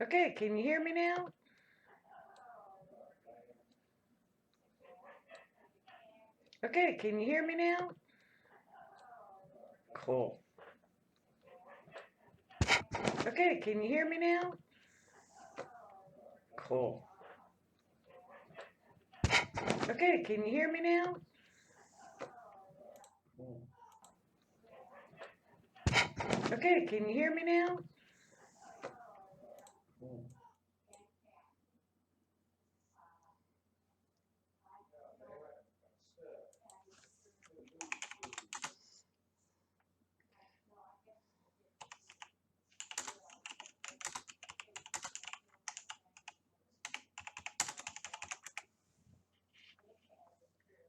Okay, can you hear me now? Okay, can you hear me now? Cool. Okay, can you hear me now? Cool. Okay, can you hear me now? Okay, can you hear me now?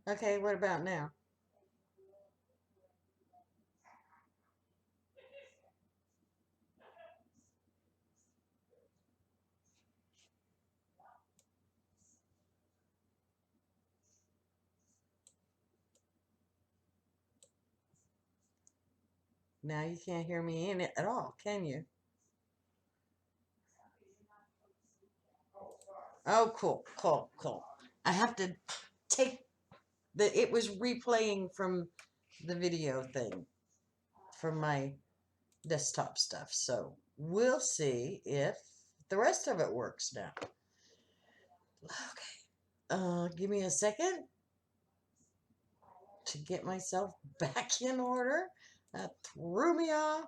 Okay, what about now? Now you can't hear me in it at all, can you? Oh, cool, cool, cool. I have to take it was replaying from the video thing from my desktop stuff. So we'll see if the rest of it works now. Okay. Give me a second to get myself back in order. That threw me off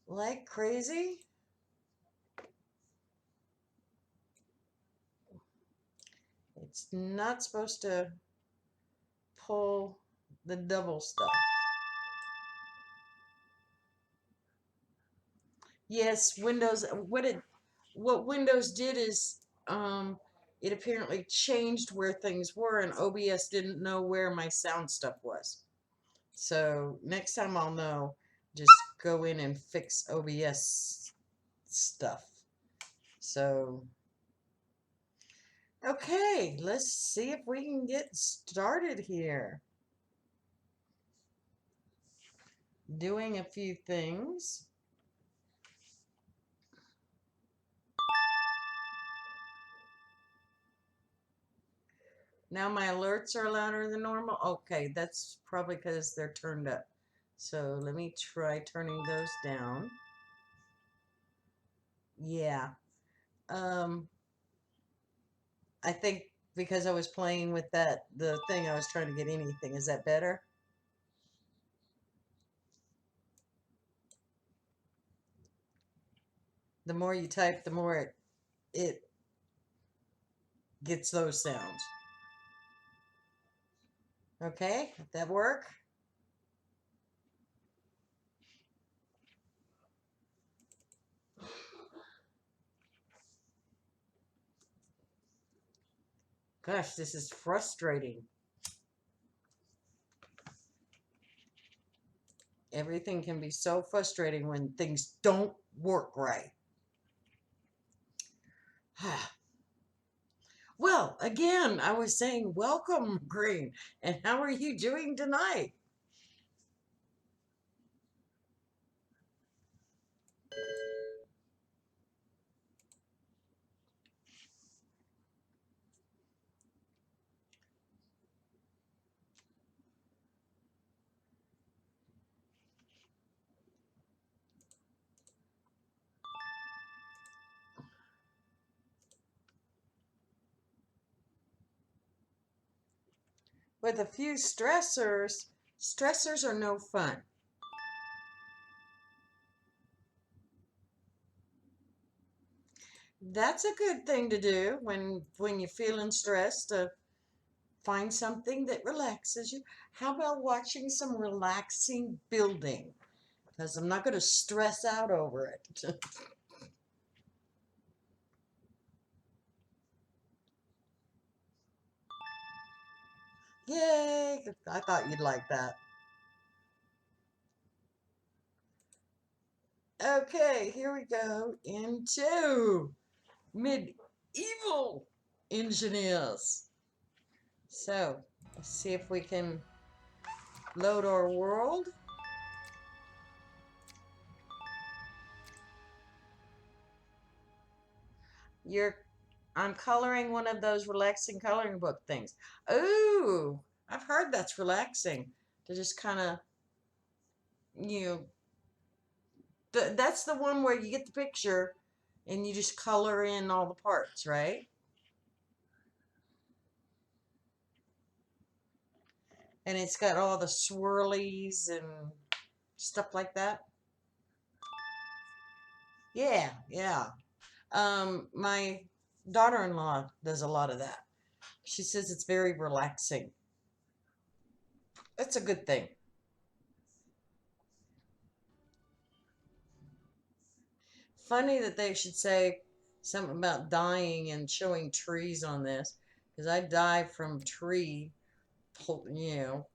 like crazy. It's not supposed to pull the double stuff. Yes, Windows. What Windows did is it apparently changed where things were, and OBS didn't know where my sound stuff was. So next time I'll know. Just go in and fix OBS stuff. So okay, let's see if we can get started here. Doing a few things. Now my alerts are louder than normal. Okay, that's probably because they're turned up. So let me try turning those down. Yeah. Um, I think because I was playing with the thing, I was trying to get anything. Is that better? The more you type, the more it gets those sounds. Okay, that work? Gosh, this is frustrating. Everything can be so frustrating when things don't work right. Well, again, I was saying welcome, Green. And how are you doing tonight? With a few stressors, stressors are no fun. That's a good thing to do when you're feeling stressed, to find something that relaxes you. How about watching some relaxing building? Because I'm not going to stress out over it. Yay! I thought you'd like that. Okay, here we go into medieval engineers. So, let's see if we can load our world. You're I'm coloring one of those relaxing coloring book things. Ooh, I've heard that's relaxing to just kind of, you know, that's the one where you get the picture and you just color in all the parts, right? And it's got all the swirlies and stuff like that. Yeah, yeah. My daughter-in-law does a lot of that. She says it's very relaxing. That's a good thing. Funny that they should say something about dying and showing trees on this, because I die from you know,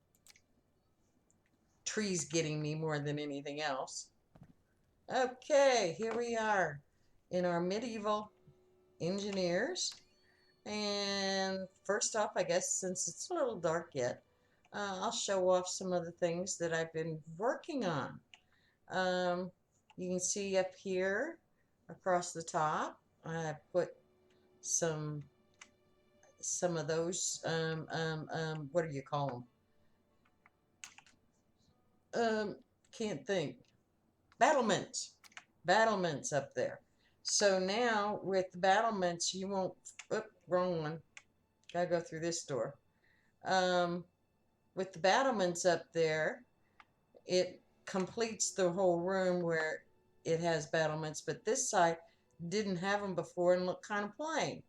trees getting me more than anything else. Okay, here we are in our medieval engineers. And first off, I guess since it's a little dark yet, I'll show off some of the things that I've been working on. Um, you can see up here across the top, I put some some of those what do you call them? Can't think. Battlements. Battlements up there. So now with the battlements, you won't. Oop, wrong one. Gotta go through this door. Um, with the battlements up there, it completes the whole room where it has battlements, but this side didn't have them before and looked kind of plain.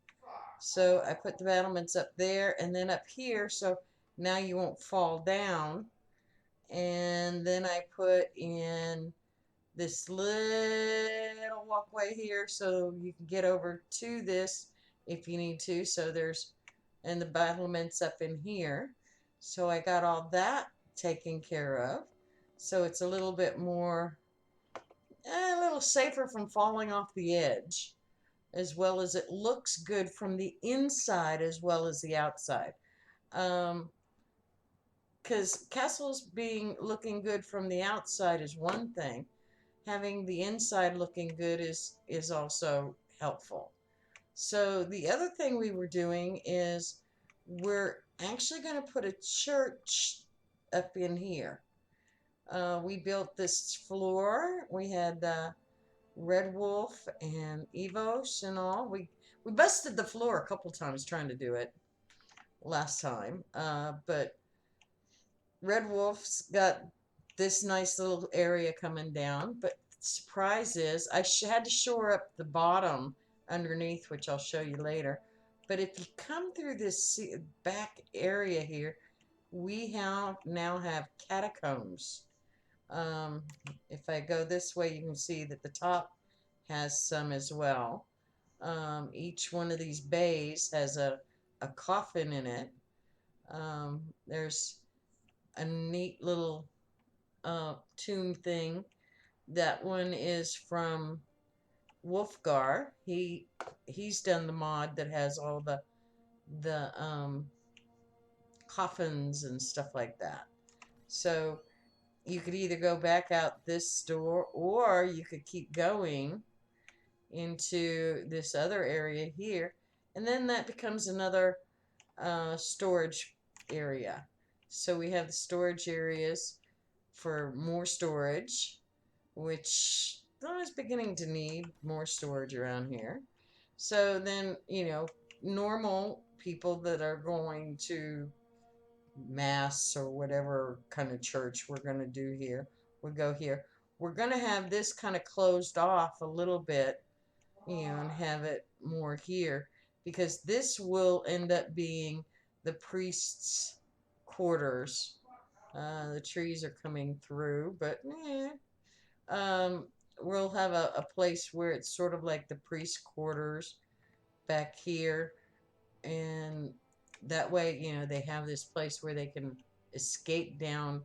So I put the battlements up there and then up here, so now you won't fall down. And then I put in this little walkway here so you can get over to this if you need to. So there's, and the battlements up in here. So I got all that taken care of. So it's a little bit more, a little safer from falling off the edge, as well as it looks good from the inside as well as the outside. Because castles being looking good from the outside is one thing. Having the inside looking good is also helpful. So the other thing we were doing is we're actually going to put a church up in here. We built this floor. We had Red Wolf and Evos and all. We busted the floor a couple times trying to do it last time, but Red Wolf's got this nice little area coming down. But the surprise is I had to shore up the bottom underneath, which I'll show you later. But if you come through this back area here, we now have catacombs. Um, if I go this way, you can see that the top has some as well. Each one of these bays has a coffin in it. There's a neat little tomb thing. That one is from Wolfgar. He's done the mod that has all the coffins and stuff like that. So you could either go back out this door or you could keep going into this other area here, and then that becomes another storage area. So we have the storage areas for more storage, which I was beginning to need more storage around here. So then, you know, normal people that are going to mass or whatever kind of church we're going to do here, we go here. We're going to have this kind of closed off a little bit, you know, and have it more here, because this will end up being the priest's quarters. The trees are coming through, but um, we'll have a place where it's sort of like the priest quarters back here, and that way, you know, they have this place where they can escape down.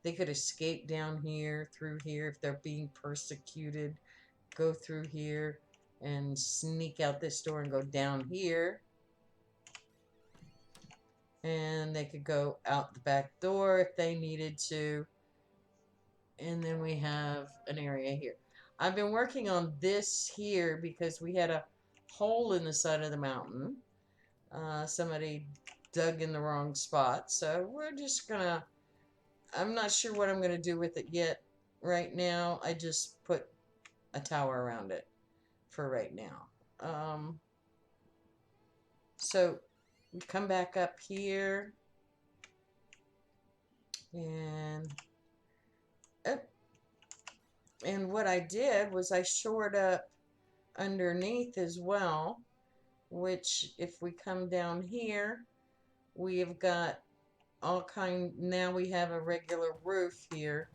They could escape down here, through here, if they're being persecuted, go through here and sneak out this door and go down here. And they could go out the back door if they needed to. And then we have an area here. I've been working on this here because we had a hole in the side of the mountain. Somebody dug in the wrong spot, so we're just gonna, I'm not sure what I'm gonna do with it yet. Right now, I just put a tower around it for right now. So we come back up here, and oh, and what I did was I shored up underneath as well, which if we come down here, we have got all kind, now we have a regular roof here,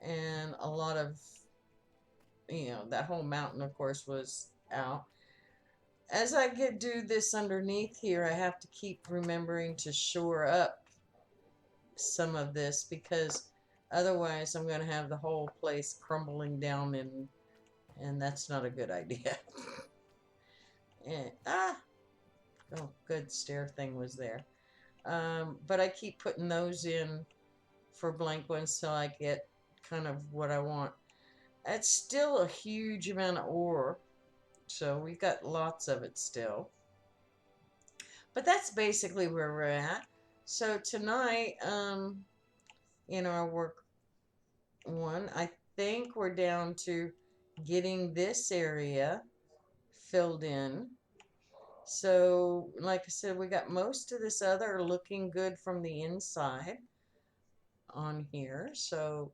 and a lot of, that whole mountain of course was out. As I do this underneath here, I have to keep remembering to shore up some of this, because otherwise I'm going to have the whole place crumbling down, and that's not a good idea. And, oh, good, stair thing was there. But I keep putting those in for blank ones till I get kind of what I want. It's still a huge amount of ore, so we've got lots of it still. But that's basically where we're at. So tonight, in our work one, I think we're down to getting this area filled in. So, like I said, we got most of this other looking good from the inside on here. So,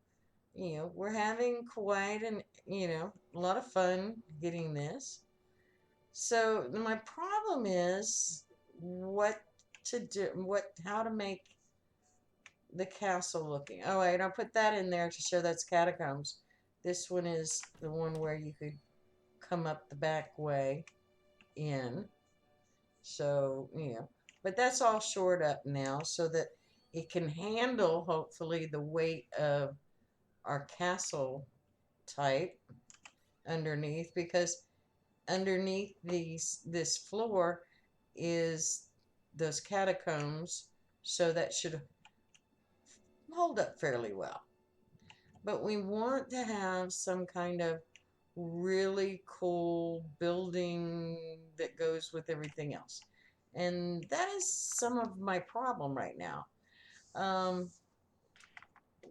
we're having quite a lot of fun getting this. So, my problem is what to do, how to make the castle looking. Oh, wait, I'll put that in there to show that's catacombs. This one is the one where you could come up the back way in. So, but that's all shored up now so that it can handle, hopefully, the weight of our castle type underneath, because underneath this floor is those catacombs, so that should hold up fairly well. But we want to have some kind of really cool building that goes with everything else. And that is some of my problem right now.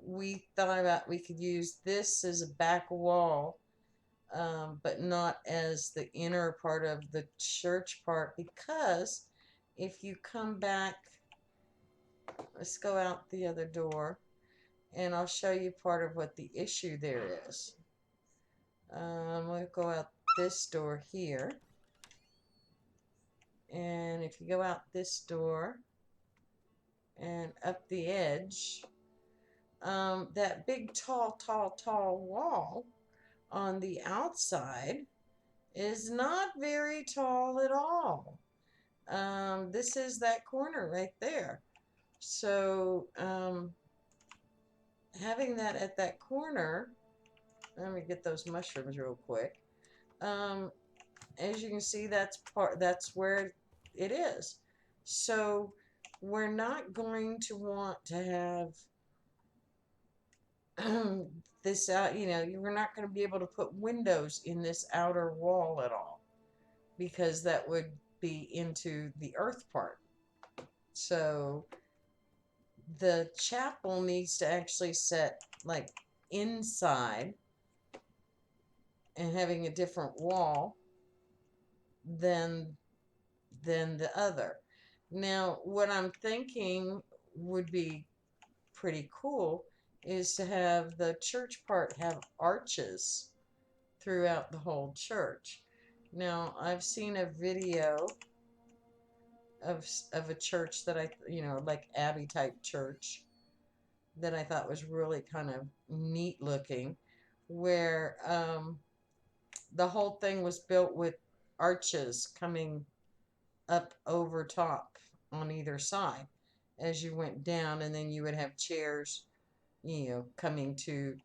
We thought about we could use this as a back wall, but not as the inner part of the church part, because if you come back, let's go out the other door, and I'll show you part of what the issue there is. We'll go out this door here, and if you go out this door and up the edge, that big tall wall on the outside is not very tall at all. This is that corner right there. So, having that at that corner, let me get those mushrooms real quick. As you can see, that's where it is. So, we're not going to want to have this out, we're not going to be able to put windows in this outer wall at all, because that would be into the earth part. So the chapel needs to actually set like inside and having a different wall than the other. Now, what I'm thinking would be pretty cool is to have the church part have arches throughout the whole church. Now, I've seen a video of a church that like Abbey type church, that I thought was really kind of neat looking, where the whole thing was built with arches coming up over top on either side as you went down, and then you would have chairs coming to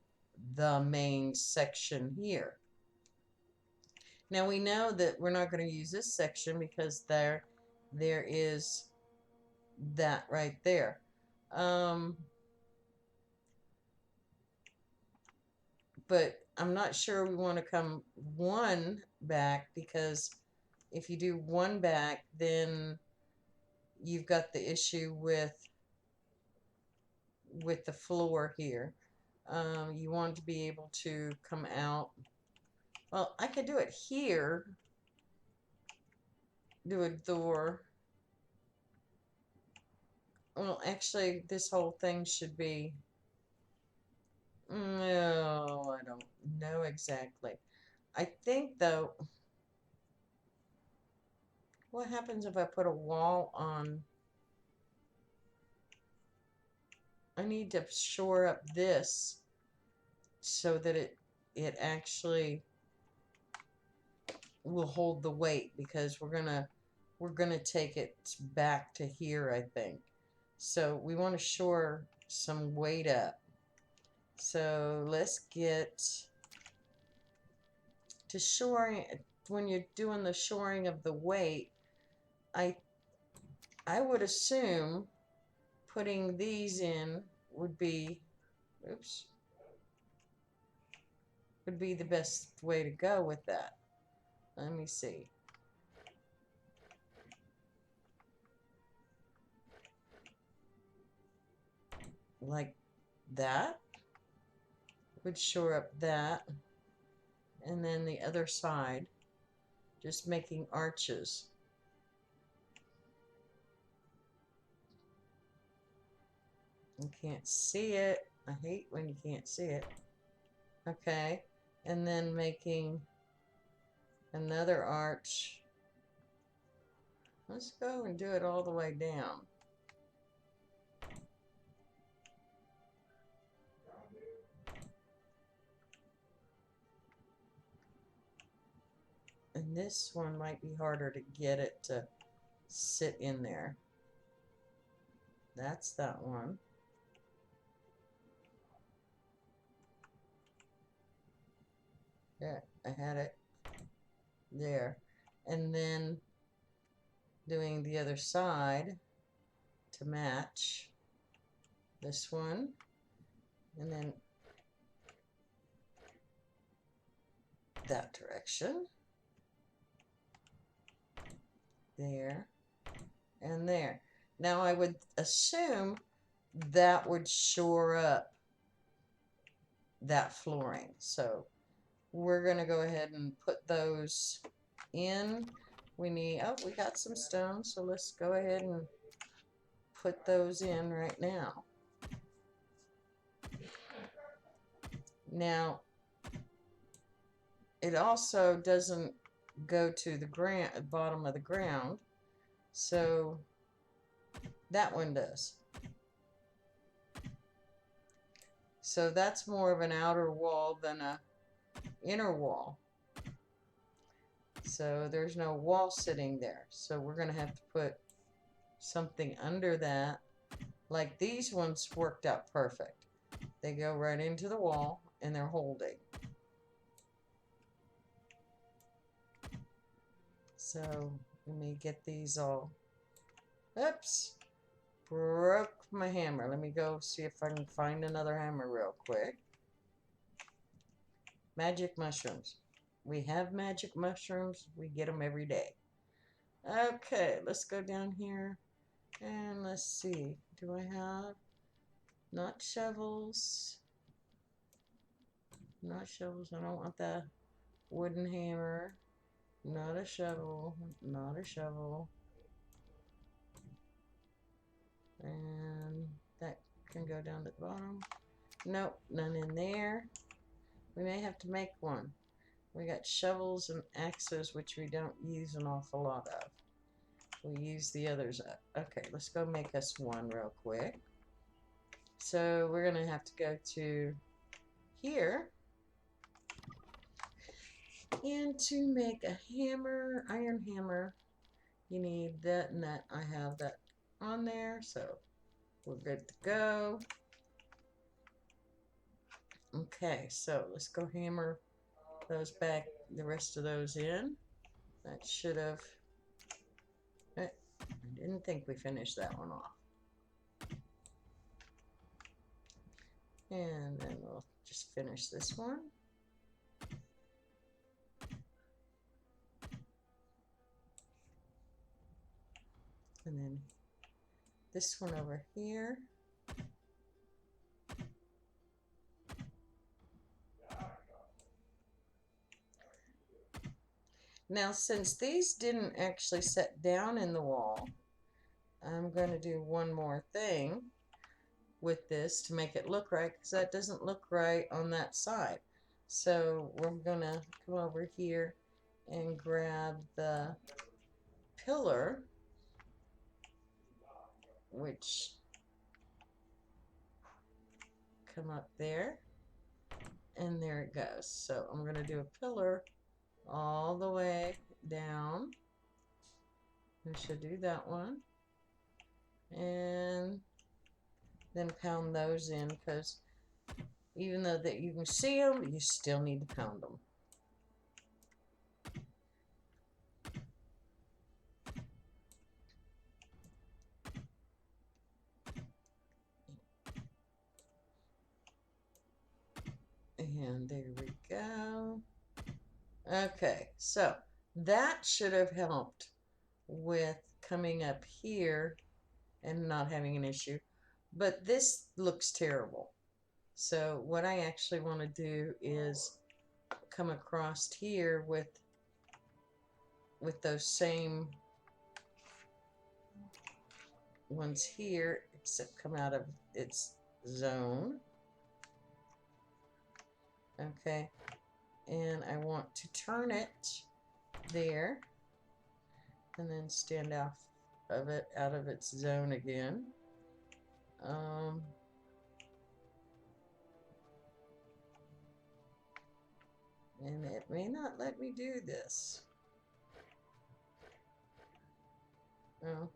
the main section here. Now we know that we're not going to use this section because there is that right there. But I'm not sure we want to come one back, because if you do one back, then you've got the issue with the floor here. You want to be able to come out. Well, I could do it here. Do a door. Well, actually, this whole thing should be... No, I don't know exactly. I think, though, what happens if I put a wall on? I need to shore up this so that it actually will hold the weight, because we're gonna take it back to here, I think. So we want to shore some weight up. So let's get to shoring. When you're doing the shoring of the weight, I would assume putting these in would be, oops, would be the best way to go with that. Let me see. Like that would shore up that, and then the other side, just making arches. You can't see it. I hate when you can't see it. Okay, and then making another arch. Let's go and do it all the way down. And this one might be harder to get it to sit in there. That's that one. Yeah, I had it there. And then doing the other side to match this one. And then that direction. There and there. Now I would assume that would shore up that flooring. So we're going to go ahead and put those in. We need, oh, we got some stone, so let's go ahead and put those in right now. Now, it also doesn't go to the bottom of the ground, so that one does. So that's more of an outer wall than a inner wall. So there's no wall sitting there. So we're going to have to put something under that. Like these ones worked out perfect. They go right into the wall and they're holding. So let me get these all. Oops. Broke my hammer. Let me go see if I can find another hammer real quick. Magic mushrooms. We have magic mushrooms. We get them every day. Okay, let's go down here and let's see. Do I have not shovels? Not shovels. I don't want the wooden hammer. Not a shovel. Not a shovel. And that can go down to the bottom. Nope, none in there. We may have to make one. We got shovels and axes, which we don't use an awful lot of. We use the others up. Okay, let's go make us one real quick. So we're going to have to go to here. And to make a hammer, iron hammer, you need that and that. I have that on there, so we're good to go. Okay, so let's go hammer those back, the rest of those in. That should have, I didn't think we finished that one off. And then we'll just finish this one. And then this one over here. Now, since these didn't actually set down in the wall, I'm going to do one more thing with this to make it look right, because that doesn't look right on that side. So we're going to come over here and grab the pillar, which come up there, and there it goes. So I'm going to do a pillar all the way down. I should do that one, and then pound those in, because even though that you can see them, you still need to pound them. And there we go. Okay, so that should have helped with coming up here and not having an issue, but this looks terrible. So what I actually want to do is come across here with those same ones here, except come out of its zone. Okay, and I want to turn it there and then stand off of it, out of its zone again. And it may not let me do this. Oh,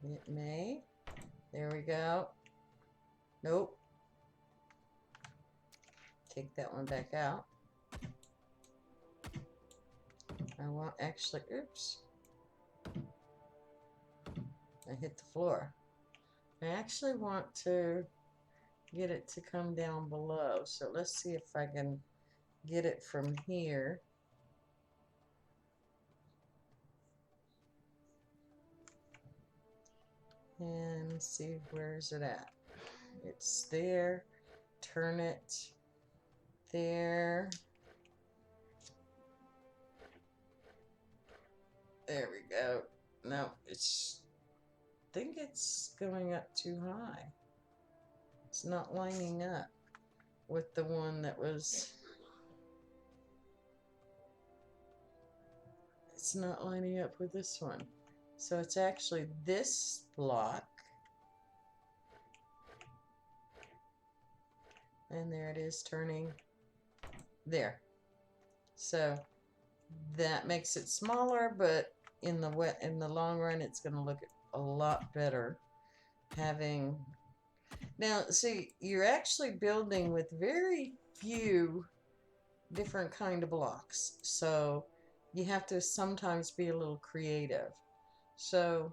it may. There we go. Nope. Take that one back out. I want actually, oops. I hit the floor. I actually want to get it to come down below. So let's see if I can get it from here. And see, where's it at? It's there. Turn it there. There we go. No, I think it's going up too high. It's not lining up with the one that was. It's not lining up with this one. So it's actually this block. And there it is turning there. So that makes it smaller, but in the long run it's going to look a lot better having. Now see, you're actually building with very few different kind of blocks, so you have to sometimes be a little creative. So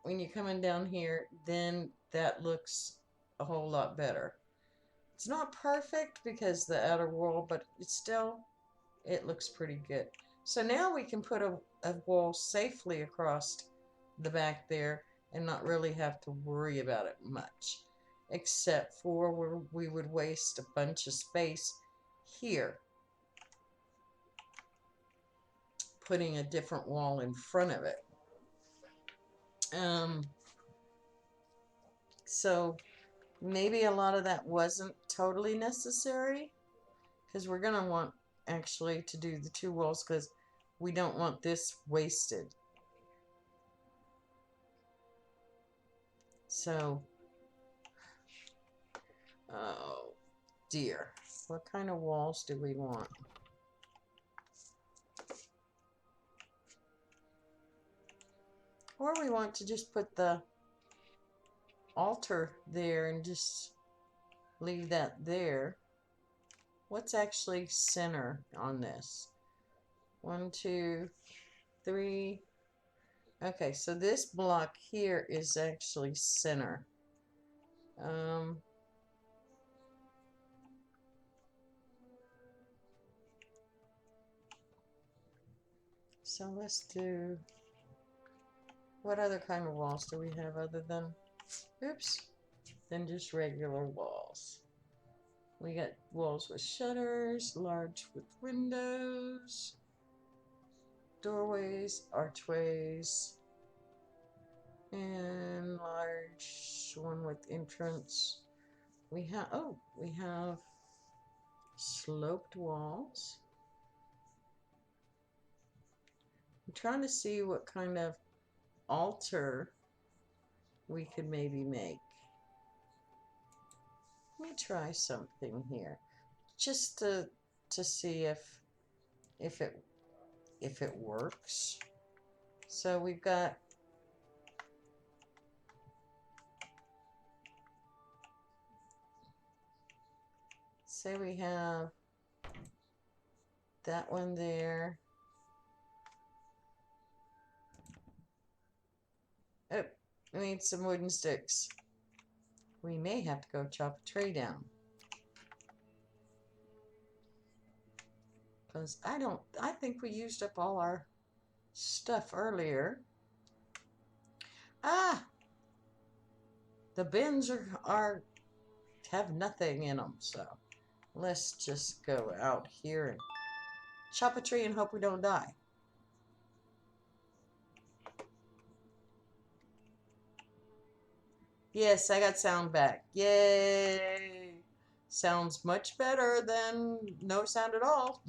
when you're coming down here, then that looks a whole lot better. It's not perfect because the outer wall, but it's still, it looks pretty good. So now we can put a wall safely across the back there and not really have to worry about it much, except for where we would waste a bunch of space here, putting a different wall in front of it. So maybe a lot of that wasn't totally necessary, because we're going to want actually to do the two walls, because we don't want this wasted. So, oh dear, what kind of walls do we want? Or we want to just put the altar there and just leave that there. What's actually center on this? 1, 2, 3. Okay, so this block here is actually center. So let's do, what other kind of walls do we have other than, oops, than just regular walls? We got walls with shutters, large with windows, doorways, archways, and large one with entrance. We have sloped walls. I'm trying to see what kind of altar we could maybe make. Let me try something here, just to see if it works. So we've got, say we have that one there. Oh, we need some wooden sticks. We may have to go chop a tree down. Because I think we used up all our stuff earlier. Ah! The bins have nothing in them, so let's just go out here and chop a tree and hope we don't die. Yes, I got sound back. Yay! Sounds much better than no sound at all.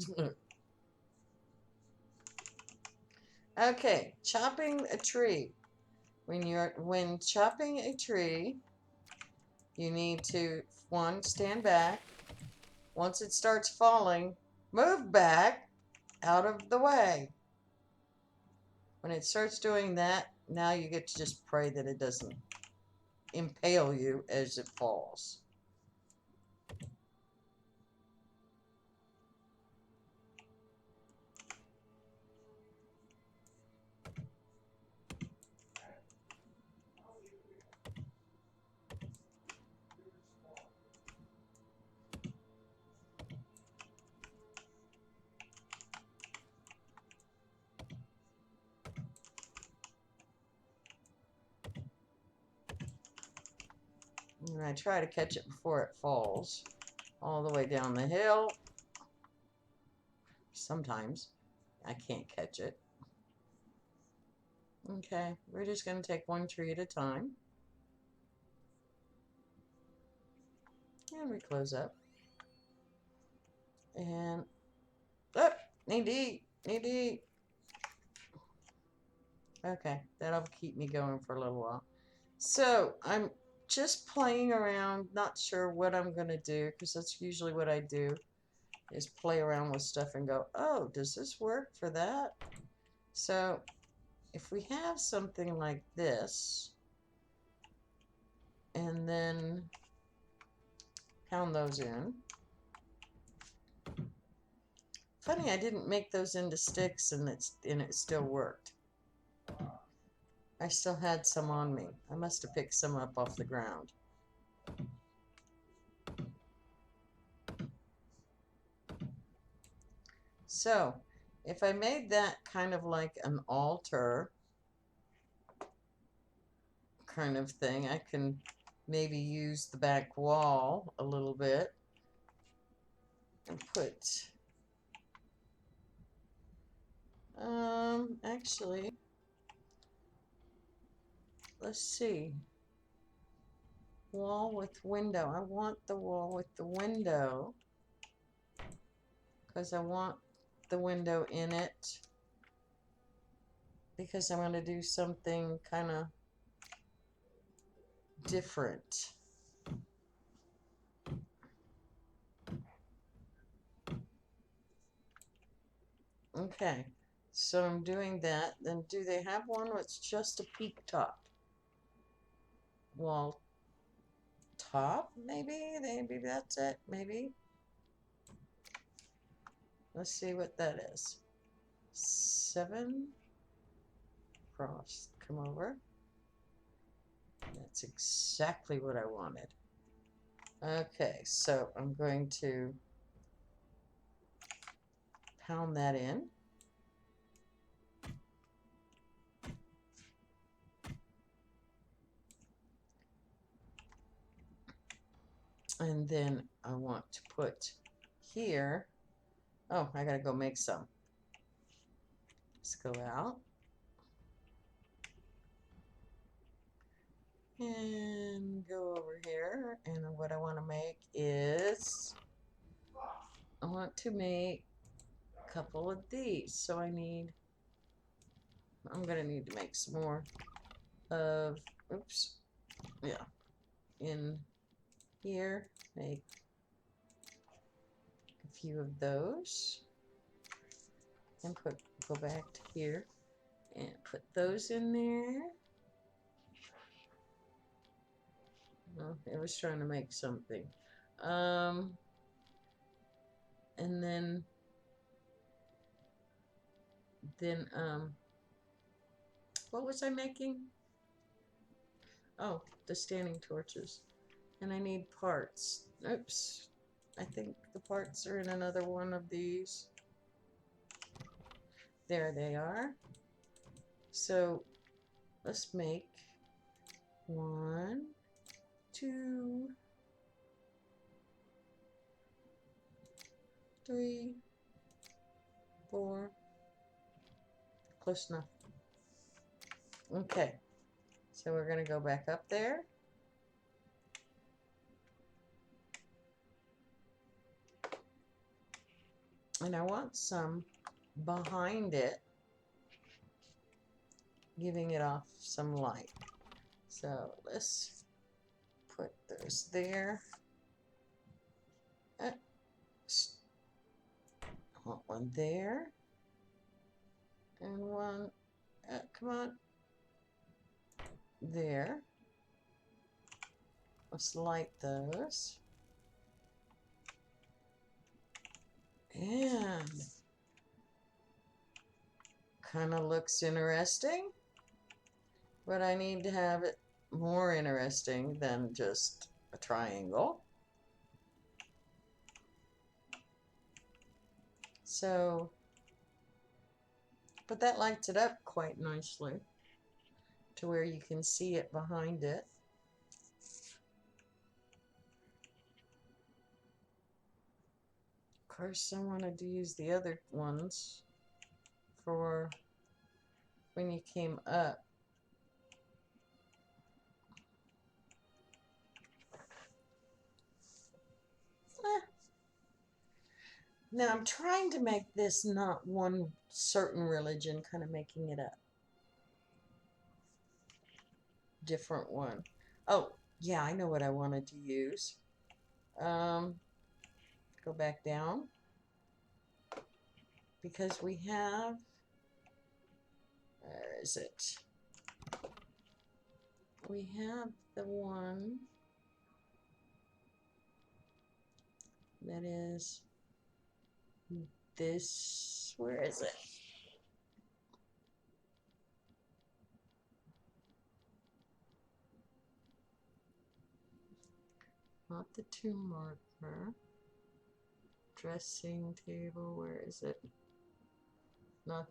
Okay, chopping a tree. When chopping a tree, you need to, one, stand back. Once it starts falling, move back out of the way. When it starts doing that, now you get to just pray that it doesn't impale you as it falls. And I try to catch it before it falls all the way down the hill. Sometimes I can't catch it. Okay, we're just going to take one tree at a time. And we close up. And, oh, need to eat, need to eat. Okay, that'll keep me going for a little while. So, I'm just playing around, not sure what I'm going to do, because that's usually what I do, is play around with stuff and go, oh, does this work for that? So, if we have something like this, and then pound those in. Funny, I didn't make those into sticks and it still worked. I still had some on me. I must have picked some up off the ground. So, if I made that kind of like an altar kind of thing, I can maybe use the back wall a little bit and put, actually, let's see. Wall with window. I want the wall with the window because I want the window in it, because I'm going to do something kind of different. Okay, so I'm doing that. Then do they have one that's just a peak top? Wall top, maybe? Maybe that's it, maybe? Let's see what that is. 7 across, come over. That's exactly what I wanted. Okay, so I'm going to pound that in. And then I want to put here, oh, I gotta go make some. Let's go out. And go over here, and what I want to make is, I want to make a couple of these, so I'm gonna need to make some more of, oops, yeah, in here, make a few of those, and go back to here, and put those in there. Oh, it was trying to make something. And then what was I making? Oh, the standing torches. And I need parts. Oops. I think the parts are in another one of these. There they are. So let's make 1, 2, 3, 4. Close enough. Okay. So we're going to go back up there. And I want some behind it, giving it off some light. So let's put those there. I want one there. And one, come on, there. Let's light those. And kind of looks interesting, but I need to have it more interesting than just a triangle. So, but that lights it up quite nicely to where you can see it behind it. Of course, I wanted to use the other ones for when you came up. Now I'm trying to make this not one certain religion, kind of making it a different one. Oh, yeah, I know what I wanted to use. Go back down. Because we have, where is it? We have the one that is this, where is it? Not the tomb marker. Dressing table, where is it? Not,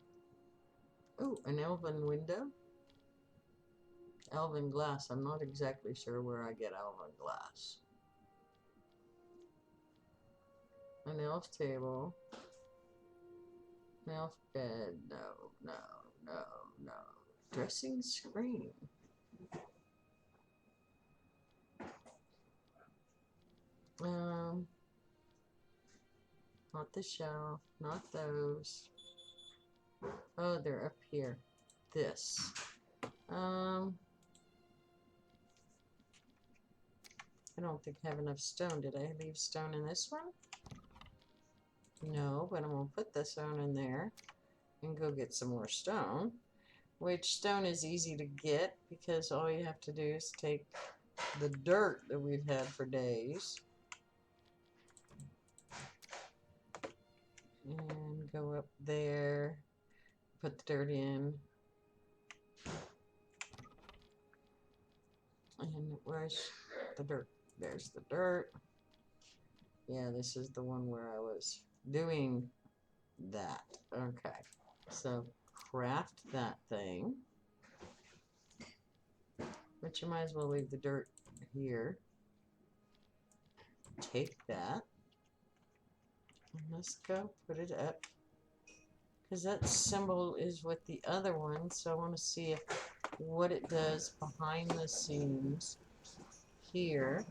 oh, an elven window. Elven glass, I'm not exactly sure where I get elven glass. An elf table. An elf bed, no, no, no, no. Dressing screen. Not the shelf, not those. Oh, they're up here. This. I don't think I have enough stone. Did I leave stone in this one? No, but I'm going to put the stone in there and go get some more stone. Which stone is easy to get because all you have to do is take the dirt that we've had for days and go up there, put the dirt in. And where's the dirt? There's the dirt. Yeah, this is the one where I was doing that. Okay, so craft that thing. But you might as well leave the dirt here. take that. And let's go put it up. Because that symbol is with the other one, so I want to see what it does behind the scenes here,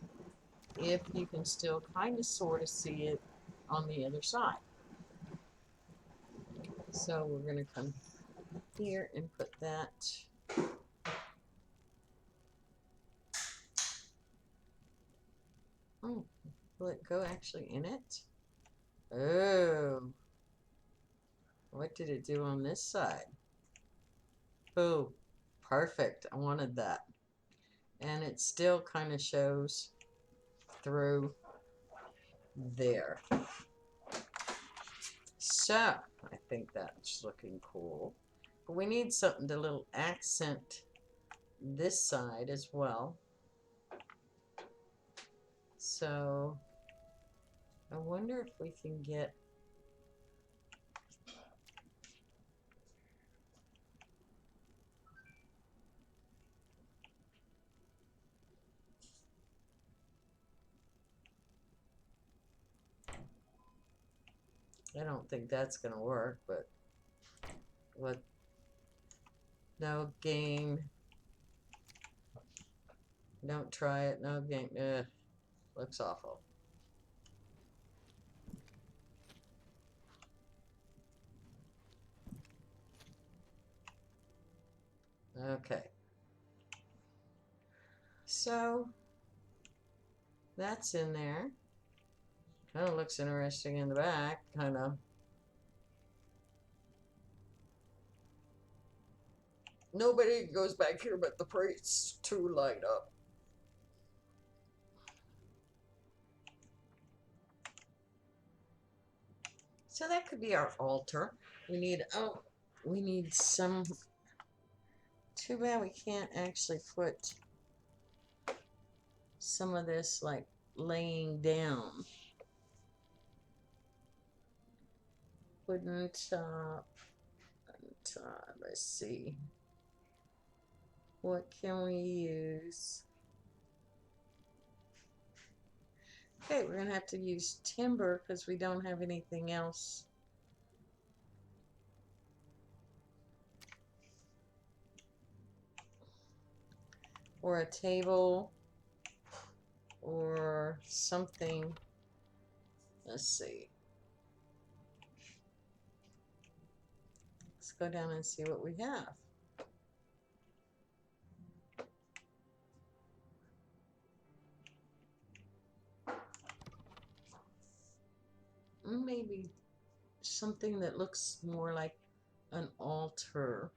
if you can still kind of sort of see it on the other side. So we're going to come here and put that. Oh, will it go actually in it? Oh, what did it do on this side? Oh, perfect. I wanted that. And it still kind of shows through there. So, I think that's looking cool. But we need something to little accent this side as well. So, I wonder if we can get I don't think that's going to work, but what? No gain. Don't try it. No gain. Looks awful. Okay. So, that's in there. Kind of looks interesting in the back, kind of. Nobody goes back here but the priests to light up. So that could be our altar. We need, oh, we need some, too bad we can't actually put some of this like laying down. Wooden top, let's see. What can we use? Okay, we're gonna have to use timber because we don't have anything else. Or a table or something. Let's see. Let's go down and see what we have. Maybe something that looks more like an altar.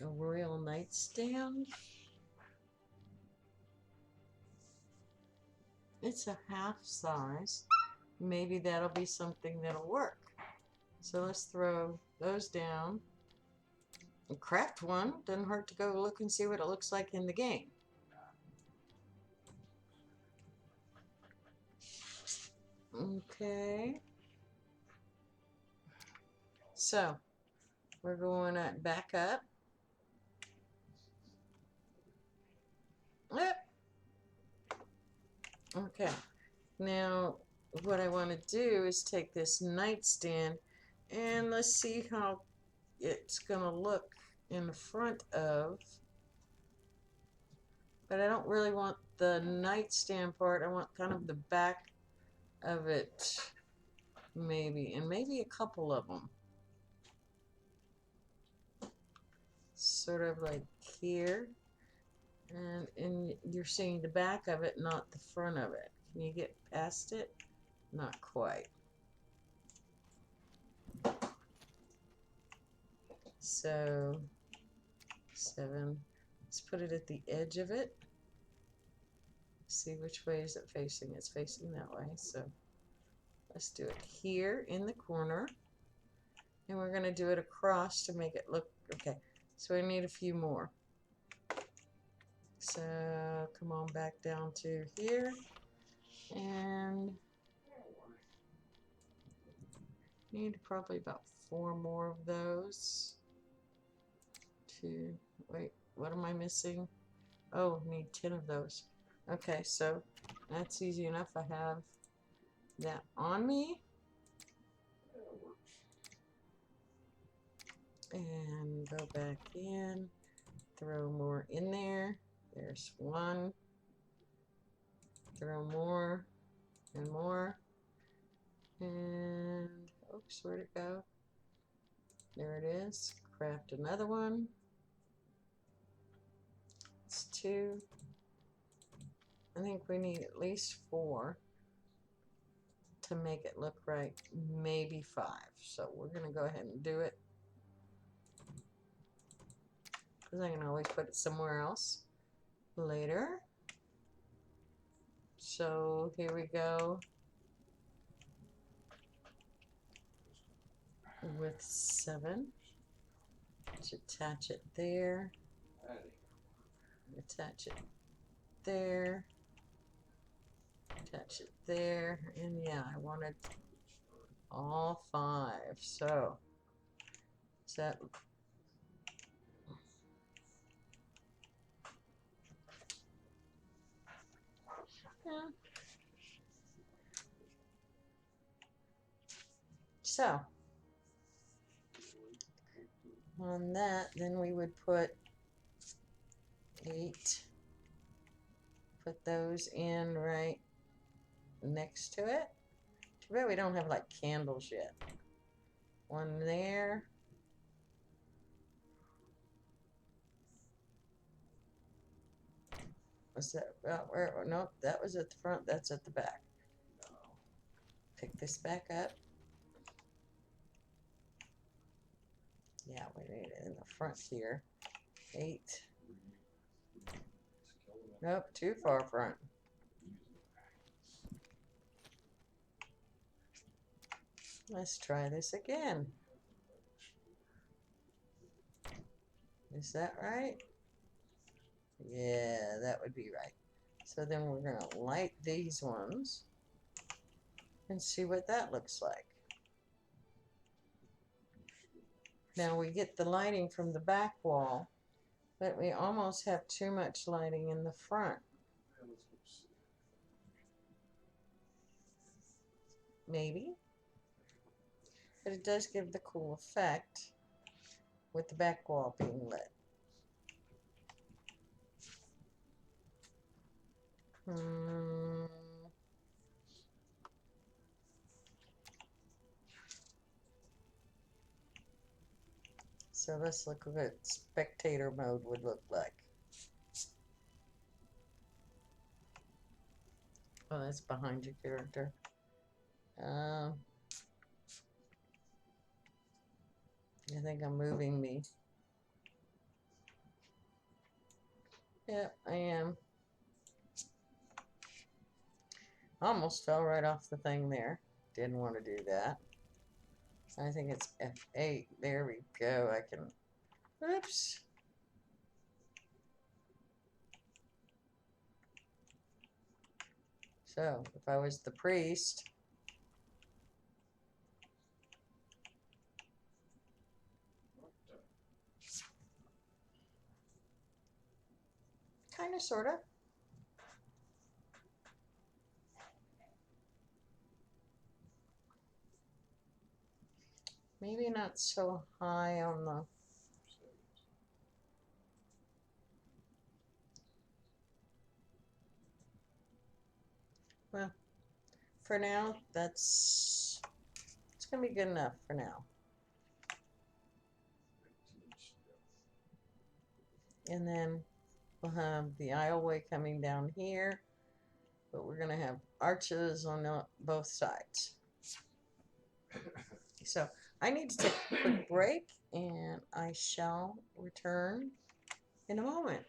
A royal nightstand. It's a half size. Maybe that'll be something that'll work. So let's throw those down. And craft one. Doesn't hurt to go look and see what it looks like in the game. Okay. So we're going to back up. Yep. Okay. Now what I want to do is take this nightstand and let's see how it's going to look in the front of, but I don't really want the nightstand part. I want kind of the back of it, maybe, and maybe a couple of them. Sort of like here, and you're seeing the back of it, not the front of it. Can you get past it? Not quite. So 7. Let's put it at the edge of it. See which way is it facing. It's facing that way. So let's do it here in the corner, and we're going to do it across to make it look okay. So we need a few more. So come on back down to here, and need probably about 4 more of those. Wait, what am I missing? Oh, need 10 of those. Okay, so that's easy enough. I have that on me. And go back in. Throw more in there. There's one. Throw more and more. And, oops, where'd it go? There it is. Craft another one. It's 2. I think we need at least 4 to make it look right. Maybe 5. So we're going to go ahead and do it. Because I can always put it somewhere else later. So here we go. With 7. Let's attach it there. Attach it there. Attach it there. And yeah, I wanted all 5. So is that yeah. So on that, then we would put 8. Put those in right next to it. Too bad we don't have like candles yet. 1 there. What's that? Where? Nope, that was at the front. That's at the back. Pick this back up. Yeah, we need it in the front here. 8. Nope, too far front. Let's try this again. Is that right? Yeah, that would be right. So then we're going to light these ones and see what that looks like. Now we get the lighting from the back wall, but we almost have too much lighting in the front. Maybe. But it does give the cool effect with the back wall being lit. So let's look what spectator mode would look like. Oh, that's behind your character. I think I'm moving me. Yep, I am. Almost fell right off the thing there. Didn't want to do that. I think it's F8. There we go. I can... Oops. So, if I was the priest... Kinda, sorta. Maybe not so high on the... Well, for now, it's gonna be good enough for now. And then we'll have the aisleway coming down here, but we're gonna have arches on both sides. So I need to take a quick break, and I shall return in a moment.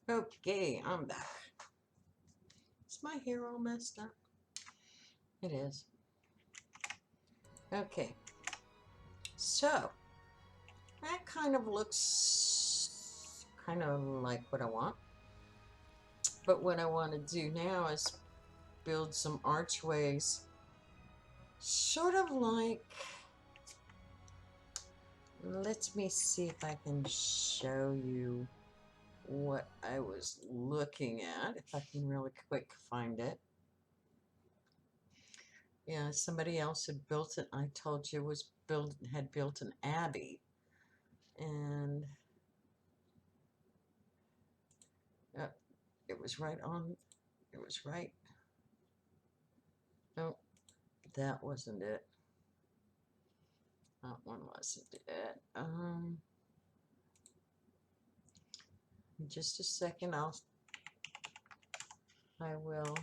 Okay, I'm back. Is my hair all messed up? It is. Okay, so that kind of looks kind of like what I want. But what I want to do now is build some archways, sort of like, let me see if I can show you what I was looking at, if I can really quick find it. Yeah, somebody else had built it. I told you had built an abbey, and it was right on. It was right. No, that wasn't it. That one wasn't it. In just a second, I will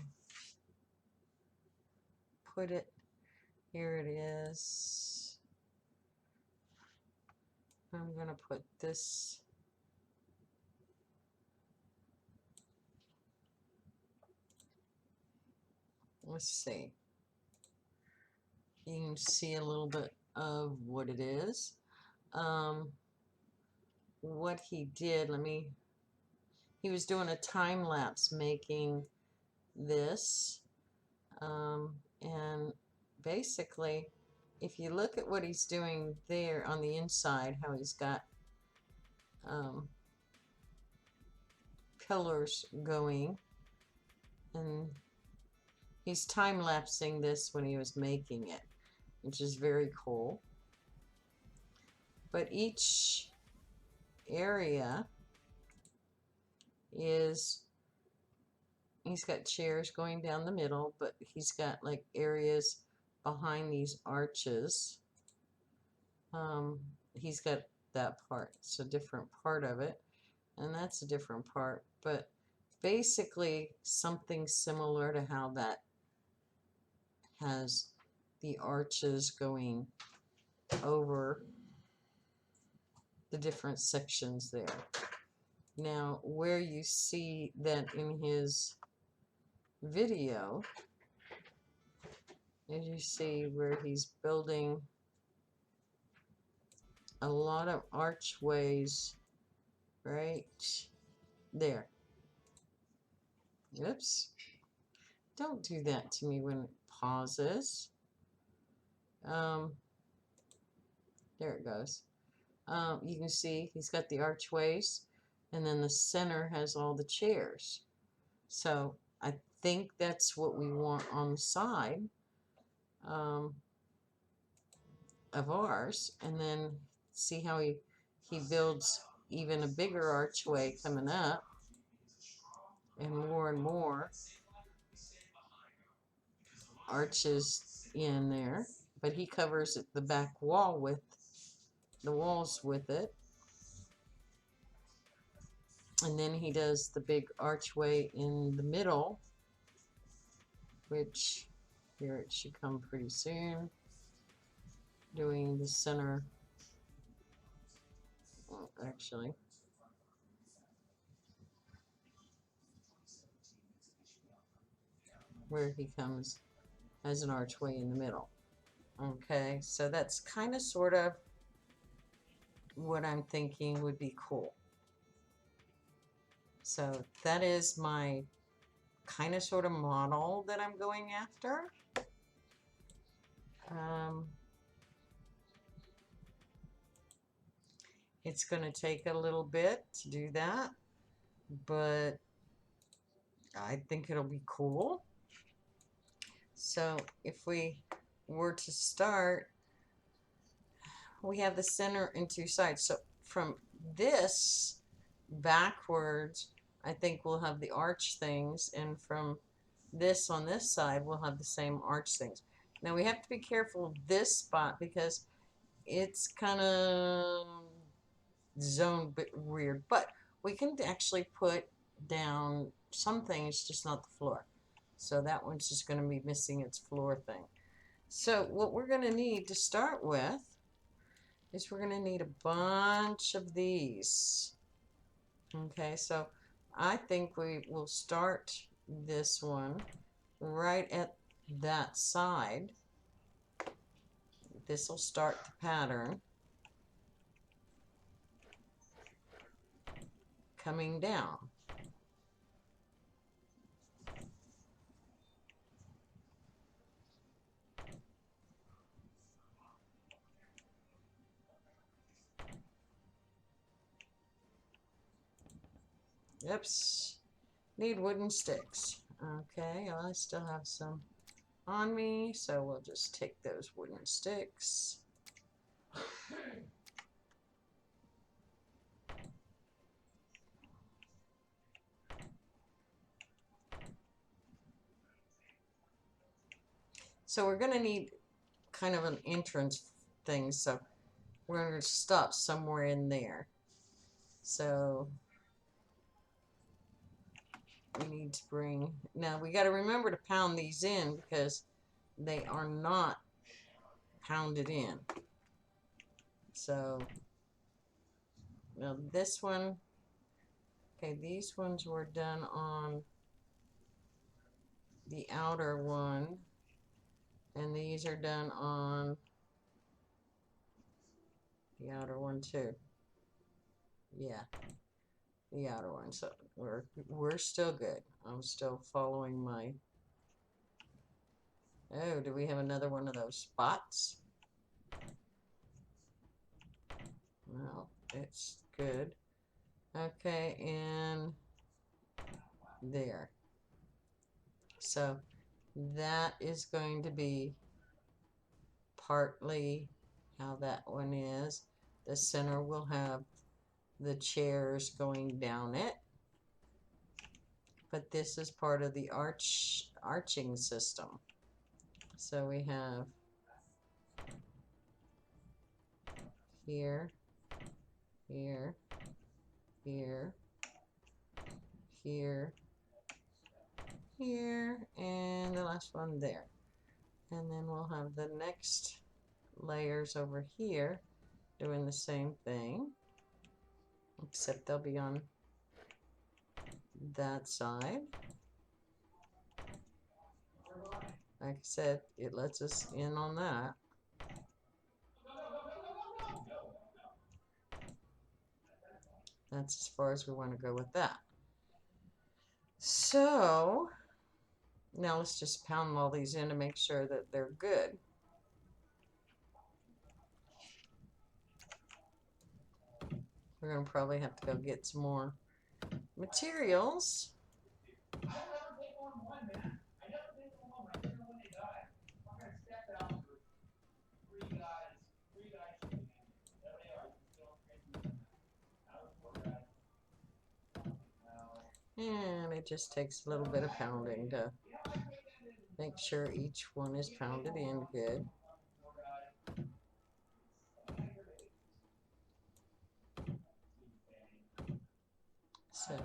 put it. Here it is. I'm gonna put this. Let's see. You can see a little bit of what it is. What he did, he was doing a time lapse making this. And basically, if you look at what he's doing there on the inside, how he's got pillars going, and he's time-lapsing this when he was making it, which is very cool. But each area he's got chairs going down the middle, but he's got like areas behind these arches. He's got that part. It's a different part of it, and that's a different part, but basically something similar to how that has the arches going over the different sections there. Now, where you see that in his video, as you see where he's building a lot of archways right there. Oops. Don't do that to me when it pauses. There it goes. You can see he's got the archways, and then the center has all the chairs. So I think that's what we want on the side of ours. And then see how he builds even a bigger archway coming up, and more arches in there. But he covers the back wall with the walls with it. And then he does the big archway in the middle, which here it should come pretty soon. Doing the center, well, actually, where he comes as an archway in the middle. Okay, so that's kind of sort of what I'm thinking would be cool. So that is my kind of sort of model that I'm going after. It's going to take a little bit to do that, but I think it'll be cool. So if we were to start, we have the center and two sides. So from this backwards, I think we'll have the arch things, and from this on this side, we'll have the same arch things. Now we have to be careful of this spot because it's kind of zoned bit weird, but we can actually put down some things, just not the floor. So that one's just going to be missing its floor thing. So what we're going to need to start with is we're going to need a bunch of these. Okay, so I think we will start this one right at that side. This will start the pattern coming down. Oops, need wooden sticks. Okay, I still have some on me, so we'll just take those wooden sticks. So we're going to need kind of an entrance thing, so we're going to stop somewhere in there. So we need to bring, now we got to remember to pound these in because they are not pounded in. So now this one, okay, these ones were done on the outer one, and these are done on the outer one too. Yeah, the outer one. So we're still good. I'm still following my. Oh, do we have another one of those spots? No, it's good. Okay, and there. So that is going to be partly how that one is. The center will have the chairs going down it, but this is part of the arching system. So we have here, here, here, here, here, and the last one there. And then we'll have the next layers over here doing the same thing, except they'll be on that side. Like I said, it lets us in on that. That's as far as we want to go with that. So now let's just pound all these in to make sure that they're good. We're going to probably have to go get some more materials. And it just takes a little bit of pounding to make sure each one is pounded in good. So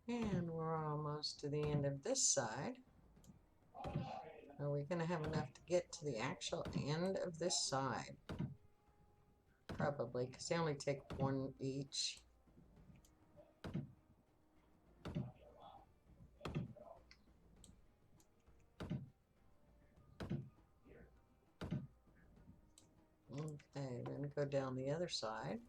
and we're almost to the end of this side. Are we going to have enough to get to the actual end of this side? Probably, because they only take one each. Okay, then go down the other side.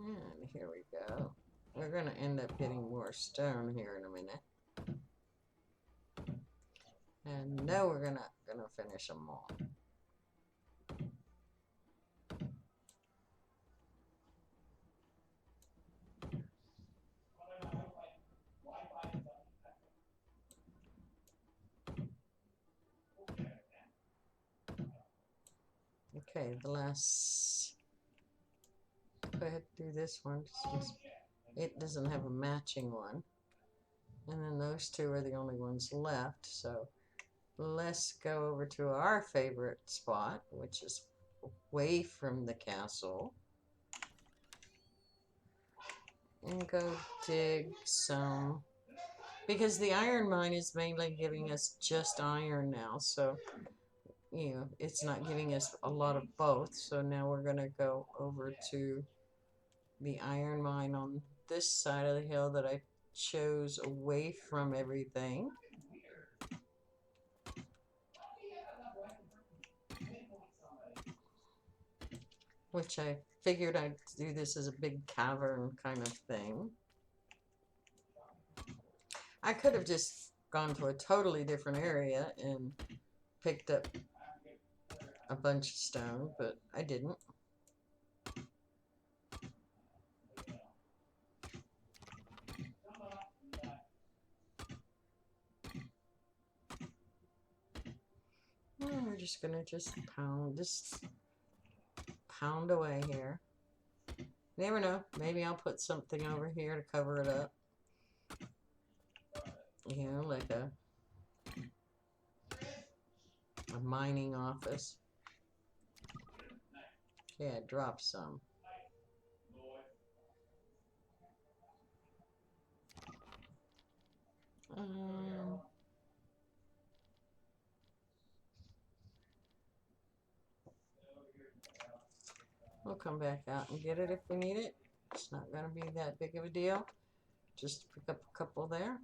And here we go. We're going to end up getting more stone here in a minute. And no, we're not going to finish them all. Okay, the last, go ahead and do this one since it doesn't have a matching one. And then those two are the only ones left. So let's go over to our favorite spot, which is away from the castle. And go dig some, because the iron mine is mainly giving us just iron now, so you know it's not giving us a lot of both. So now we're gonna go over to the iron mine on this side of the hill that I chose away from everything. Which I figured I'd do this as a big cavern kind of thing. I could have just gone to a totally different area and picked up a bunch of stone, but I didn't. Well, we're just gonna pound away here. Never know, maybe I'll put something over here to cover it up. You know, like a mining office. Okay, I dropped some. We'll come back out and get it if we need it. It's not going to be that big of a deal. Just pick up a couple there.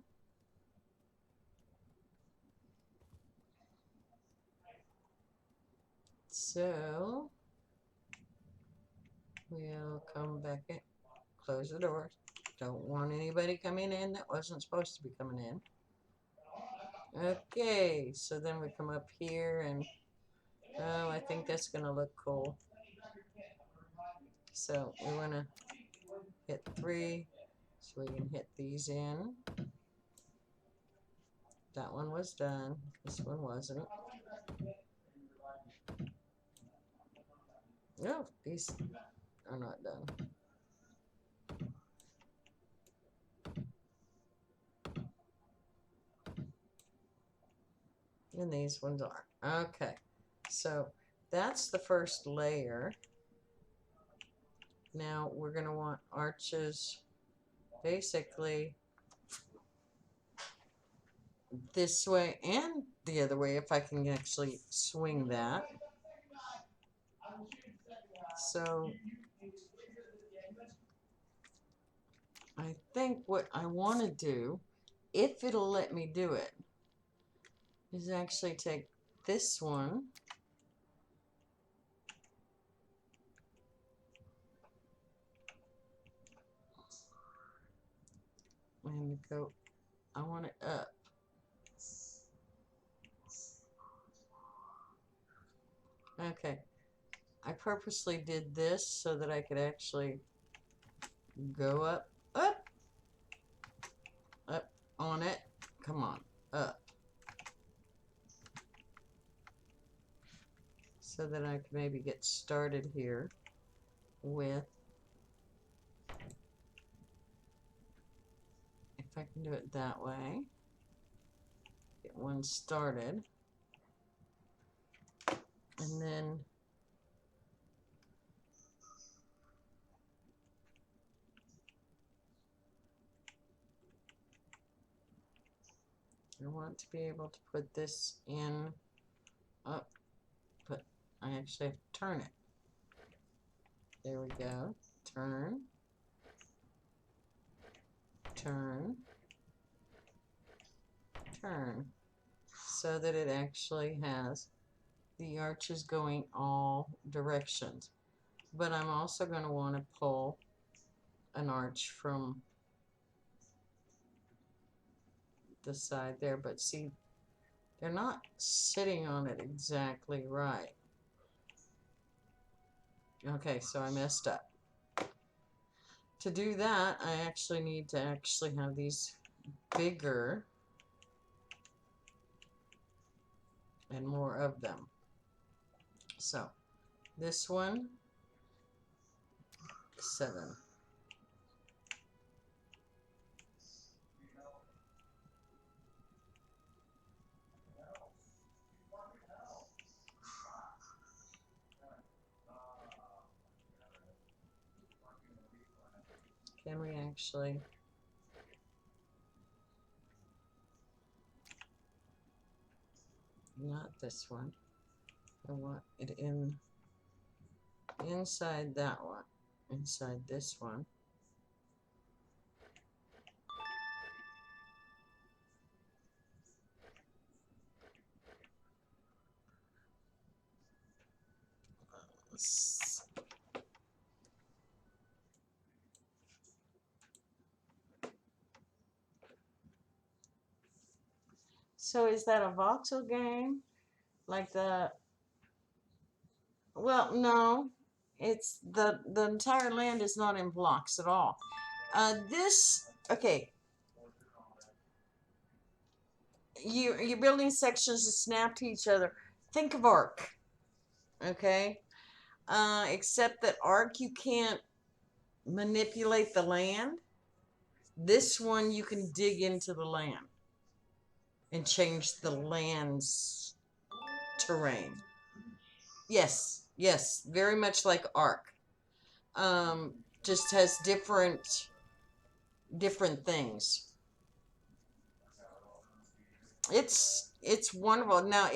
So we'll come back in, close the doors. Don't want anybody coming in that wasn't supposed to be coming in. Okay, so then we come up here and, oh, I think that's going to look cool. So we want to hit 3 so we can hit these in. That one was done. This one wasn't. No, these are not done. And these ones are. Okay, so that's the first layer. Now we're going to want arches basically this way and the other way if I can actually swing that. So I think what I want to do, if it'll let me do it, is actually take this one and go, I want it up. Okay, I purposely did this so that I could actually go up on it. Come on, up. So that I can maybe get started here with, if I can do it that way, get one started. And then I want to be able to put this in up, but I actually have to turn it. There we go. Turn, turn, turn, so that it actually has the arches going all directions. But I'm also going to want to pull an arch from the side there, but see, they're not sitting on it exactly right. Okay, so I messed up. To do that, I actually need to actually have these bigger and more of them. So This one, 7. Can we actually? Not this one. I want it inside that one. Inside this one. So is that a voxel game? Like the, well, no. It's the entire land is not in blocks at all. This, okay. You're building sections that snap to each other. Think of Ark, okay? Except that Ark you can't manipulate the land. This one you can dig into the land and change the land's terrain. Yes, yes, very much like Ark. Just has different things. It's wonderful. Now,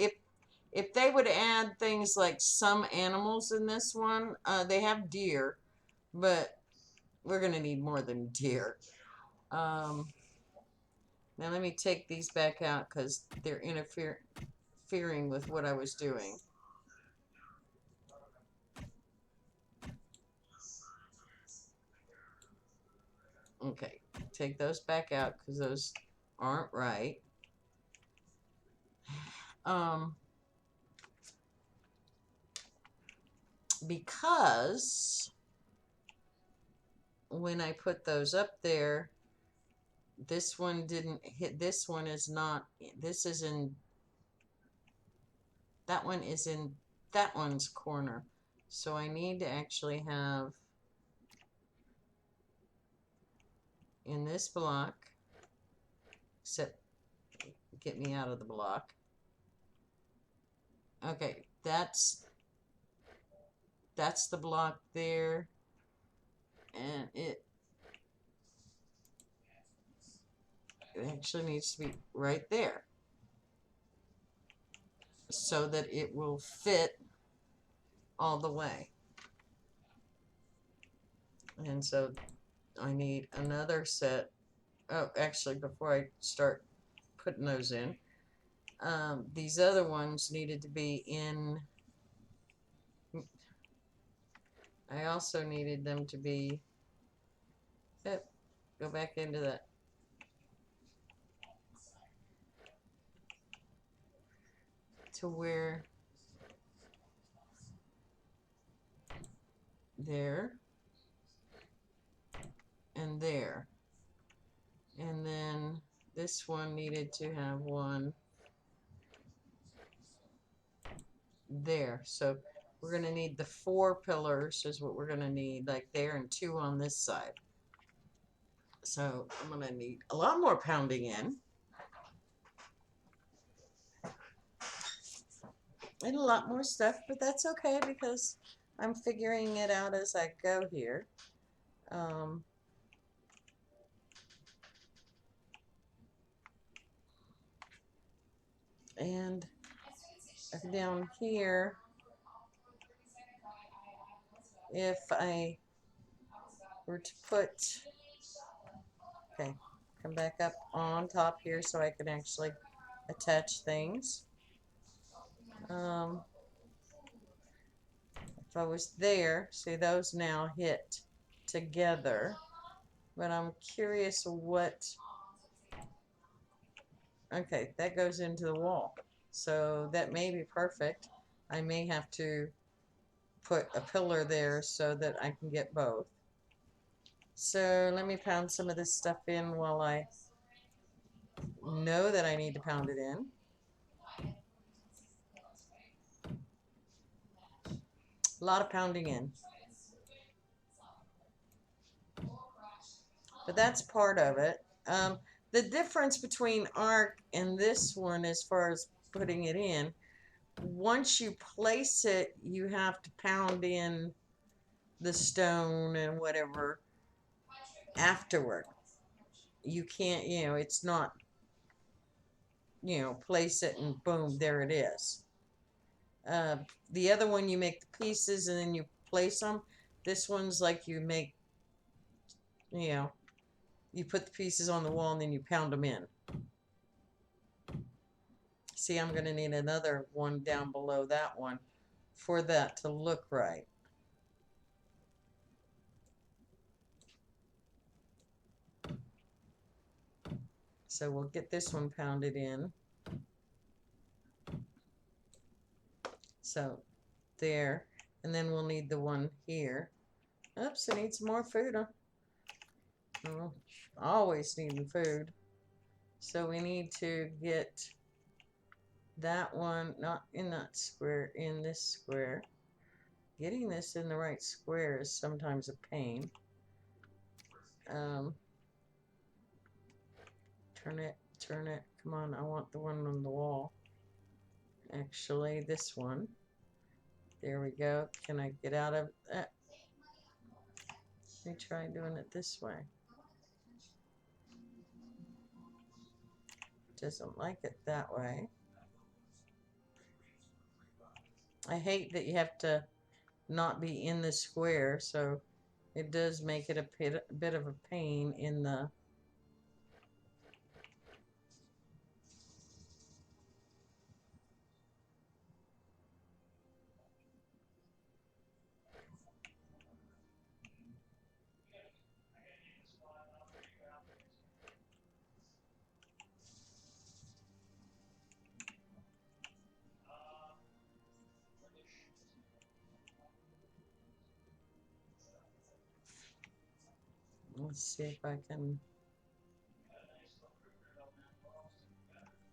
if they would add things like some animals in this one, they have deer, but we're gonna need more than deer. Now let me take these back out because they're interfering with what I was doing. Okay, take those back out because those aren't right. Because when I put those up there, this one didn't hit. This one is not. This is in. That one is in that one's corner. So I need to actually have in this block, except get me out of the block. Okay, that's the block there, and it actually needs to be right there so that it will fit all the way. And so I need another set. Oh, actually, before I start putting those in, these other ones needed to be in. I also needed them to be. Go back into that. To where there and there. And then this one needed to have one there. So we're going to need the 4 pillars is what we're going to need, like there, and 2 on this side. So I'm going to need a lot more pounding in. And a lot more stuff, but that's okay because I'm figuring it out as I go here. And down here, if I were to put, okay, come back up on top here so I can actually attach things. If I was there, see those now hit together, but I'm curious what, okay, that goes into the wall. So that may be perfect. I may have to put a pillar there so that I can get both. So let me pound some of this stuff in while I know that I need to pound it in. A lot of pounding in. But that's part of it. The difference between arc and this one, as far as putting it in, once you place it, you have to pound in the stone and whatever afterward. You can't, it's not, place it and boom, there it is. The other one, you make the pieces and then you place them. This one's like you make, you know, you put the pieces on the wall and then you pound them in. See, I'm going to need another one down below that one for that to look right. So we'll get this one pounded in. So there. And then we'll need the one here. Oops, I need some more food. Oh, always needing food. So we need to get that one, not in that square, in this square. Getting this in the right square is sometimes a pain. Turn it. Come on, I want the one on the wall. Actually, this one. There we go. Can I get out of that? Let me try doing it this way. Doesn't like it that way. I hate that you have to not be in the square, so it does make it a bit of a pain in the let's see if I can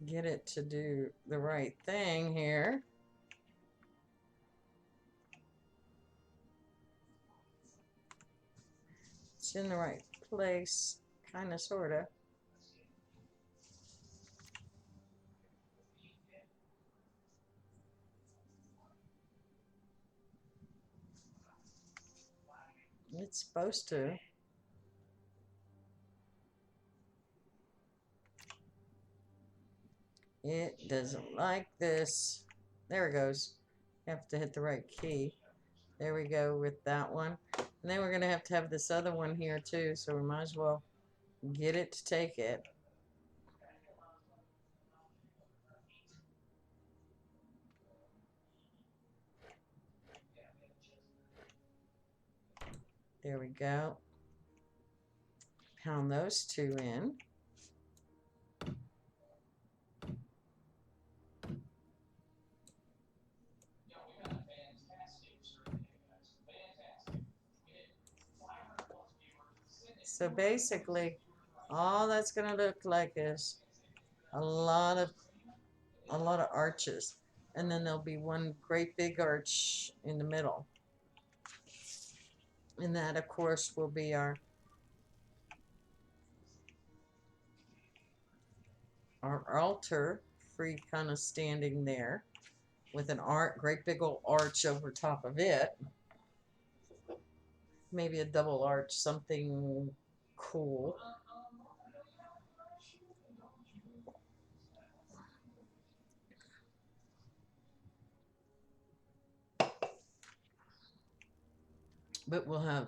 get it to do the right thing here. It's in the right place, kind of, sort of. It's supposed to. It doesn't like this. There it goes. You have to hit the right key. There we go with that one. And then we're going to have this other one here too, so we might as well get it to take it. There we go. Pound those two in. So basically, all that's going to look like is a lot of arches, and then there'll be one great big arch in the middle, and that, of course, will be our altar, free, kind of standing there with an great big old arch over top of it. Maybe a double arch, something cool. But we'll have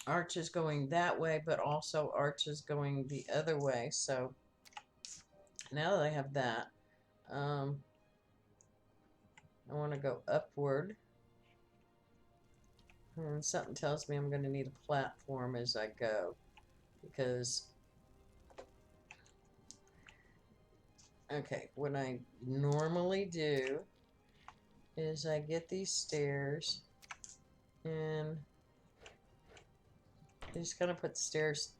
arches going that way, but also arches going the other way. So now that I have that, I want to go upward. And something tells me I'm going to need a platform as I go, because okay, what I normally do is I get these stairs and I just kind of put the stairs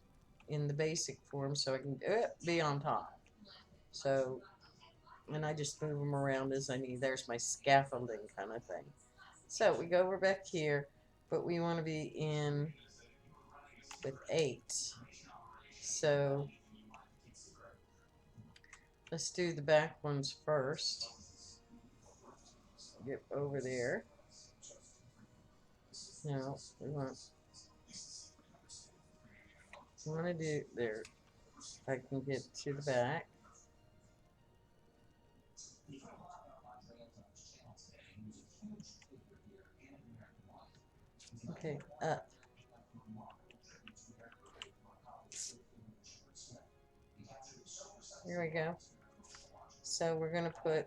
in the basic form so I can be on top. So and I just move them around as I need. There's my scaffolding kind of thing. So we go over back here, but we want to be in with 8. So let's do the back ones first. Get over there. Now we want to do there. I can get to the back. Okay, up. Here we go. So we're going to put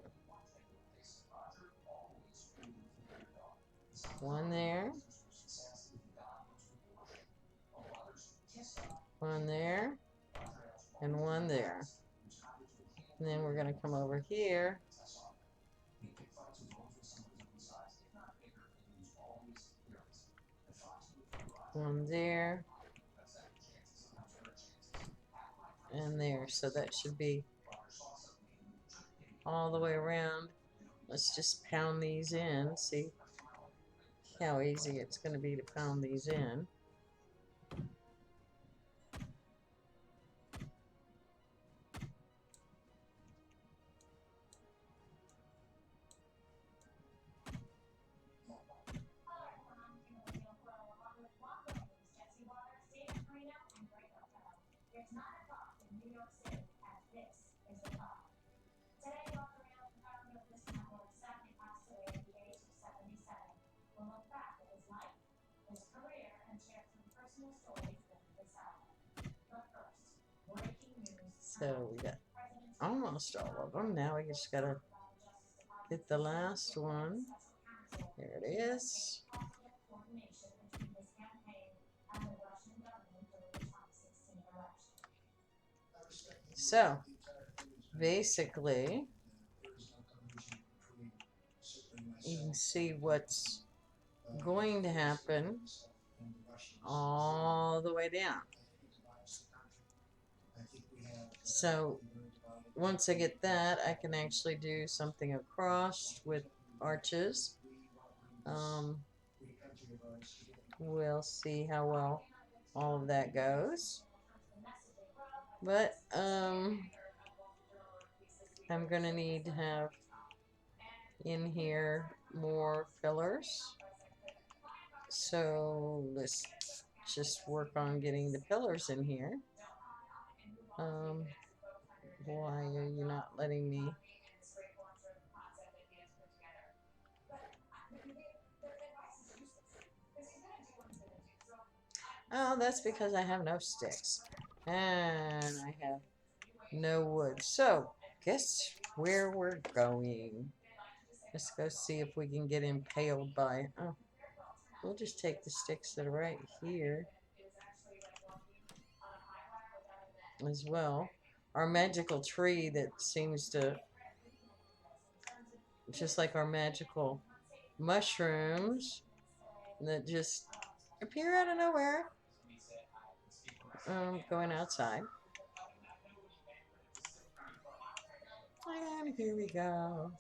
one there, one there, and one there. And then we're going to come over here. One there. And there. So that should be all the way around. Let's just pound these in. See how easy it's going to be to pound these in. So we got almost all of them. Now we just gotta hit the last one. There it is. So basically, you can see what's going to happen all the way down. So once I get that, I can actually do something across with arches. We'll see how well all of that goes. But I'm gonna need to have in here more fillers. So let's just work on getting the pillars in here. Why are you not letting me? Oh, that's because I have no sticks. And I have no wood. So, guess where we're going? Let's go see if we can get impaled by... Oh, we'll just take the sticks that are right here as well. Our magical tree that seems to... Just like our magical mushrooms that just appear out of nowhere. Going outside. And here we go.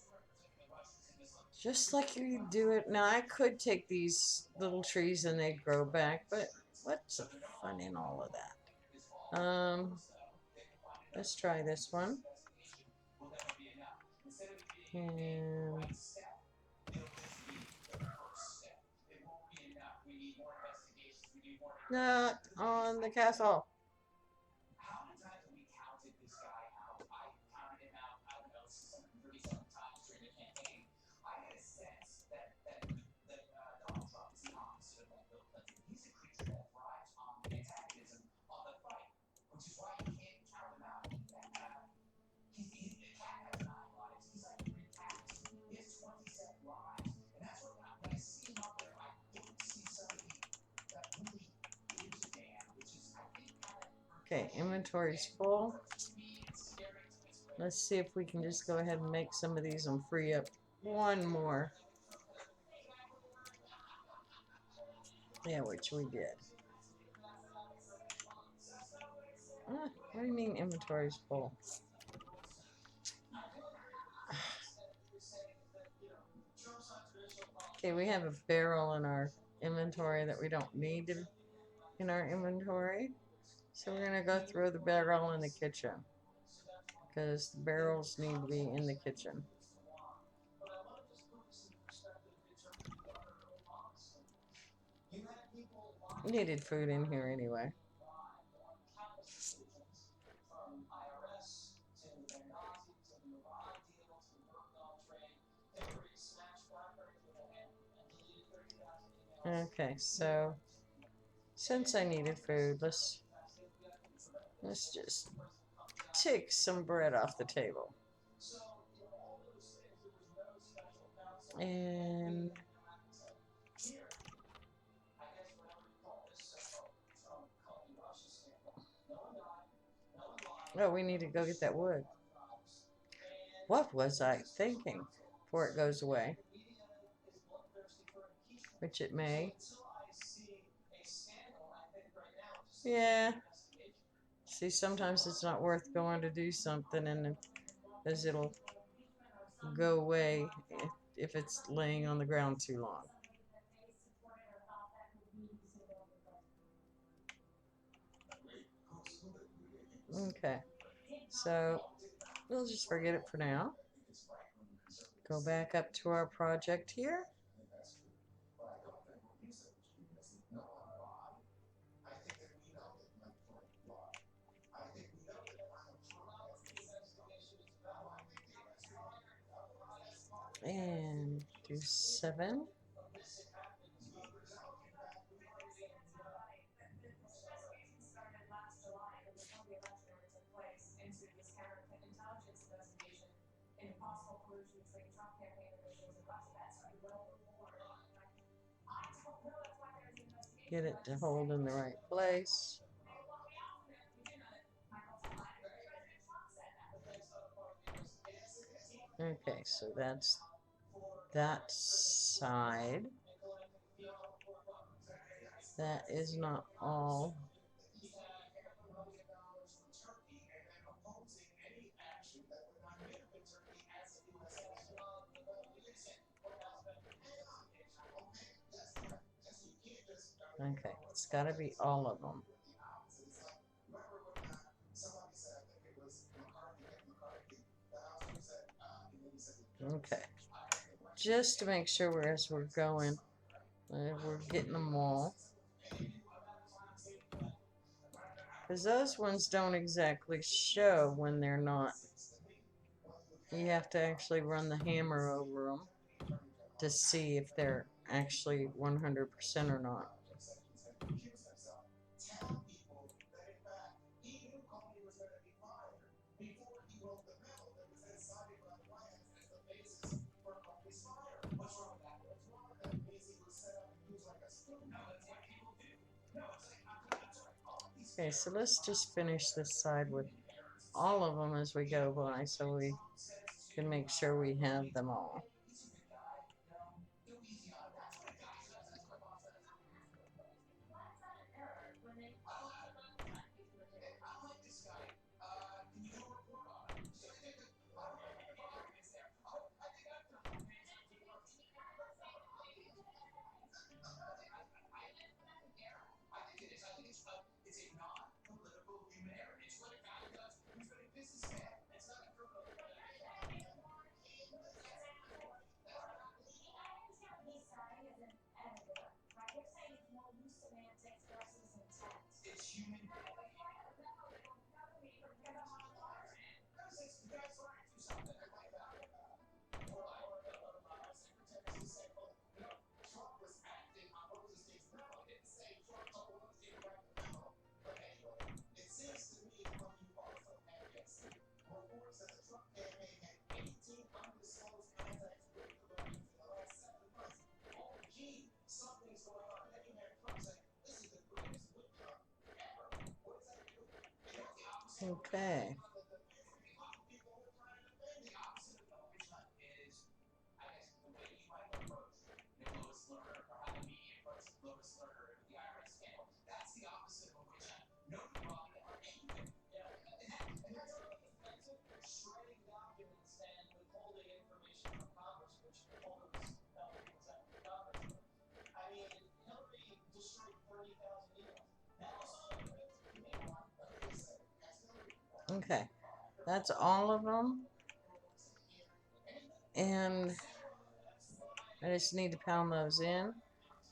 Just like you do it. Now, I could take these little trees and they'd grow back, but what's the fun in all of that? Let's try this one. And not on the castle. Okay, inventory's full. Let's see if we can just go ahead and make some of these and free up one more. Yeah, which we did. What do you mean inventory's full? Okay, we have a barrel in our inventory that we don't need in our inventory. So we're going to go throw the barrel in the kitchen. Because the barrels need to be in the kitchen. Needed food in here anyway. Okay, so since I needed food, let's just take some bread off the table. And oh, we need to go get that wood. What was I thinking? Before it goes away. Which it may. Yeah. See, sometimes it's not worth going to do something, and as it'll go away if it's laying on the ground too long. Okay, so we'll just forget it for now. Go back up to our project here. And do 7. Get it to hold in the right place. Okay, so that's that side. That is not all. Okay, it's got to be all of them. Okay, just to make sure as we're going, we're getting them all. Because those ones don't exactly show when they're not. You have to actually run the hammer over them to see if they're actually 100% or not. Okay, so let's just finish this side with all of them as we go by so we can make sure we have them all. Okay. Okay, that's all of them. And I just need to pound those in.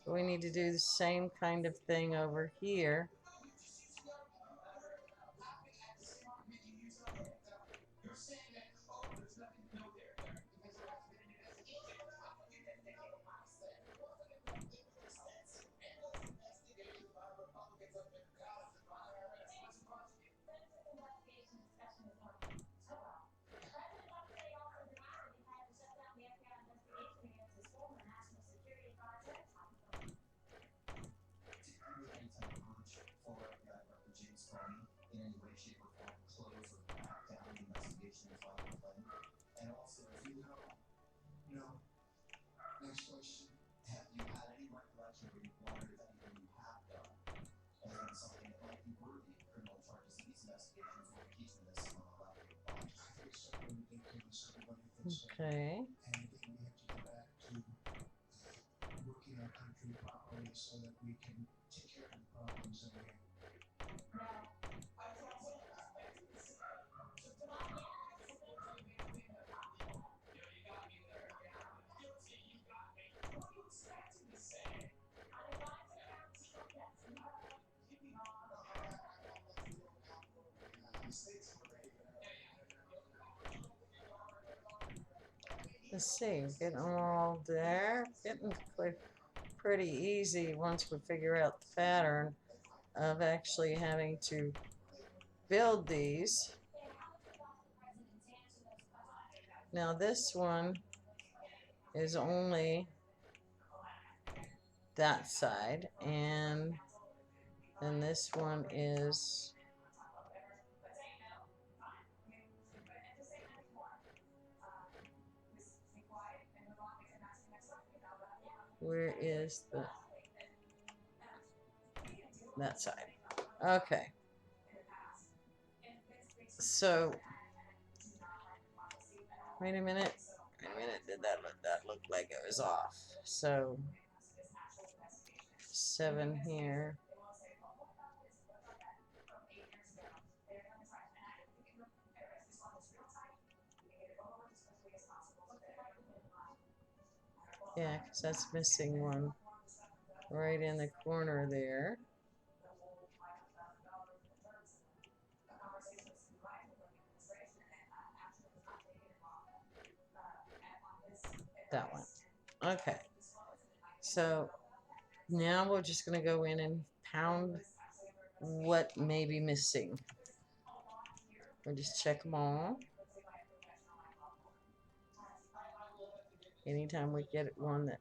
We need to do the same kind of thing over here. Okay. Let's see, getting them all there. Getting pretty easy once we figure out the pattern of actually having to build these. Now this one is only that side, and then this one is where is that side? Okay. So wait a minute. Did that look like it was off? So 7 here. Yeah, because that's missing one right in the corner there. That one. Okay. So now we're just going to go in and pound what may be missing. We'll just check them all. Anytime we get one that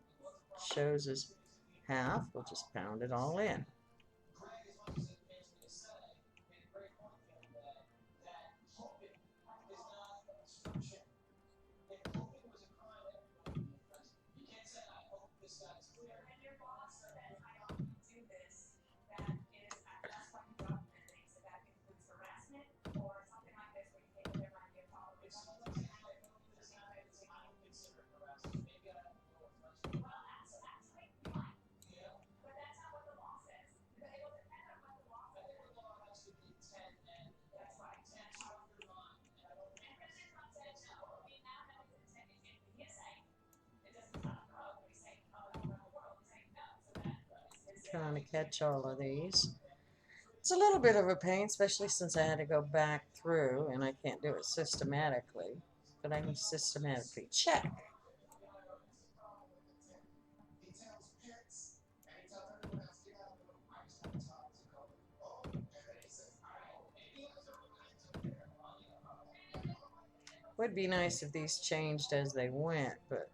shows us half, we'll just pound it all in. Trying to catch all of these. It's a little bit of a pain, especially since I had to go back through and I can't do it systematically, but I can systematically check. Would be nice if these changed as they went, but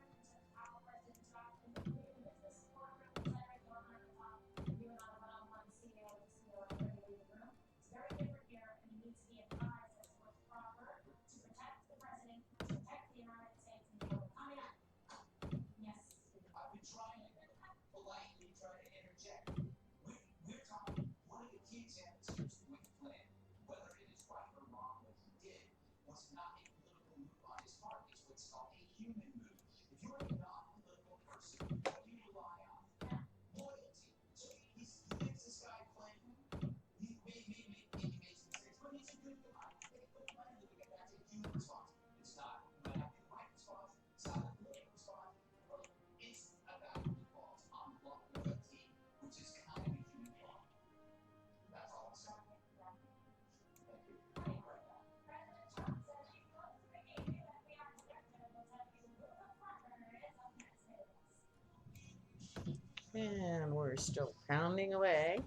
And we're still pounding away.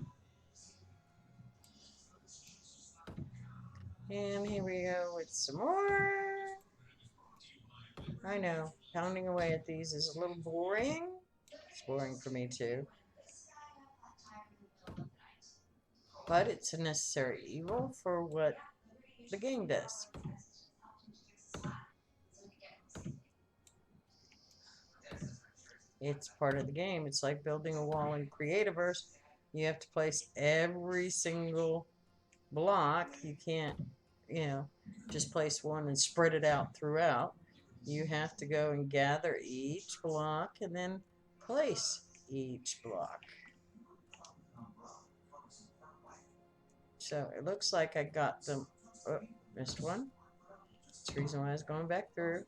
And here we go with some more. I know, pounding away at these is a little boring. It's boring for me too. But it's a necessary evil for what the game does. It's part of the game. It's like building a wall in Creativerse. You have to place every single block. You can't, just place one and spread it out throughout. You have to go and gather each block and then place each block. So it looks like I got them. Oh, missed one. That's the reason why I was going back through.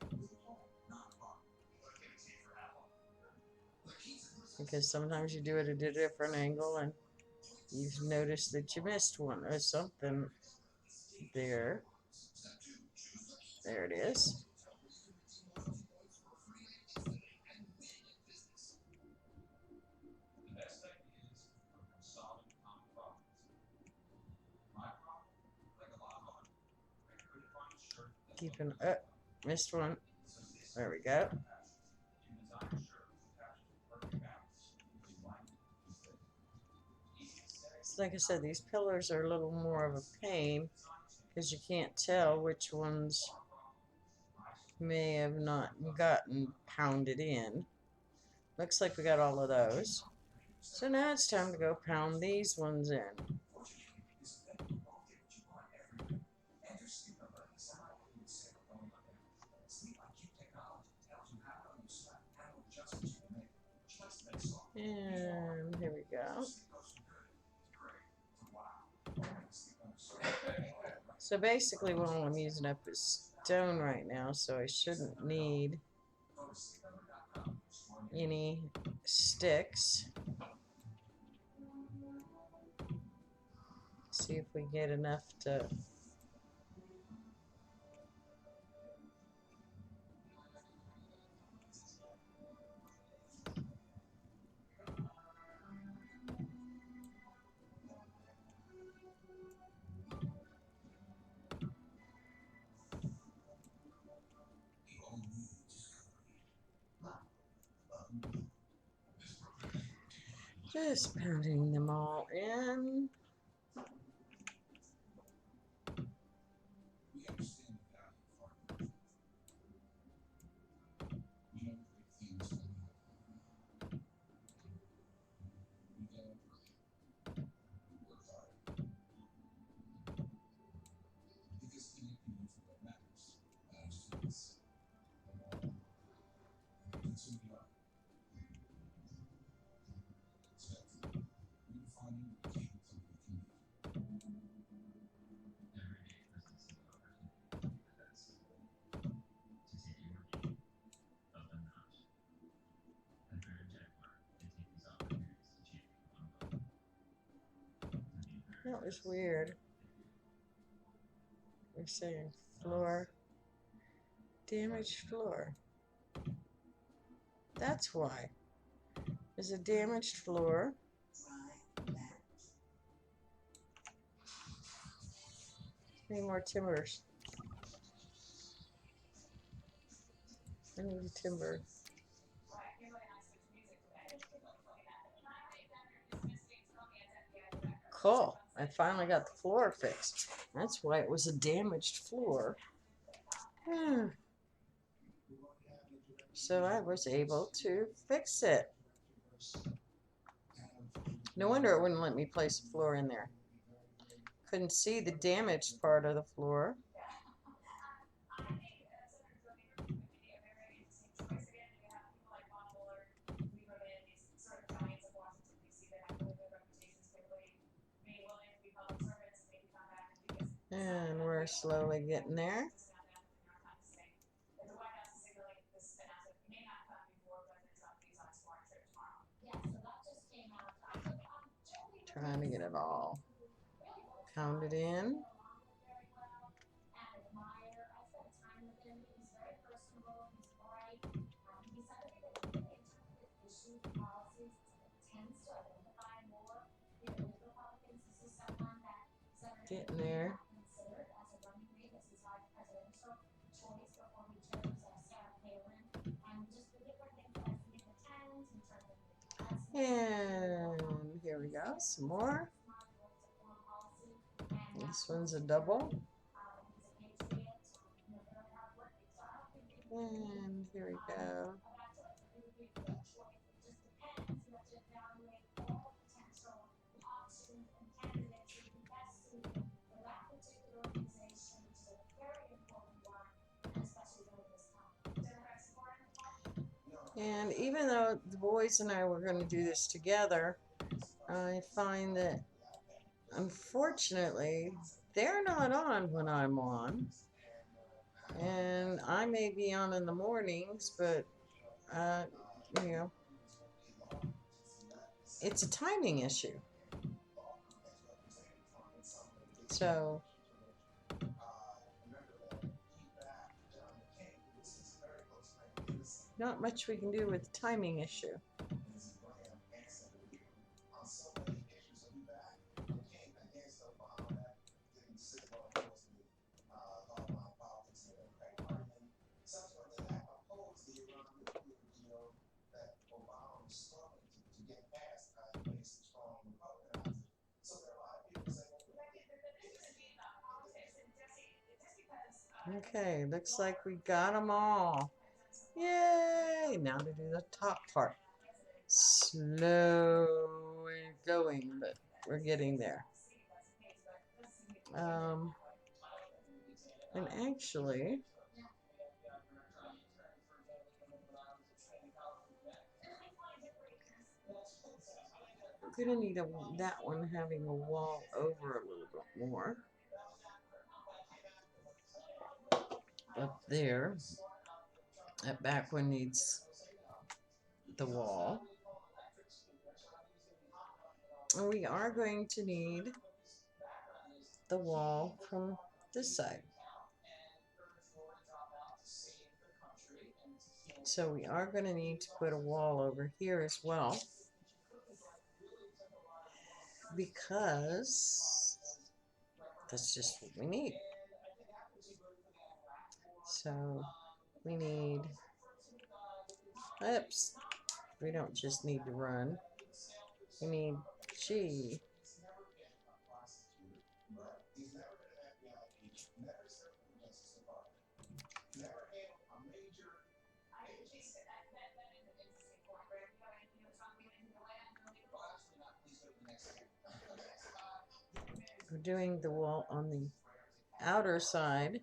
Because sometimes you do it at a different angle and you've noticed that you missed one or something there. There it is. Keeping up. Missed one. There we go. So like I said, these pillars are a little more of a pain because you can't tell which ones may have not gotten pounded in. Looks like we got all of those. So now it's time to go pound these ones in. And here we go. So basically, all I'm using up is stone right now, so I shouldn't need any sticks. See if we get enough to. Just pounding them all in. That was weird. We're saying floor, damaged floor. That's why. There's a damaged floor. Need more timbers. I need a timber. Cool. I finally got the floor fixed. That's why it was a damaged floor. So I was able to fix it. No wonder it wouldn't let me place a floor in there. Couldn't see the damaged part of the floor. And we're slowly getting there. Trying to get it all pounded in. Getting there. And here we go, some more. This one's a double. And here we go. And even though the boys and I were going to do this together, I find that unfortunately they're not on when I'm on. And I may be on in the mornings, but you know, it's a timing issue. So not much we can do with the timing issue. Okay, looks like we got them all. Yay! Now to do the top part. Slow going, but we're getting there. And actually, we're gonna need that one having a wall over a little bit more. Up there, that back one needs the wall. And we are going to need the wall from this side. So we are going to need to put a wall over here as well, because that's just what we need. So we need, oops, we don't just need to run, we need G. We're doing the wall on the outer side,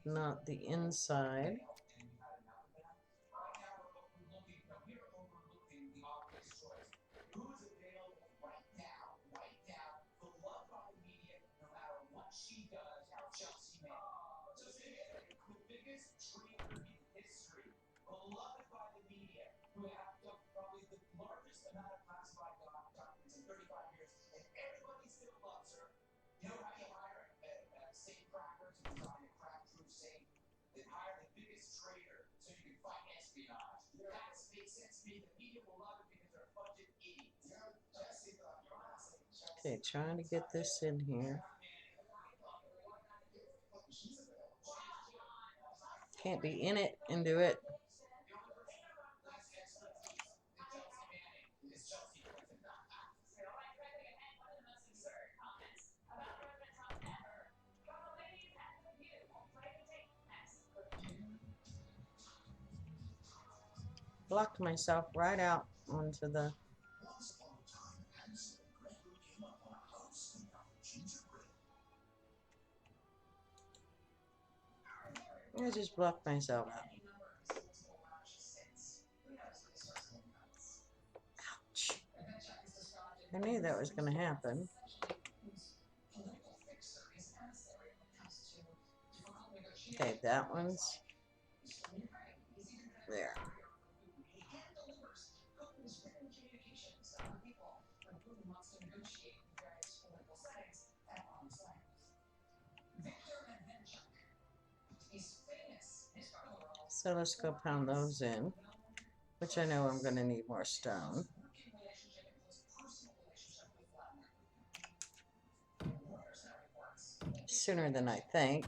not the inside. Okay, trying to get this in here. Can't be in it and do it. Blocked myself right out onto the... I just blocked myself out. Ouch. I knew that was going to happen. Okay, that one's there. So let's go pound those in, which I know I'm going to need more stone. sooner than I think.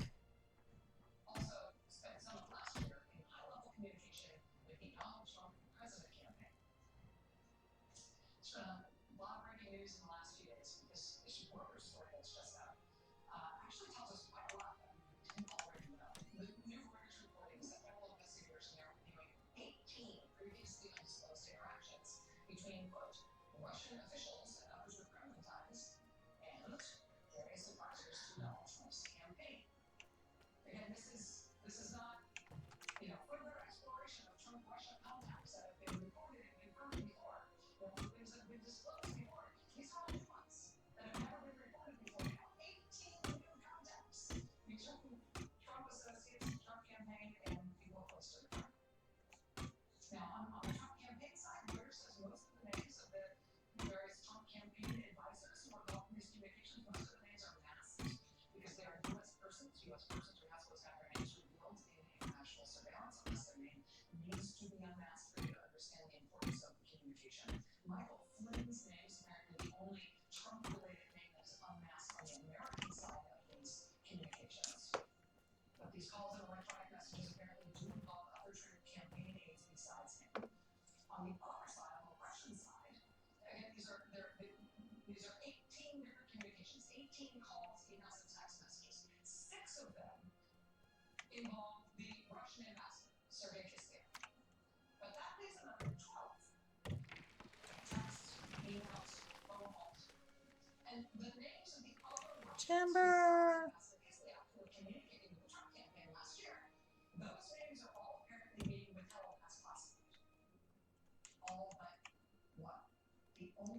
Timber.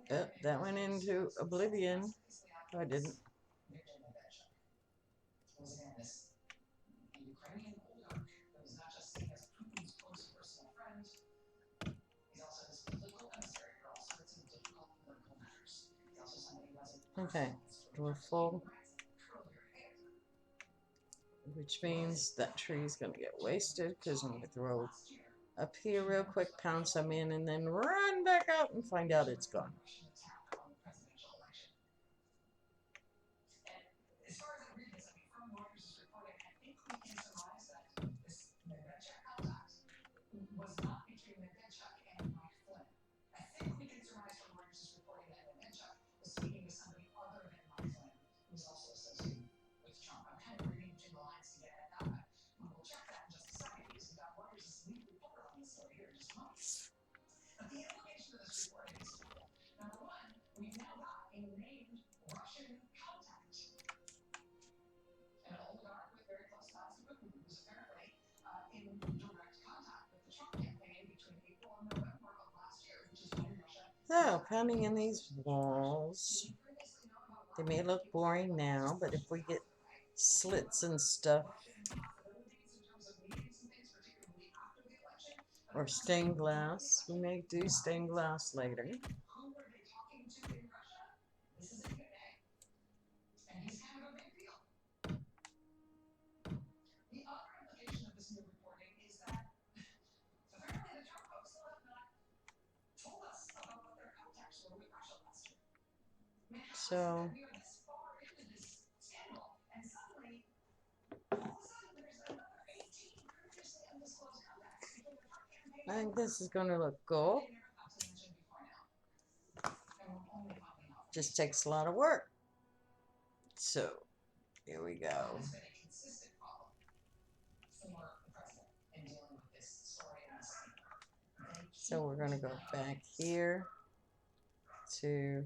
Oh, that went into oblivion. Oh, I didn't. Okay, we're full, which means that tree's gonna get wasted because I'm gonna throw up here real quick, pound some in, and then run back out and find out it's gone. So, pounding in these walls. They may look boring now, but if we get slits and stuff, or stained glass, we may do stained glass later. So, I think this is going to look cool. Just takes a lot of work. So, here we go. So we're going to go back here to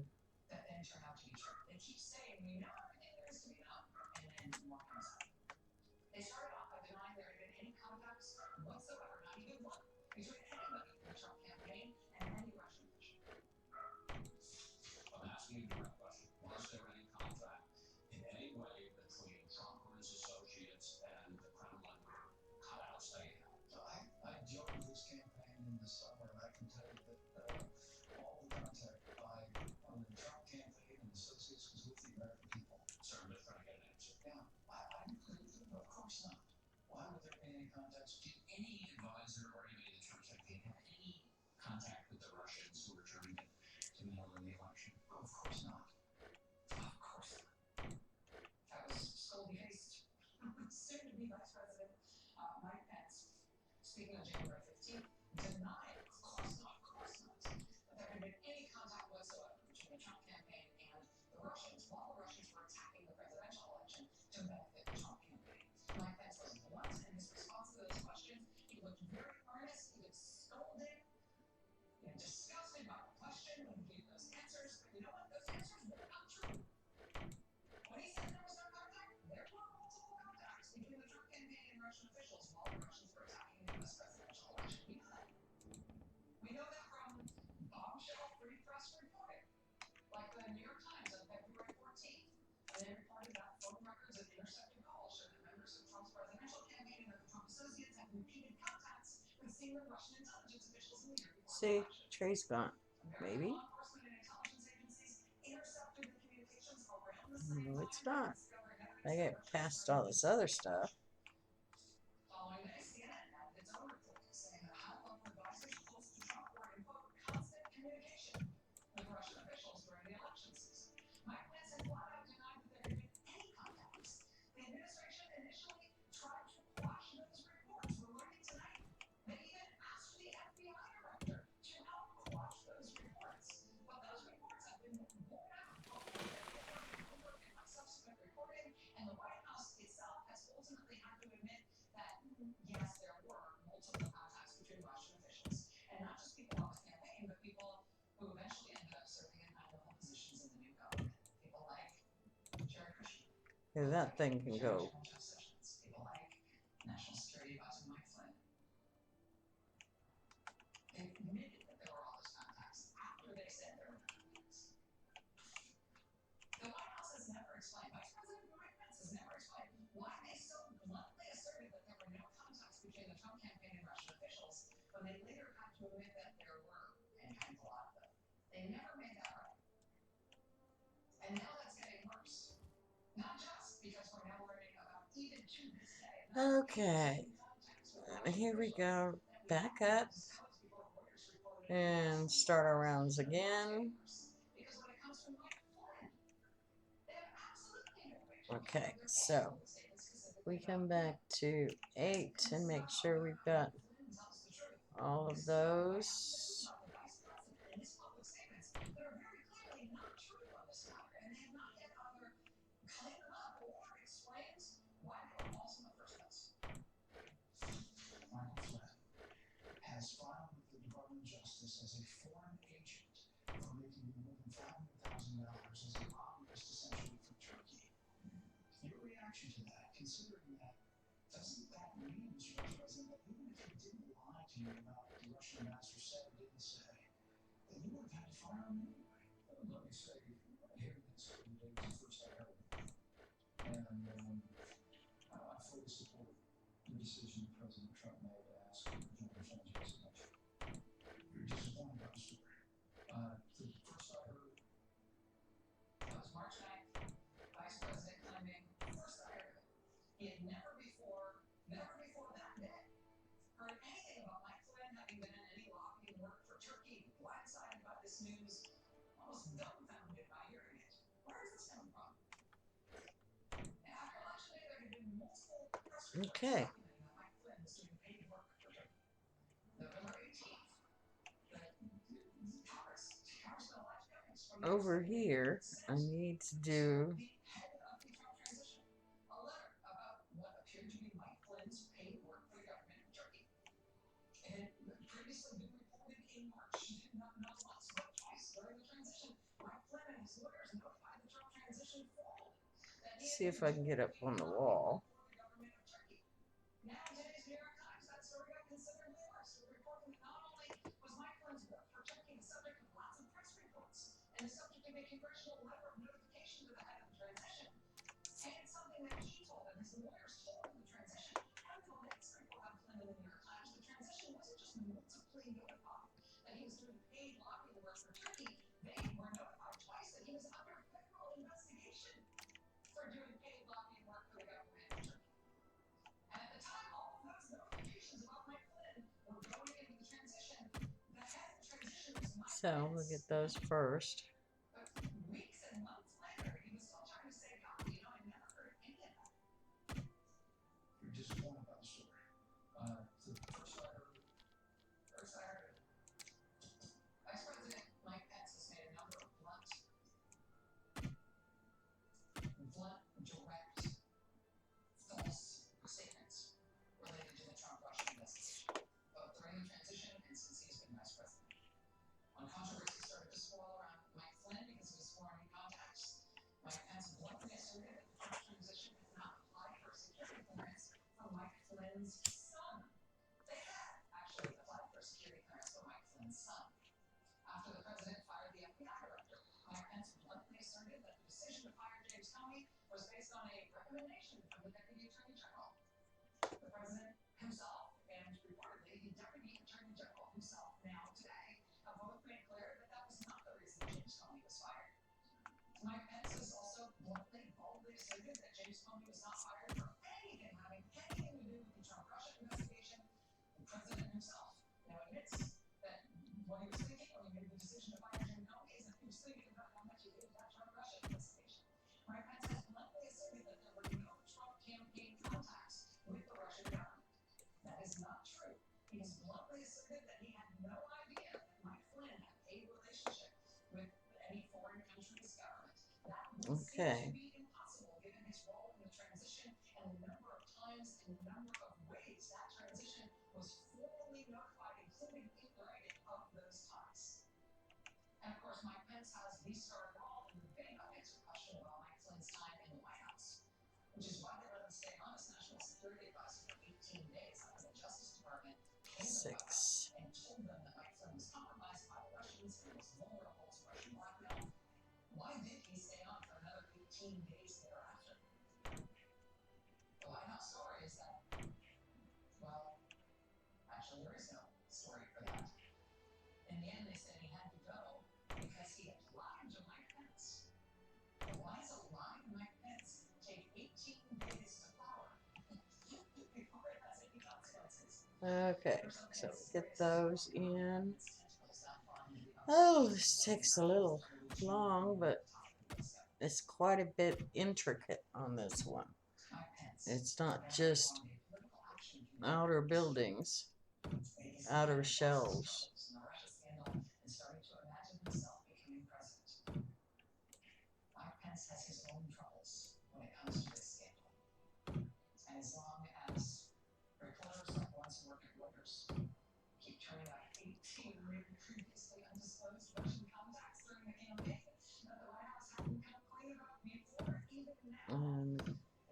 See, Trey's gone. Maybe. No, it's not. I get past all this other stuff. Yeah, that thing can go. Okay, and here we go. Back up and start our rounds again. Okay, so we come back to 8 and make sure we've got all of those. Has filed with the Department of Justice as a foreign agent for making more than $500,000 as a lobbyist, essentially for Turkey. Your reaction to that, considering that, doesn't that mean, Mr. Vice President, that even if he didn't lie to you about what the Russian ambassador said or didn't say, that you would have had to fire him anyway? Let me say, hearing this every day was the first I heard. And I fully support the decision that President Trump made to ask for General Flynn's resignation. You're disappointed by the story. The first I heard, that was March 9th, Vice President claiming, first I heard it, he had never before that day, heard anything about Mike Flynn having been in any lobbying work for Turkey, blindsided by this news, almost dumbfounded by hearing it. Where is this coming from? After election day, there had been multiple press reports Okay. documenting that Mike Flynn was doing paid work for Turkey. November 18th, Congress got live evidence from Over here, I need to do. the head of the Trump transition, a letter about what appeared to be Mike Flynn's paid work for the government of Turkey. It had previously been reported in March, not once, but twice during the transition. Mike Flynn and his lawyers notified the Trump transition formally that he See if I can get up on the wall. for the government of Turkey. Now, in today's New York Times, that story got considerably worse, reporting that not only was Mike Flynn's work for Turkey the subject of lots of press reports and the subject of a congressional letter of notification to the head of the transition, and it's something that he told and his lawyers told in the transition, and the latest report on Flynn in the New York Times, the transition wasn't just multiply notified that he was doing paid lobbying work for Turkey, they were notified twice that he was under federal investigation for doing paid lobbying work for the government of Turkey. And at the time all of those notifications about Mike Flynn were going into the transition, the head of the transition was Mike So we'll get those first. But weeks and months later, he was still trying to say, God, I never heard any of that. You're disappointed by the story. The first I heard was based on a recommendation from the Deputy Attorney General. The President himself and reportedly the Deputy Attorney General himself now today have both made clear that that was not the reason James Comey was fired. Mike Pence has also boldly stated that James Comey was not fired for anything having anything to do with the Trump-Russia investigation. The President himself now admits that what he was thinking when he made the decision to fire James Comey is that he was thinking about how much he hated that Trump-Russia investigation. Mike Pence has bluntly asserted that there were no Trump campaign contacts with the Russian government. That is not true. He has bluntly asserted that he had no idea that Mike Flynn had a relationship with any foreign country's government. That would seem to be impossible given his role in the transition and the number of times and the number of ways that transition was formally notified, including in writing, of those ties. And of course, Mike Pence has the star role in the big unanswered question about Mike Flynn's time in the White House, which is why they let him stay on as national security advisor for 18 days after the Justice Department came to the White House and told them that Mike Flynn was compromised by the Russians and was vulnerable to Russian blackmail. Why did he stay on for another 18 days thereafter? The White House story is that, well, actually there is no story for that. In the end, they said he had to go because he had lied to Mike Pence. But why does a lie to Mike Pence take 18 days to power before it has any consequences? Okay, so get those in. Oh, this takes a little long, but it's quite a bit intricate on this one. It's not just outer buildings, outer shells. Mike Pence has his own troubles when it comes to this scandal. And as long as reporters like ones who work at Reuters keep turning out 18 previously undisclosed Russian contacts during the campaign that the White House hadn't come clean about before, even now.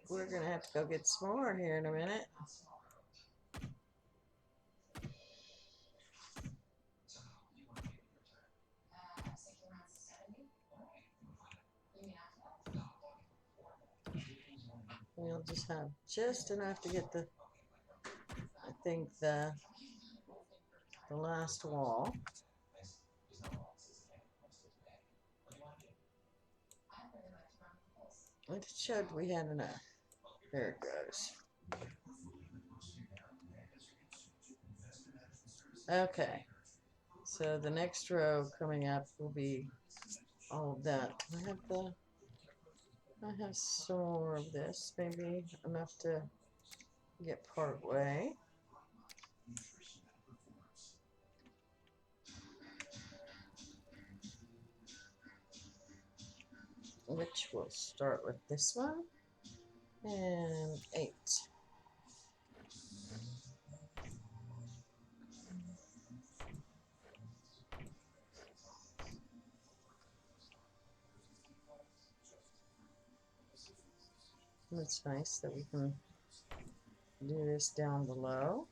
We're going to have to go get some more here in a minute. We'll just have just enough to get the, I think, the last wall. It showed we had enough. There it goes. Okay. So the next row coming up will be all of that. I have some more of this, maybe enough to get part way. Which will start with this one and 8. It's nice that we can do this down below.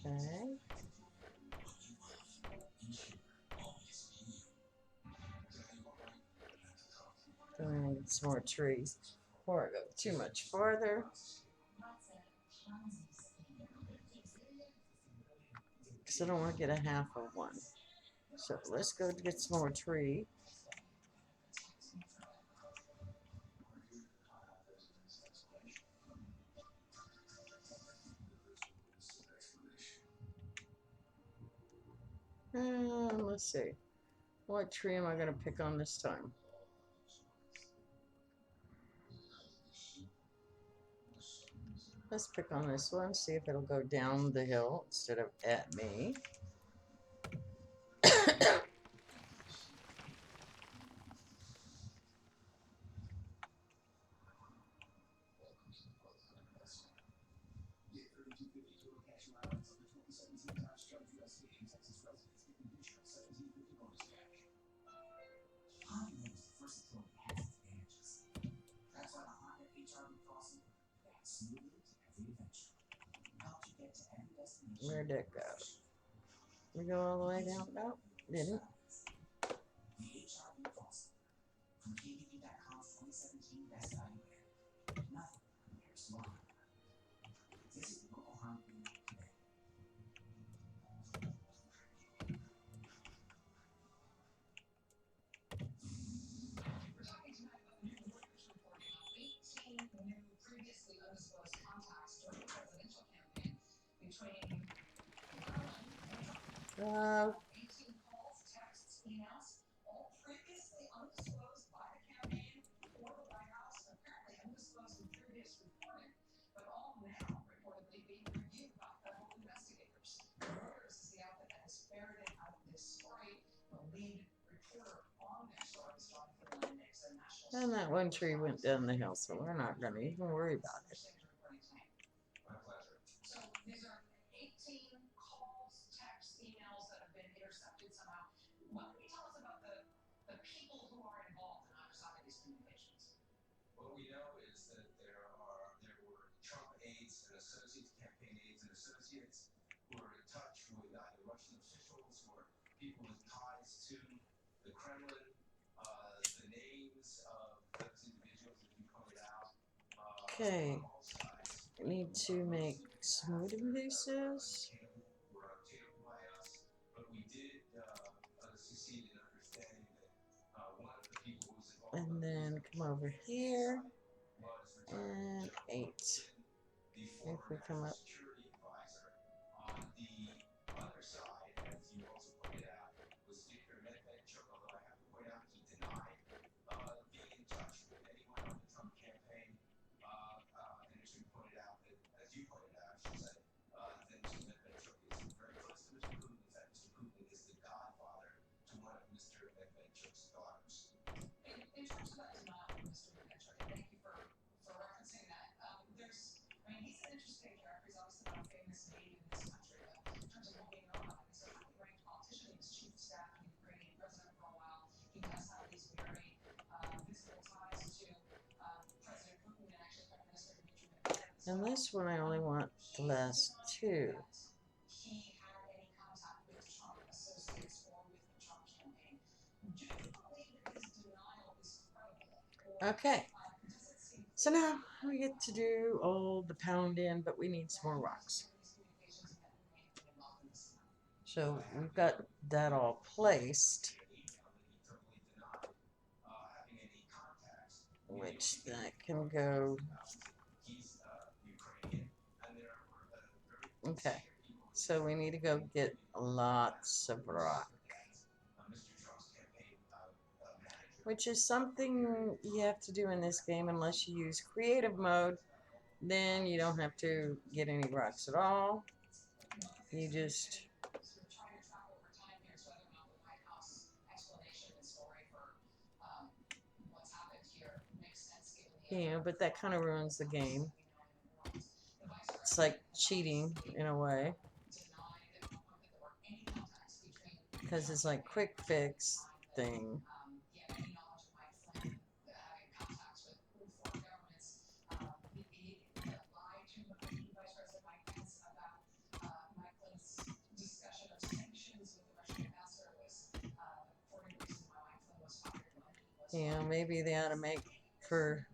Okay. Then I need some more trees before I go too much farther. Because I don't want to get a half of one. So let's go get some more tree. Let's see. What tree am I going to pick on this time? Let's pick on this one, see if it'll go down the hill instead of at me. Get 3250 total cash allowance on the 2017 Dodge Charger USA and Texas residents get an additional 1750 bonus cash. Honda knows the versatility has its advantages. That's why the Honda HR-V Crossing adds smoothly to every adventure. Helps you get to every destination. Where'd it go? We go all the way down? No, didn't. The HR-V Crossing from KBB.com's 2017 Best Value Ad. Nothing compares to a Honda. Visit your local Honda dealer today. We're talking tonight about new Reuters reporting on 18 new previously undisclosed contacts during the presidential campaign between Garland and Trump. 18 calls, texts, emails, all previously undisclosed by the campaign or the White House, apparently undisclosed in previous reporting, but all now reportedly being reviewed by federal investigators. Reuters is the outfit that has ferreted out this story. The lead reporter on their story is Jonathan Lennox, a national. And that one tree went down the hill, so we're not going to even worry about it. My pleasure. So these are 18 calls, texts, emails that have been intercepted somehow. What can you tell us about the people who are involved in either side of these communications? What we know is that there were Trump aides and associates, campaign aides and associates, who are in touch with either Russian officials or people with ties to the Kremlin. The names of those individuals, as you pointed out, Okay. on all sides. We need to make smoothing pieces. Were obtainable by us, but we did succeed in understanding that one of the people who was involved. And then come over here. And 8. If we come up. Security advisor. On the other side, as you also pointed out, was Viktor Medvedchuk, although I have to point out he denied being in touch with anyone on the Trump campaign. And as you pointed out, I should say, that Mr. Medvedchuk is very close to Mr. Putin. In fact, Mr. Putin is the godfather to one of Mr. Medvedchuk's daughters. In terms of that denial of Mr. Medvedchuk, and thank you for referencing that. He's an interesting character. He's obviously not a famous name in this country, but in terms of what we know about him, he's a highly ranked politician. He was chief of staff to the Ukrainian president for a while. He does have these very visible ties to President Putin and actually Prime Minister Dmitry Medvedev. And this one I only want the last 2. He had any contact with Trump associates or with the Trump campaign. Do you believe that his denial is credible? Okay. So now we get to do all the pound in, but we need some more rocks. So we've got that all placed, which that can go. Okay, so we need to go get lots of rock, which is something you have to do in this game unless you use creative mode. Then you don't have to get any rocks at all. You just but that kind of ruins the game. It's like cheating in a way, because it's like quick fix thing. Maybe they ought to make for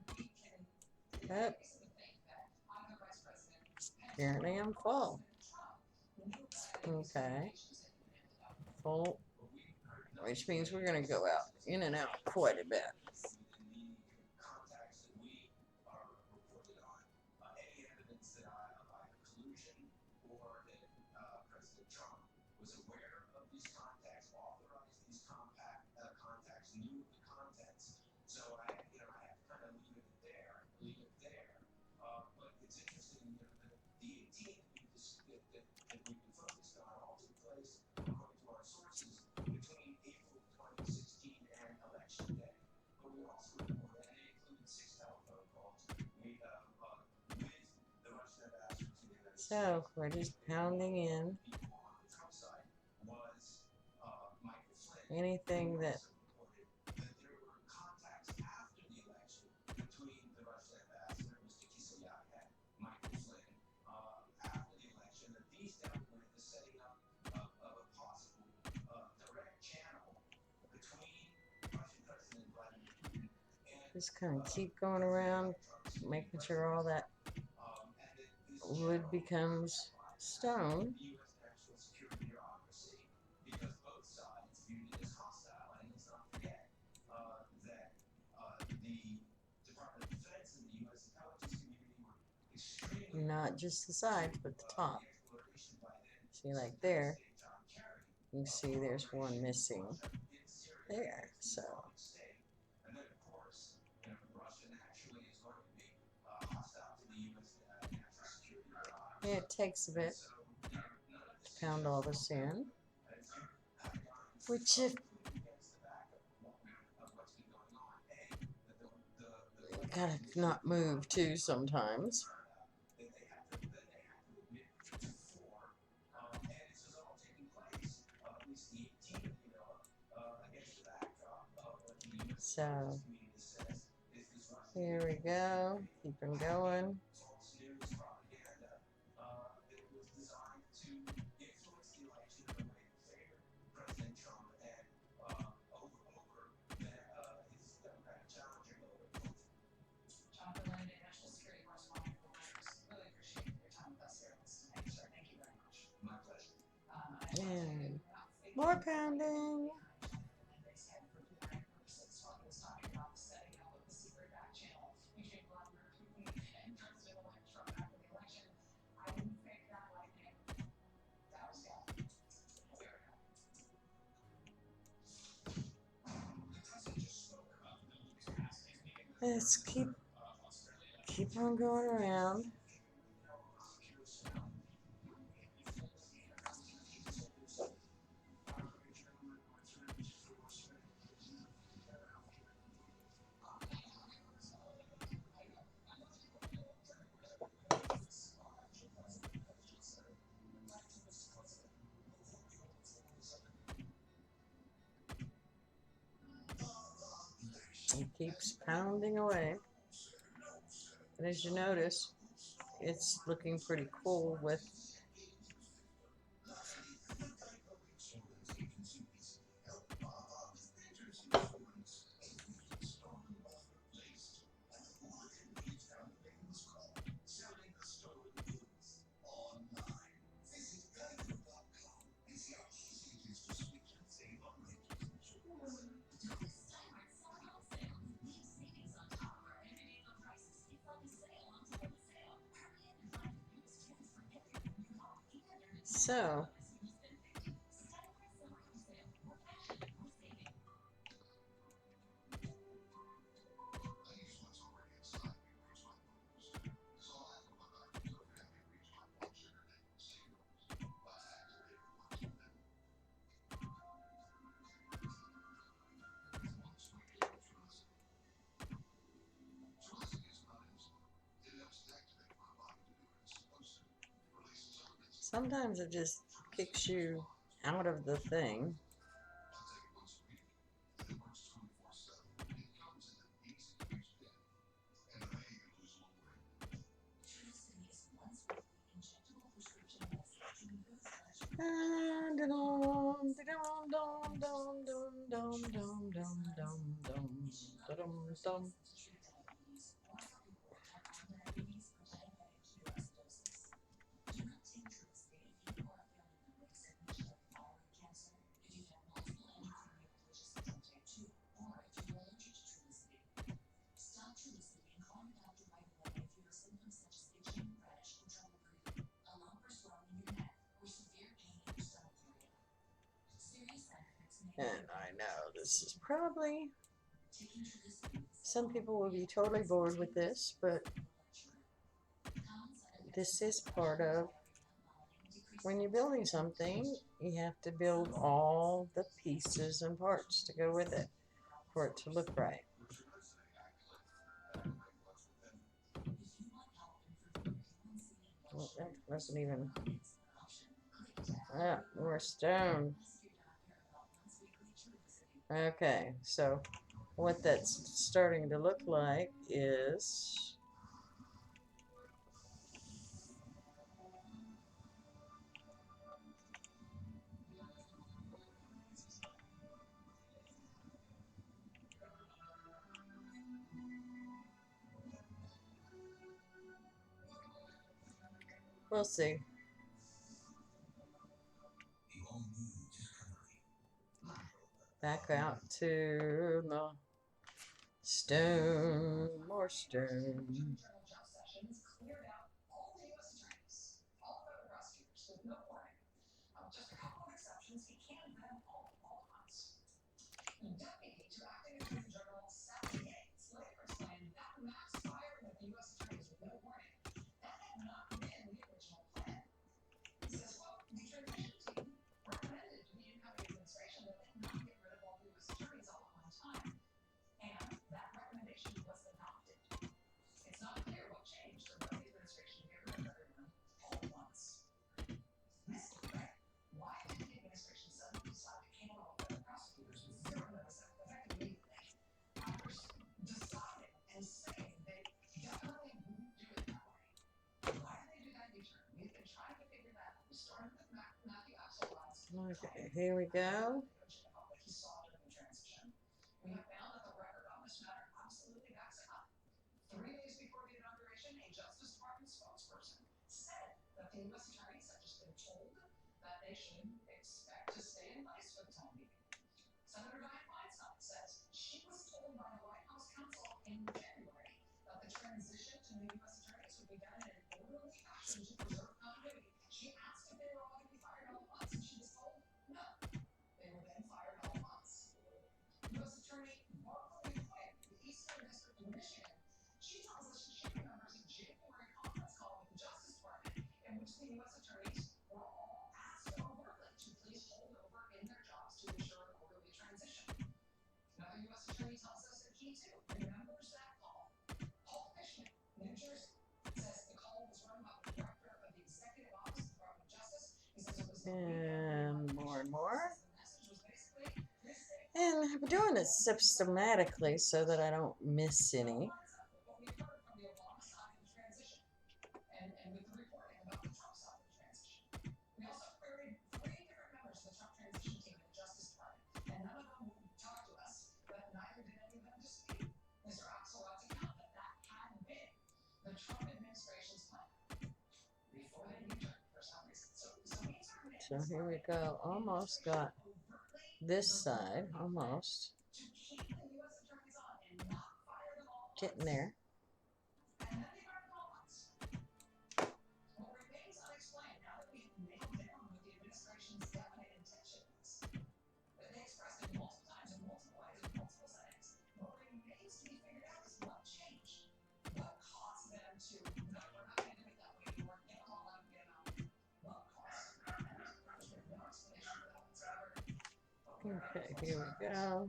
that. Apparently I'm full. Okay. Full. Which means we're going to go out, in and out quite a bit. So we're just pounding in anything that just kind of keep going around, making sure all that wood becomes stone. Not just the sides, but the top. See, like there, you see there's one missing there, so. It takes a bit to pound all this in, which if gotta not move too sometimes. So here we go, keeping going. And more pounding. Let's keep on going around. It keeps pounding away. And as you notice, it's looking pretty cool with so. Sometimes it just kicks you out of the thing. And I know this is probably, some people will be totally bored with this, but this is part of, when you're building something, you have to build all the pieces and parts to go with it for it to look right. Well, that wasn't even. Ah, more stone. Okay, so what that's starting to look like is. We'll see. Back out to the stone, more stone. Journal Jeff Sessions cleared out all the U.S. attorneys, all the federal prosecutors with no warning. Just a couple of exceptions, he canned them all at once. Deputy to Acting Attorney General Sally Yates later explained that mass firing of the U.S. attorneys with no warning, that had not been the original plan. He says, quote, the transition team recommended to the incoming administration that they not get rid of all the U.S. attorneys all at one time, and that recommendation was adopted. It's not clear what changed or what the administration get rid of everyone all at once. Missing, right? Why did the administration suddenly decide to cancel all federal prosecutors with zero notice effective immediately? After deciding and saying they definitely wouldn't do it that way. Why did they do that U-turn? We've been trying to figure that out. We started with Matthew Axelrod's. Okay, here we go. What he saw during the transition. We have found that the record on this matter absolutely backs it up. 3 days before the inauguration, a Justice Department spokesperson said that the U.S. attorneys had just been told that they should expect to stay in place for the time being. Senator Dianne Feinstein says she was told by the White House counsel in January that the transition to new U.S. attorneys would be done in an orderly fashion to preserve continuity. She asked if they were all going to be fired all at once, and she was told no. They were then fired all at once. U.S. Attorney Barbara Quinn, the Eastern District of Michigan, she tells us she remembers a January conference call with the Justice Department in which the U.S. attorneys were all asked overtly to please hold over in their jobs to ensure an orderly transition. Another U.S. attorney tells us that he too remembers that call. Paul Fishman, New Jersey, says the call was run by the director of the Executive Office of the Department of Justice. He says it was And more and more. the message was basically this thing. And I'm doing it systematically so that I don't miss any. What we heard from the Obama side of the transition, and with the reporting about the Trump side of the transition. We also queried 3 different members of the Trump transition team in the Justice Department, and none of them would talk to us, but neither did any of them dispute Mr. Axelrod's account that had been the Trump administration's plan before they U-turned for some reason. So here we go. Almost got this side. Almost. To keep the U.S. attorneys on and not fire them all at Getting once. there. And then they fired them all at once. What remains unexplained now that we've nailed down what the administration's definite intention is, that they expressed it multiple times in multiple ways in multiple settings. What remains to be figured out is what changed. What caused them to, no, we're not going to do it that way anymore. Get them all out and get them out. What caused them? There's been no explanation for that whatsoever. Okay, here we go.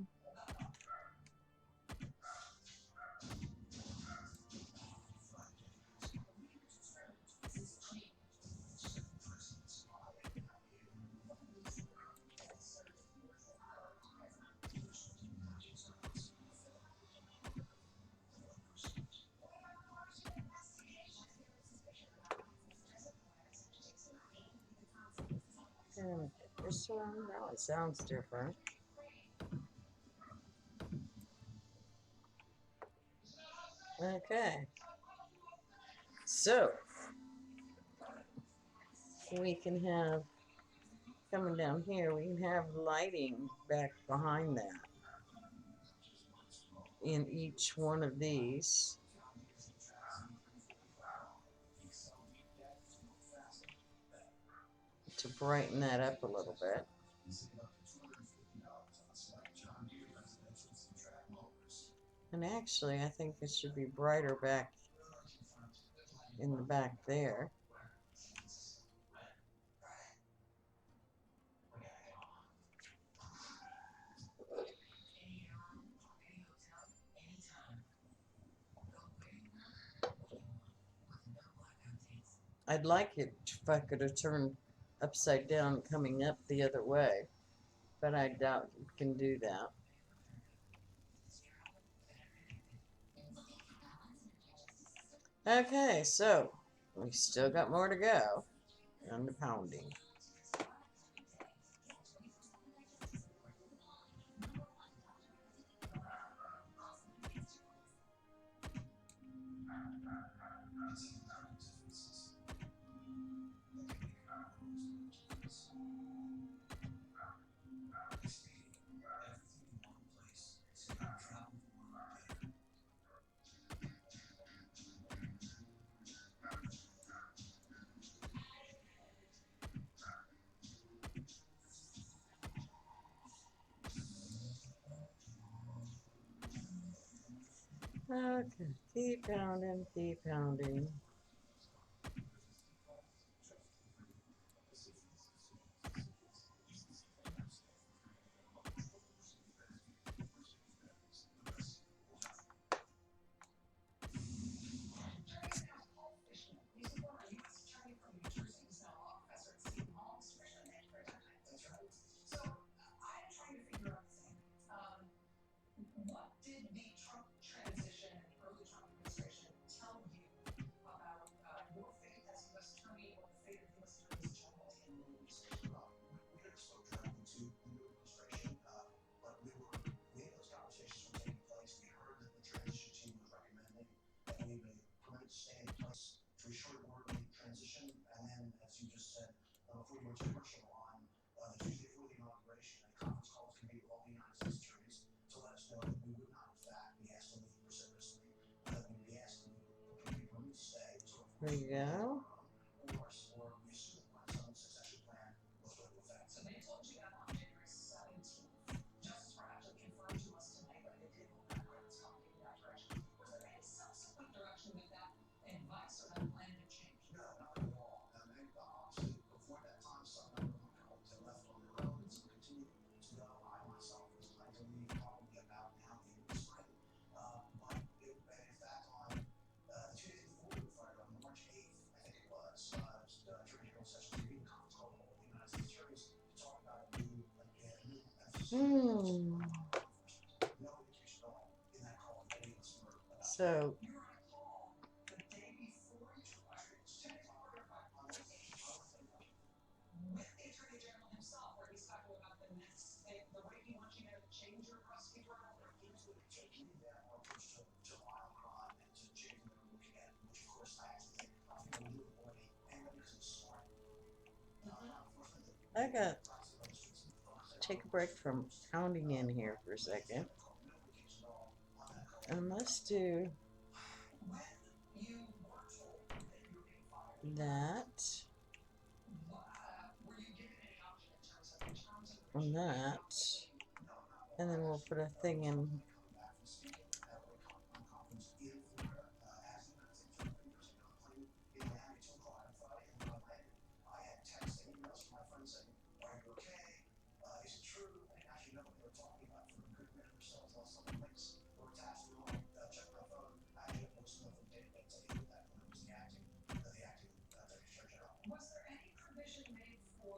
And this one, now it sounds different. Okay. So, we can have, coming down here, we can have lighting back behind that in each one of these to brighten that up a little bit. And actually, I think it should be brighter back in the back there. I'd like it if I could have turned upside down coming up the other way, but I doubt you can do that. Okay, so we still got more to go on the pounding. Okay, keep pounding, keep pounding. He's a former U.S. attorney from New Jersey. He's now a law professor at Seton Hall. He's an expert on it. That's right. So I'm trying to figure out the thing. What did the Trump transition and the early Trump administration tell you about your fate as U.S. attorney or the fate of U.S. attorneys general in the news? We never spoke directly to the new administration, but we had those conversations were taking place. We heard that the transition team was recommending that we may permit stay in place to ensure an orderly transition. And then, as you just said, before you went to commercial on the Tuesday before the inauguration, a conference call was convened with all the United States attorneys to let us know that we would not, in fact, be asked to leave precipitously, that we would be asked to be permitted to stay until There you go. course, or we assume when some succession plan was put into effect. So they told you that on January 17th. Justice Department actually confirmed to us tonight that they did hold that conference call in that direction. Was there any subsequent direction that that advice or that plan had changed? No, not at all. And they, obviously, before that time, some member of my colleagues had left on their own, and some continued to go. I myself was planning to leave probably about now the end of the spring. But in fact, on the 2 days before we fired on March 8th, I think it was, Attorney General Sessions convened a conference call with all the United States attorneys to talk about a new emphasis Hmm. no indication at all in that call of any of us were about So, You were on a call the day before you took March 2 days before your fight on the 8th with the Attorney General himself, where he's talking about the next thing, the way he wants you to change your prosecutorial order. He was taking that approach to violent crime and to change the way we're looking at it, which of course I actually think we do it already. Anybody who's smart. I got take a break from pounding in here for a second. And let's do When you were told that you were being fired, that were you given any option in terms of and that. And then we'll put a thing in. Was there any provision made for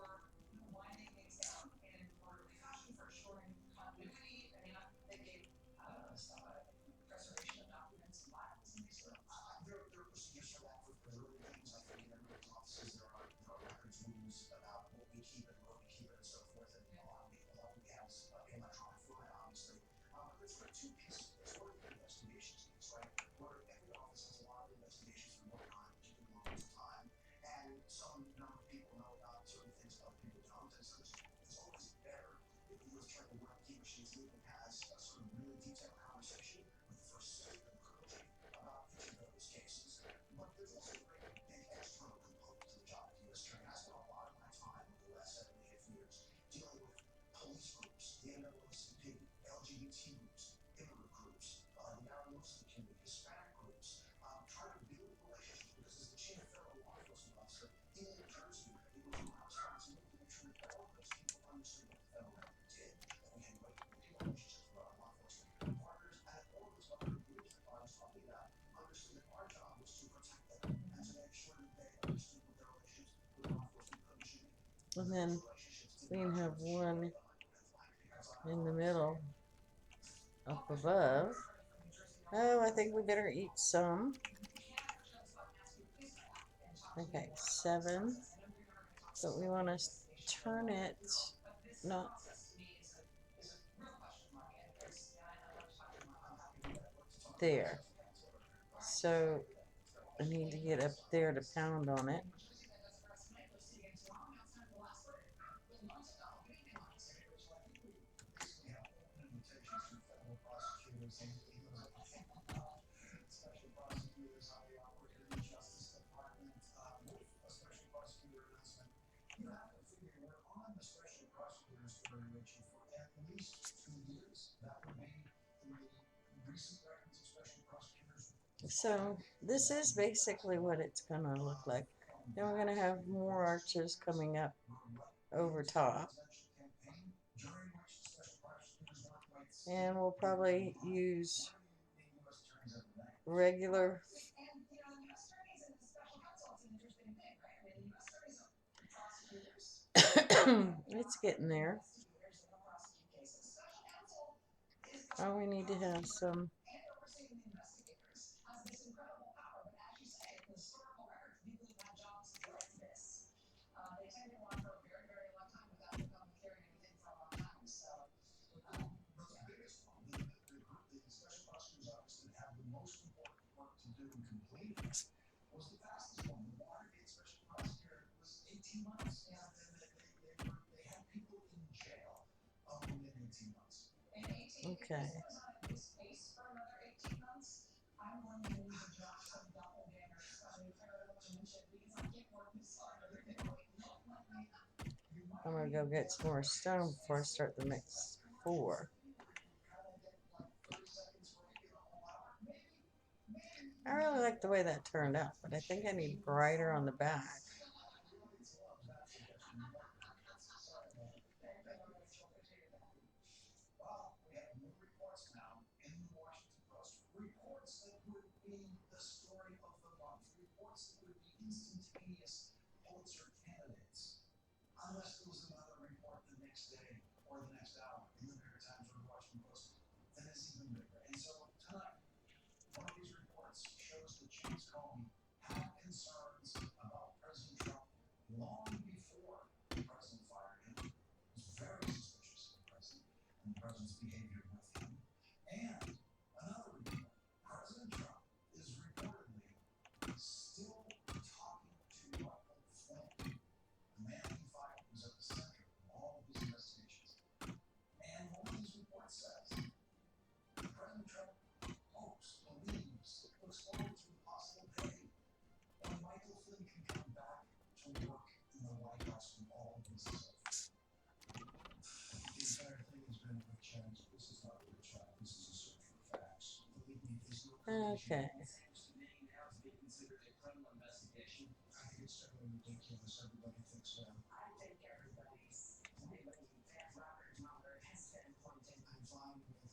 winding things down in orderly fashion for assuring continuity? I mean, they gave, stuff about preservation of documents and files and things sort of. There are procedures for that for preserving things. I think in everybody's offices there are records rules about what we keep and where we keep it and so forth. And a lot of we have electronic format, obviously. But there's sort of two pieces. There's one of the investigations piece, right? Where every office has a lot of investigations from one kind, particularly moments of time. And some number of people know about certain things other people don't. And so it's always better if the U.S. Attorney or he or she even has a sort of really detailed conversation with the first assistant and criminal chief about each of those cases. But there's also a great big external component to the job of the U.S. Attorney. I spent a lot of my time over the last 7 to 8 years dealing with police groups, the NAACP, LGBT groups, immigrant groups, the Arab Muslim community, Hispanic groups, trying to build relationships because as the chief federal law enforcement officer in New Jersey, it was my responsibility to make sure that all of those people understood what the federal government did, that we had great working relationships with our law enforcement partners, and that all of And then we can have one in the middle up above. Oh, I think we better eat some. Okay, 7. But we want to turn it, not there. So I need to get up there to pound on it. Special prosecutors on the Upper Area Justice Department with a special prosecutor announcement. You have to figure we're on the special prosecutor story, Rachel, for at least 2 years. That would be in the recent records of special prosecutors. So this is basically what it's gonna look like. Then we're gonna have more arches coming up over top. And we'll probably use regular it's getting there. Oh, we need to have some Most important work to do and complete was the fastest one. The Watergate special prosecutor was 18 months. Yeah. They had people in jail within 18 months. okay. I'm gonna go get some more stone before I start the next 4. I really like the way that turned out, but I think I need brighter on the back. Well, we have new reports now in the Washington Post. Reports that would be the story of the month. Reports that would be instantaneous Pulitzer candidates. Unless there was another report the next day or the next hour in the New York Times or the Washington Post, then it's even bigger. And so tonight, one of these reports shows that James Comey had concerns about President Trump long before the president fired him. He was very suspicious of the president and the president's behavior with him. And another report, President Trump is reportedly still talking to Michael Flynn, the man he fired, who's at the center of all of these investigations. And one of these reports says President Trump hopes, believes, looks forward to the possible day when Michael Flynn can come back to work in the White House when all of this is over. The entire thing has been a witch hunt. This is not a witch hunt. This is a search for facts. Believe me, there's no Okay. seems to me now to be considered a criminal investigation. I think it's totally ridiculous. Everybody thinks that. I think everybody's fan Robert Mueller has been pointing. I'm fine with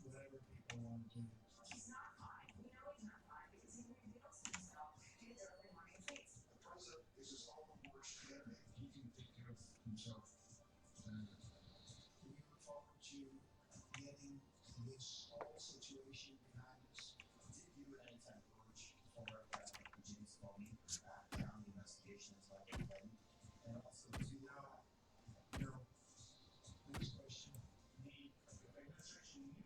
whatever people want to do. He's not fine. We know he's not fine because he reveals himself in his early morning tweets. The president is his own worst enemy. He can take care of himself. We look forward to getting this whole situation behind us. Did you at any time urge former James Comey back down the investigation as well? And also to next question. The administration usually was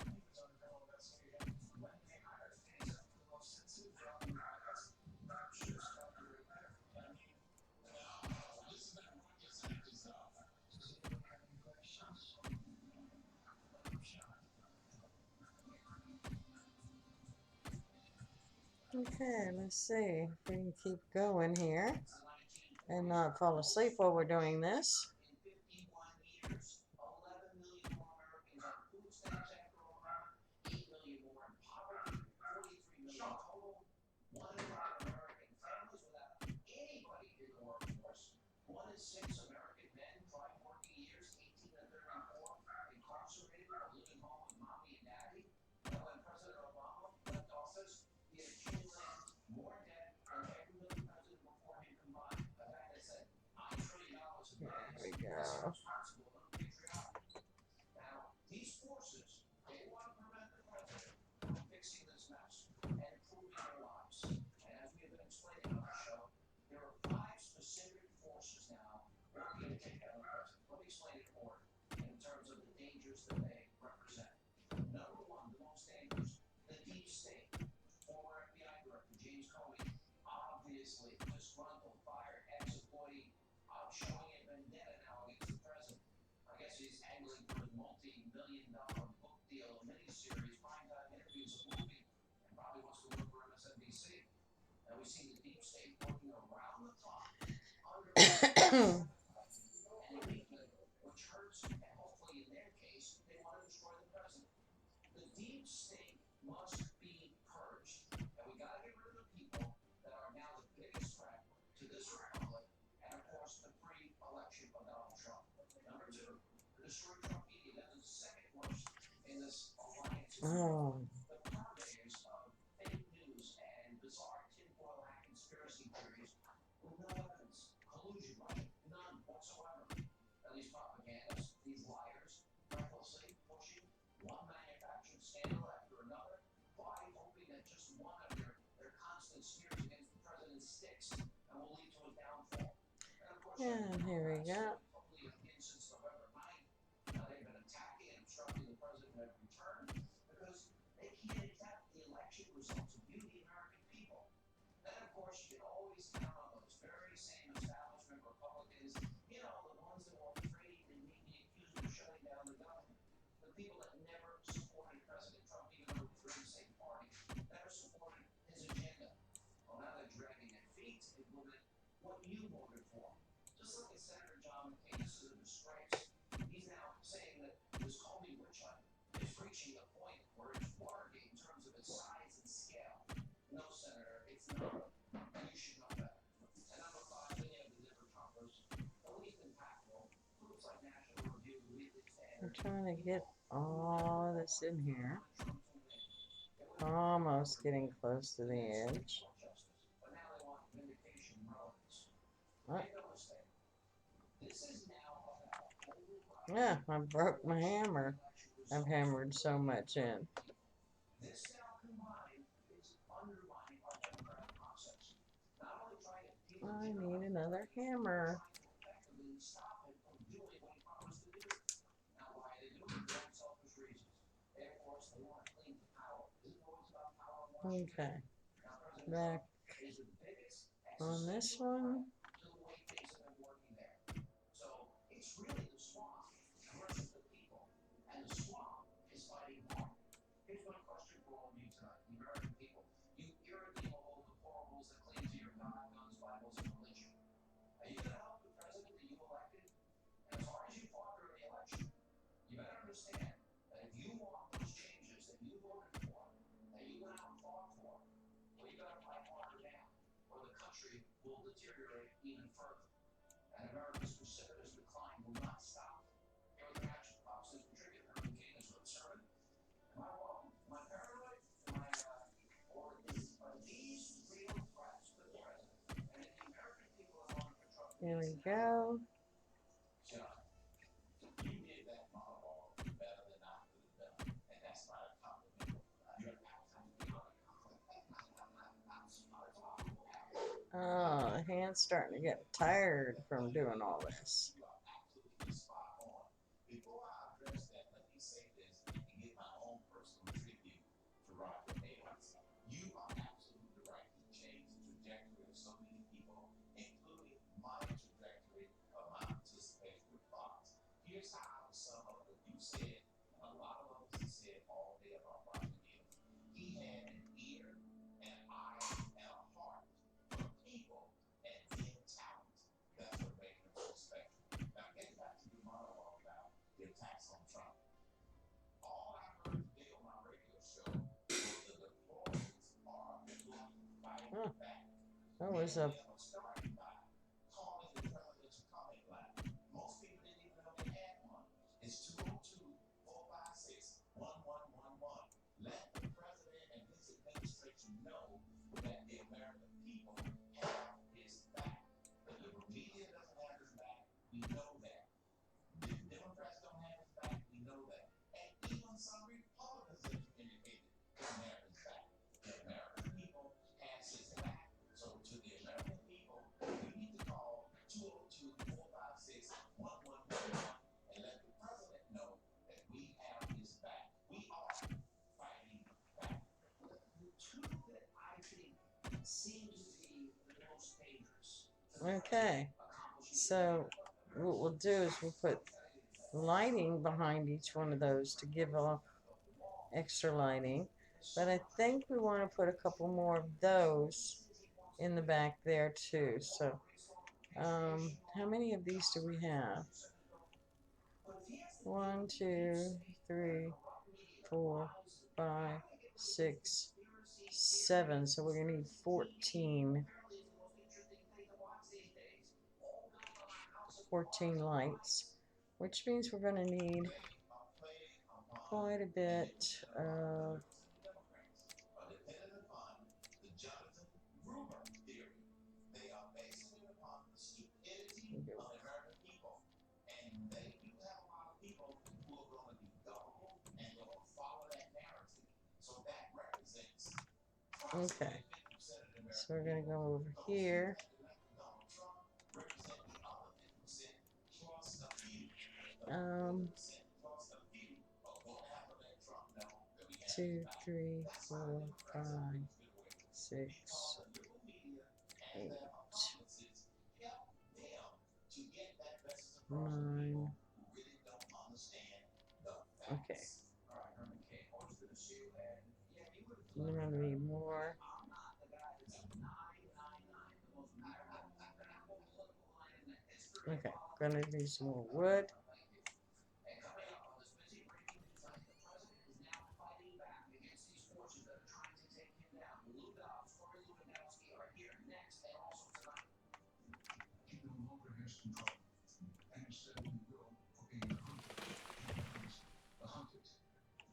under federal investigation when they hired things up for the most sensitive job in the House. That should stop you right there. I mean, this is not rocket science stuff. Does anyone have any questions? Okay, let's see if we can keep going here and not fall asleep while we're doing this. In 51 years, 11 million more Americans on food stamps after Obama, 8 million more in poverty, 43 million total, 1 in 5 American families without anybody in the workforce, 1 in 6 American men, prime working years, 18 to 34, incarcerated or living home with mommy and daddy. And when President Obama left office, he had accumulated more debt than every other president before him combined. A guy that said $9 trillion in debt. previously disgruntled, fired ex-employee out showing a vendetta now against the president. I guess he's angling for his multi-million-dollar book deal, a miniseries, primetime interviews, a movie, and probably wants to work for MSNBC. And we've seen the deep state working around the clock under and illegally, which hurts, and hopefully in their case, they want to destroy the president. The deep state must be purged, and we got to get rid of the people that are now the biggest threat to this republic, and of course, the free election of Donald Trump. Number two, destroy Trump media. That is the second worst in this alliance. Oh. The purveyors of fake news and bizarre tinfoil hat conspiracy theories with no evidence, collusion, right? None whatsoever. And these propagandists, these liars, recklessly pushing one manufactured scandal after another, why hoping that just one of their constant smears against the president sticks and will lead to his downfall. And of course, Yeah, here we go. totally again since November 9th. They've been attacking and obstructing the president at every turn because they can't accept the election results of you, the American people. Then, of course, you can always count on those very same establishment Republicans, you know, the ones that will trade and may be accused of shutting down the government. The people that never supported President Trump, even though we were in the same party, never supported his agenda. Well, now they're dragging their feet to implement what you voted for. Just look at Senator John McCain. This is a disgrace. He's now saying that this Comey witch hunt is reaching a point where it's Watergate in terms of its size and scale. No, Senator, it's not. And you should know better. And number five, then you have the Denver Trumpers. The least impactful. Groups like National Review, Weekly I'm Standard. trying to get all this in here. Almost getting close to the edge. But now they want vindication relevance. What? Make no mistake. This is now about overriding Yeah, I broke my hammer. I've hammered so much in. this now combined is undermining our democratic process. Not only trying to deal I with need another hammer. effectively stop him from doing what he promised to do. Now, why are they doing it? For their own selfish reasons. They, of course, they want to cling to power. Isn't it always about power in Washington? Okay, Now, President back Trump is the biggest on this one. to the way things have been working there. So it's really the swamp versus the people, and the swamp is fighting hard. Here's my question for all of you tonight, the American people. You irredeemable deplorables that cling to your God, guns, Bibles, and religion. Are you going to help the president that you elected? And as far as you fought during the election, you better understand that if you want those changes that you voted for, that you went out and fought for, well, you got to fight harder now, or the country will deteriorate even further. And America's precipitous decline will not stop. Here are the action props that contributed to King's lip sermon. Am I wrong? Am I paranoid? Or are these real threats to the president? And if the American people are voting for Trump, Here we go. John, you did that monologue better than I could have done, and that's not a compliment. You're absolutely Oh, the hand's starting to get tired from doing all this. You are absolutely spot on. Before I address that, let me say this and give my own personal tribute to Roger Ailes. You are absolutely right. He changed the trajectory of so many people, including my trajectory of my participation with Fox. Here's how I would sum up what you said, and a lot of others have said all day about Roger Ailes. He had an ear, an eye, and a heart for people and hidden talent. That's what made him so special. Now, getting back to your monologue about the attacks on Trump. All I heard today on my radio show was the deplorables are fighting back. That was a Starting by calling the presidential comment line. Most people didn't even know they had one. It's 202-456-1111. Let the president and his administration know that the American people have his back. The liberal media doesn't have his back. We know that. The Democrats don't have his back. We know that. And even some Republicans have communicated don't have his back. The American people has his back. So to the American people, you need to call 202-456-1111 and let the president know that we have his back. We are fighting back. The two that I think seem to be the most Okay, so what we'll do is we'll put lighting behind each one of those to give off extra lighting. But I think we want to put a couple more of those in the back there too. So, how many of these do we have? 1, 2, 3, 4, 5, 6, 7. So we're gonna need 14. 14 lights, which means we're gonna need quite a bit of okay. So we're gonna go over here. 2, 3, 4, 5, 6, 8, 9. Okay. We're gonna need more. Okay, gonna need some more wood. He no longer has control, and instead he will obey the hunted. The hunted.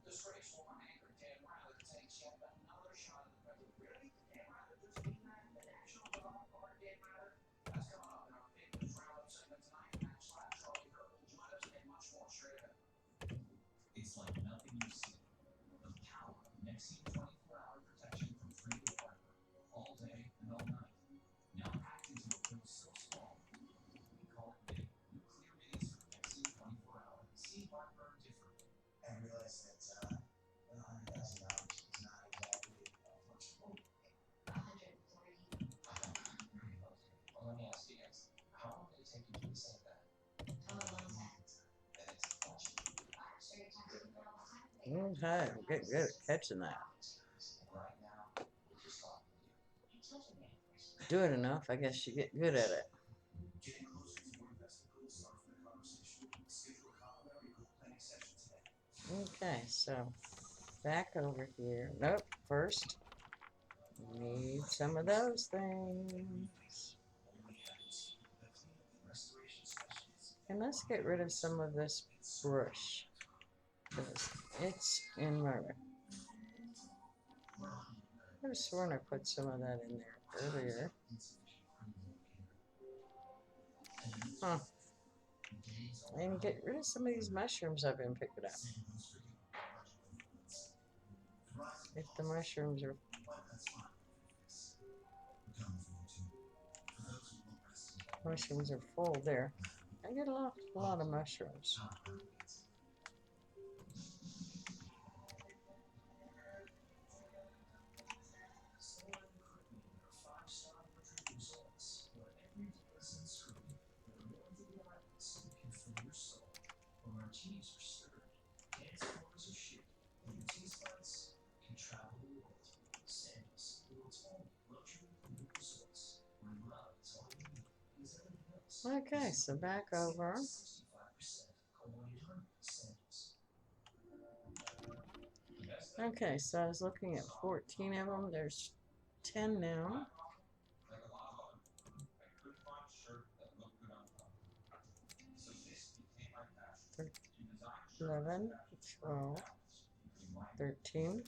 Disgraced former anchor Dan Rather takes yet another shot at the president. Really? Dan Rather just being the National Development Board, Dan Rather? That's coming up in our big news roundup segment tonight. Matt Schlatt, Charlie Kirk will join us, and much more straight ahead. It's like nothing you've seen. The power of Nexium 24-hour protection from frequent fiber, all day and all night. Now packed into a pill so small, we call it big. Nuclear minis from Nexium 24-hour. See heartburn differently. I realize that $100,000 is not exactly much money. 140. Well, let me ask you guys, how long did it take you to decide that? I'm a little sad. That it's much. I'm sure you're talking about all the time. Okay, get good at catching that. Right now, we're just talking to you. You're touching me, of course. Do it enough, I guess you get good at it. Getting closer to more investigative start for the conversation. Schedule a complimentary group planning session today. Okay, so back over here. Nope, first we need some of those things. And let's get rid of some of this brush, because it's in my... I could have sworn I put some of that in there earlier. Huh. And get rid of some of these mushrooms I've been picking up. If the mushrooms are... Mushrooms are full there. I get a lot of mushrooms. Martinis are stirred, dance floors are shaken, and your taste buds can travel the world. Sandals, the world's only luxury new resorts, where love is all you need. Is everything else? Okay, so back over. 65% call 1-800 Sandals. Okay, so I was looking at 14 of them. There's 10 now. Like a lot of them, I couldn't find a shirt that looked good on top. So this became my passion. 11, 12, 13,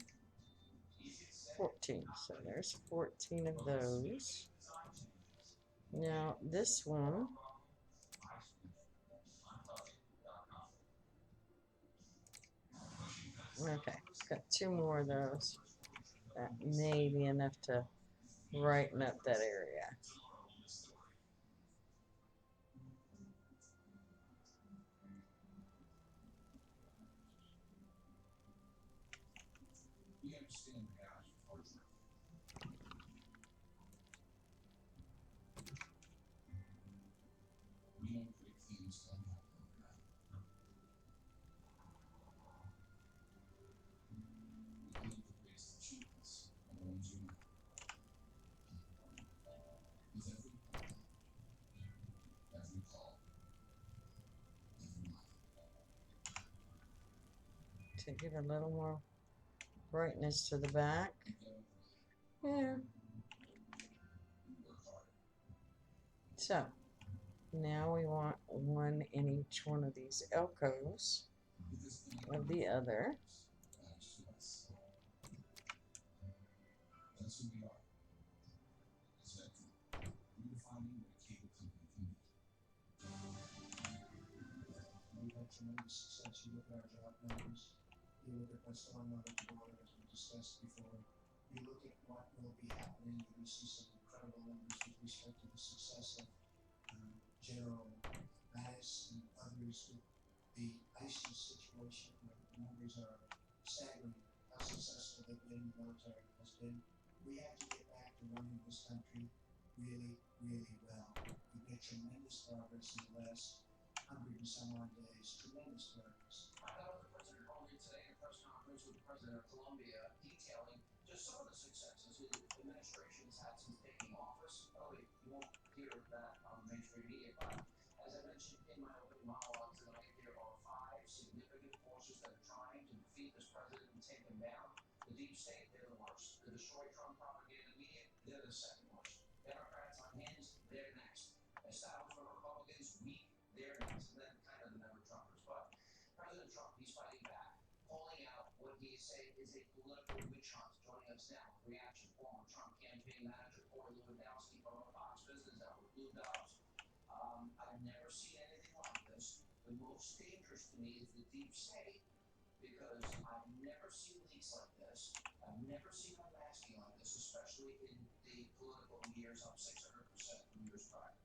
14. So there's 14 of those. Now this one, okay, got 2 more of those. That may be enough to brighten up that area. We understand the guys, unfortunately. to give a little more brightness to the back. Yeah. So now we want one in each one of these alcoves of the other. That's who we are. Spectrum, redefining what a cable company can be. We've had tremendous success. You look at our job numbers, you look at what's going on at the border, as we discussed before, you look at what will be happening, and you see some incredible numbers with respect to the success of General Mattis and others with the ISIS situation, where the numbers are staggering, how successful they've been, the military has been. We have to get back to running this country really, really well. We've made tremendous progress in the last 100 and some odd days, tremendous progress. I was the president earlier today in a press conference with the president of Colombia, detailing just some of the successes his administration has had since taking office. You won't hear that on mainstream media, but as I mentioned in my opening monologue tonight, there are 5 significant forces that are trying to defeat this president and take him down. The deep state, they're the worst. The destroy Trump propaganda media, they're the second worst. Democrats on hands, they're next. Establishment Republicans, weak, they're next. And then kind of the never Trumpers. But President Trump, he's fighting back, calling out what he is saying is a political witch hunt. Joining us now, reaction, former Trump campaign manager Corey Lewandowski from a Fox Business Network, Blue Dogs. I've never seen anything like this. The most dangerous to me is the deep state, because I've never seen leaks like this. I've never seen unmasking like this, especially in the political years, up 600% from years prior.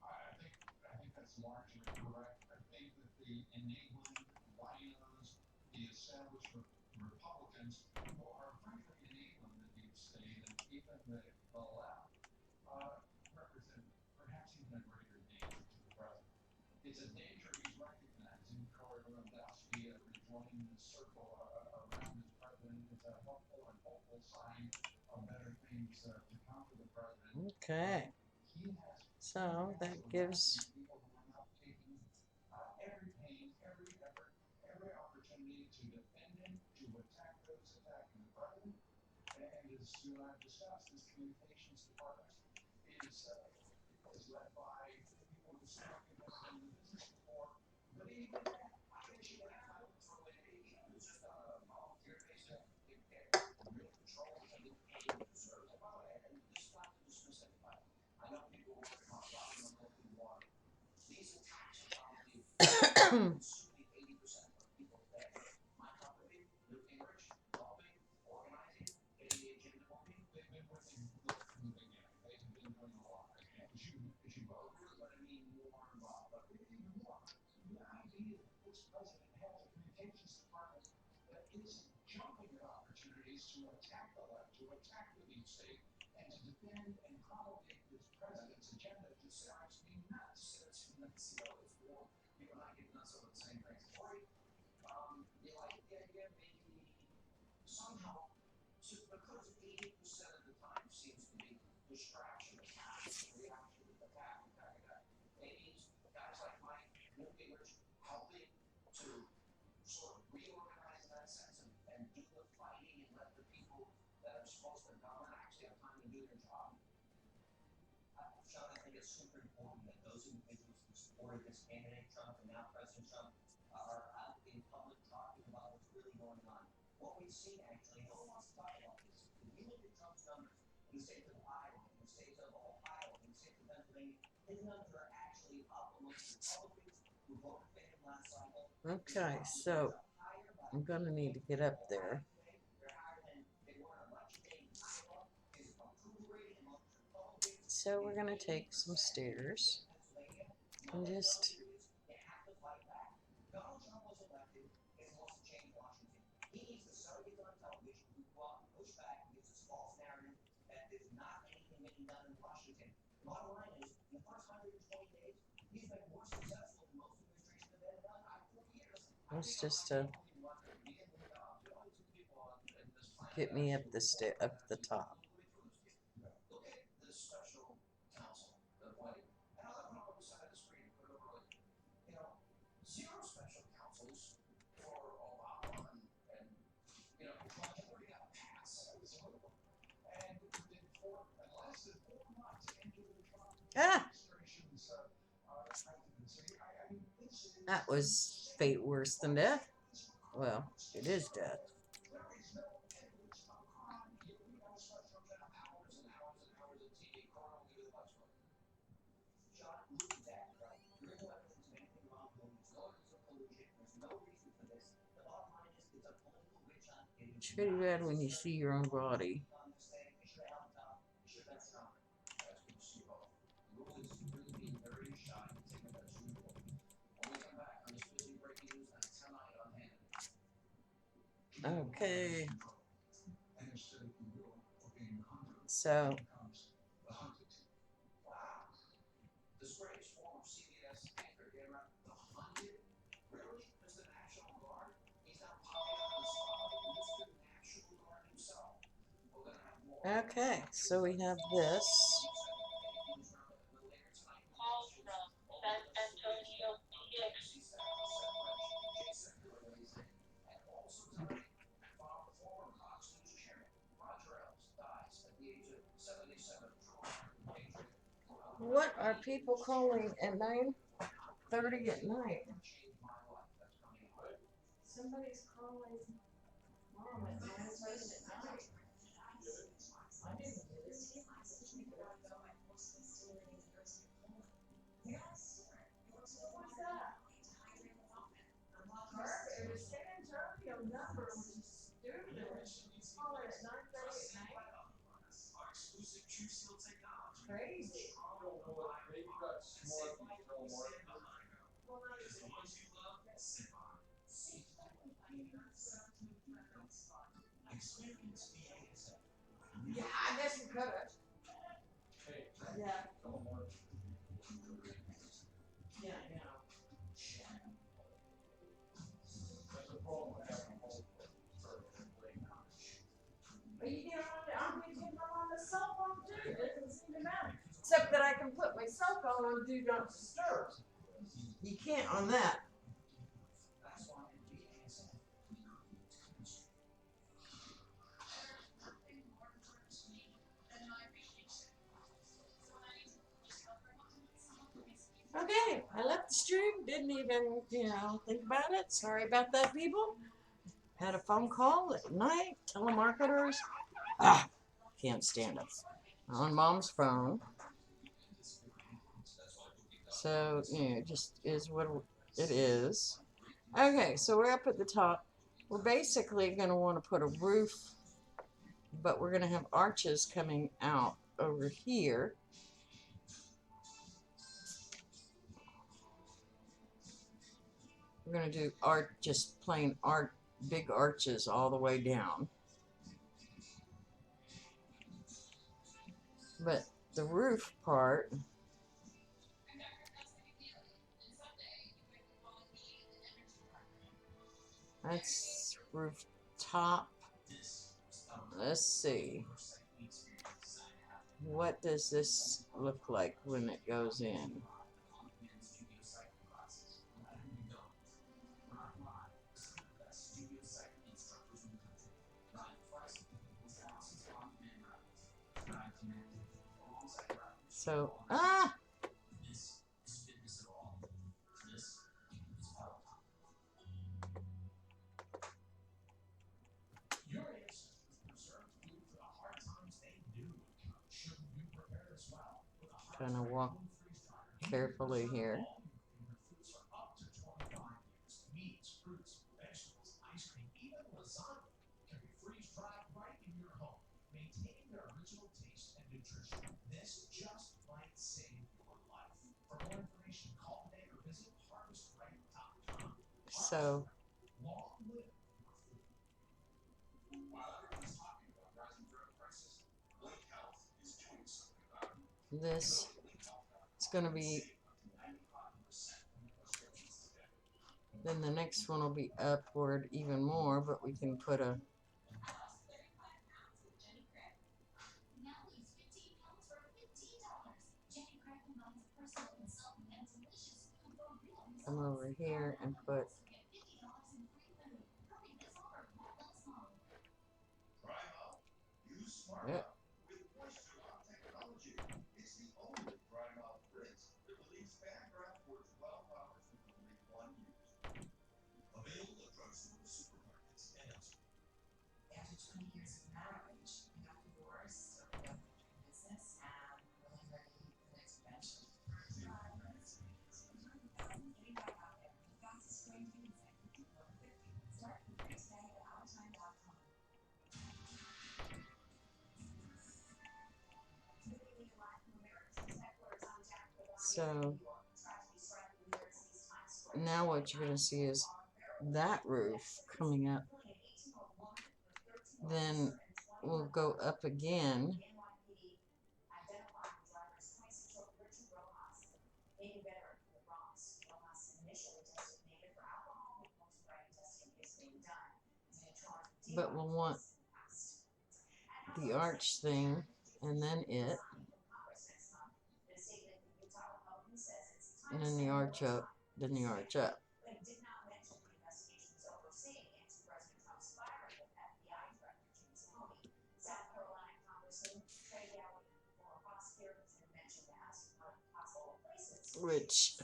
I think that's largely correct. I think that the enabling rhinos, the established Republicans, who are frankly enabling the deep state and even the left, represent perhaps even a greater danger to the president. It's a danger he's recognizing. Corey Lewandowski rejoining the circle around his president. It's a helpful and hopeful sign of better things to come for the president. Okay. He has So that gives people who are not taking every pain, every effort, every opportunity to defend him, to attack those attacking the president. And as you and I have discussed, this communications department is led by people who certainly have been in the business before. But even that, I think you and I would throw in, even if it's just on a volunteer basis, get real control and get paid what it deserves. And by the way, and this is not to dismiss anybody. I know people who work on problem and local water. These attacks are probably consuming 80% of people today. My company, New Gingrich, helping, organizing, getting the agenda moving. They've been working from the beginning. They've been doing a lot. As you Well, really, but I mean more involved. but even more, the idea that this president has a communications department that isn't jumping at opportunities to attack the left, to attack the deep state, and to defend and promulgate this president's agenda just drives me nuts. It's nuts, you know, it's more. You and I get nuts over the same things. Corey, you like the idea maybe somehow, because 80% of the time seems to be distraction, attack, reaction, attack. Maybe guys like Mike, New Gingrich, helping to sort of reorganize that sense and do the fighting and let the people that are supposed to govern actually have time to do their job. Sean, I think it's super important that those individuals who supported this candidate, Trump, and now President Trump, are out in public talking about what's really going on. What we've seen, actually, no one wants to talk about this. If you look at Trump's numbers in the states of Iowa, in the states of Ohio, in the states of Pennsylvania, his numbers are actually up amongst Republicans who voted for him last cycle. okay. So I'm gonna need to get up there. They're higher than they were on election day in Iowa. His approval rating amongst Republicans. So we're gonna take some stairs and just. Donald Trump was elected and he wants to change Washington. He needs to start getting on television who go out and push back against this false narrative that there's not anything being done in Washington. The bottom line is, in the first 120 days, he's been more successful than most administrations have been in 40 years. Let's just get me up up the top. Look at the special counsel, the white. And I'll have it on the side of the screen, put it over like, 0 special counsels for Obama Ah, that was fate worse than death. Well, it is death. It's pretty bad when you see your own body. Okay. So, The Sprays, former CBS anchor Gamera, the Hunted, really? Mr. National Guard? He's now popping up in the spotlight, Mr. National Guard himself. We're gonna have more. okay, so we have this. Call from San Antonio, TX. What are people calling at 9:30 at night? Somebody's calling mom at 9:30 at night. I didn't do this. What's that? It was San Antonio number, which is stupid. Calling at 9:30 at night. Crazy. Yeah, I guess you could have. Yeah. Yeah, I know. But you get I'm getting on the cell phone too. It doesn't seem to matter. Except that I can put my cell phone on Do Not Disturb. You can't on that. Okay, I left the stream, didn't even, think about it. Sorry about that, people. Had a phone call at night, telemarketers. Ah, can't stand them. On mom's phone. So, it just is what it is. Okay, so we're up at the top. We're basically going to want to put a roof, but we're going to have arches coming out over here. We're going to do just plain big arches all the way down. But the roof part, that's rooftop. Let's see. What does this look like when it goes in? So, kind of walk carefully here. So, this is going to be, then the next one will be upward even more, but we can put a, come over here and put, yep. So now what you're going to see is that roof coming up. Then we'll go up again. But we'll want the arch thing and then it. And then the arch up, then the arch up. Which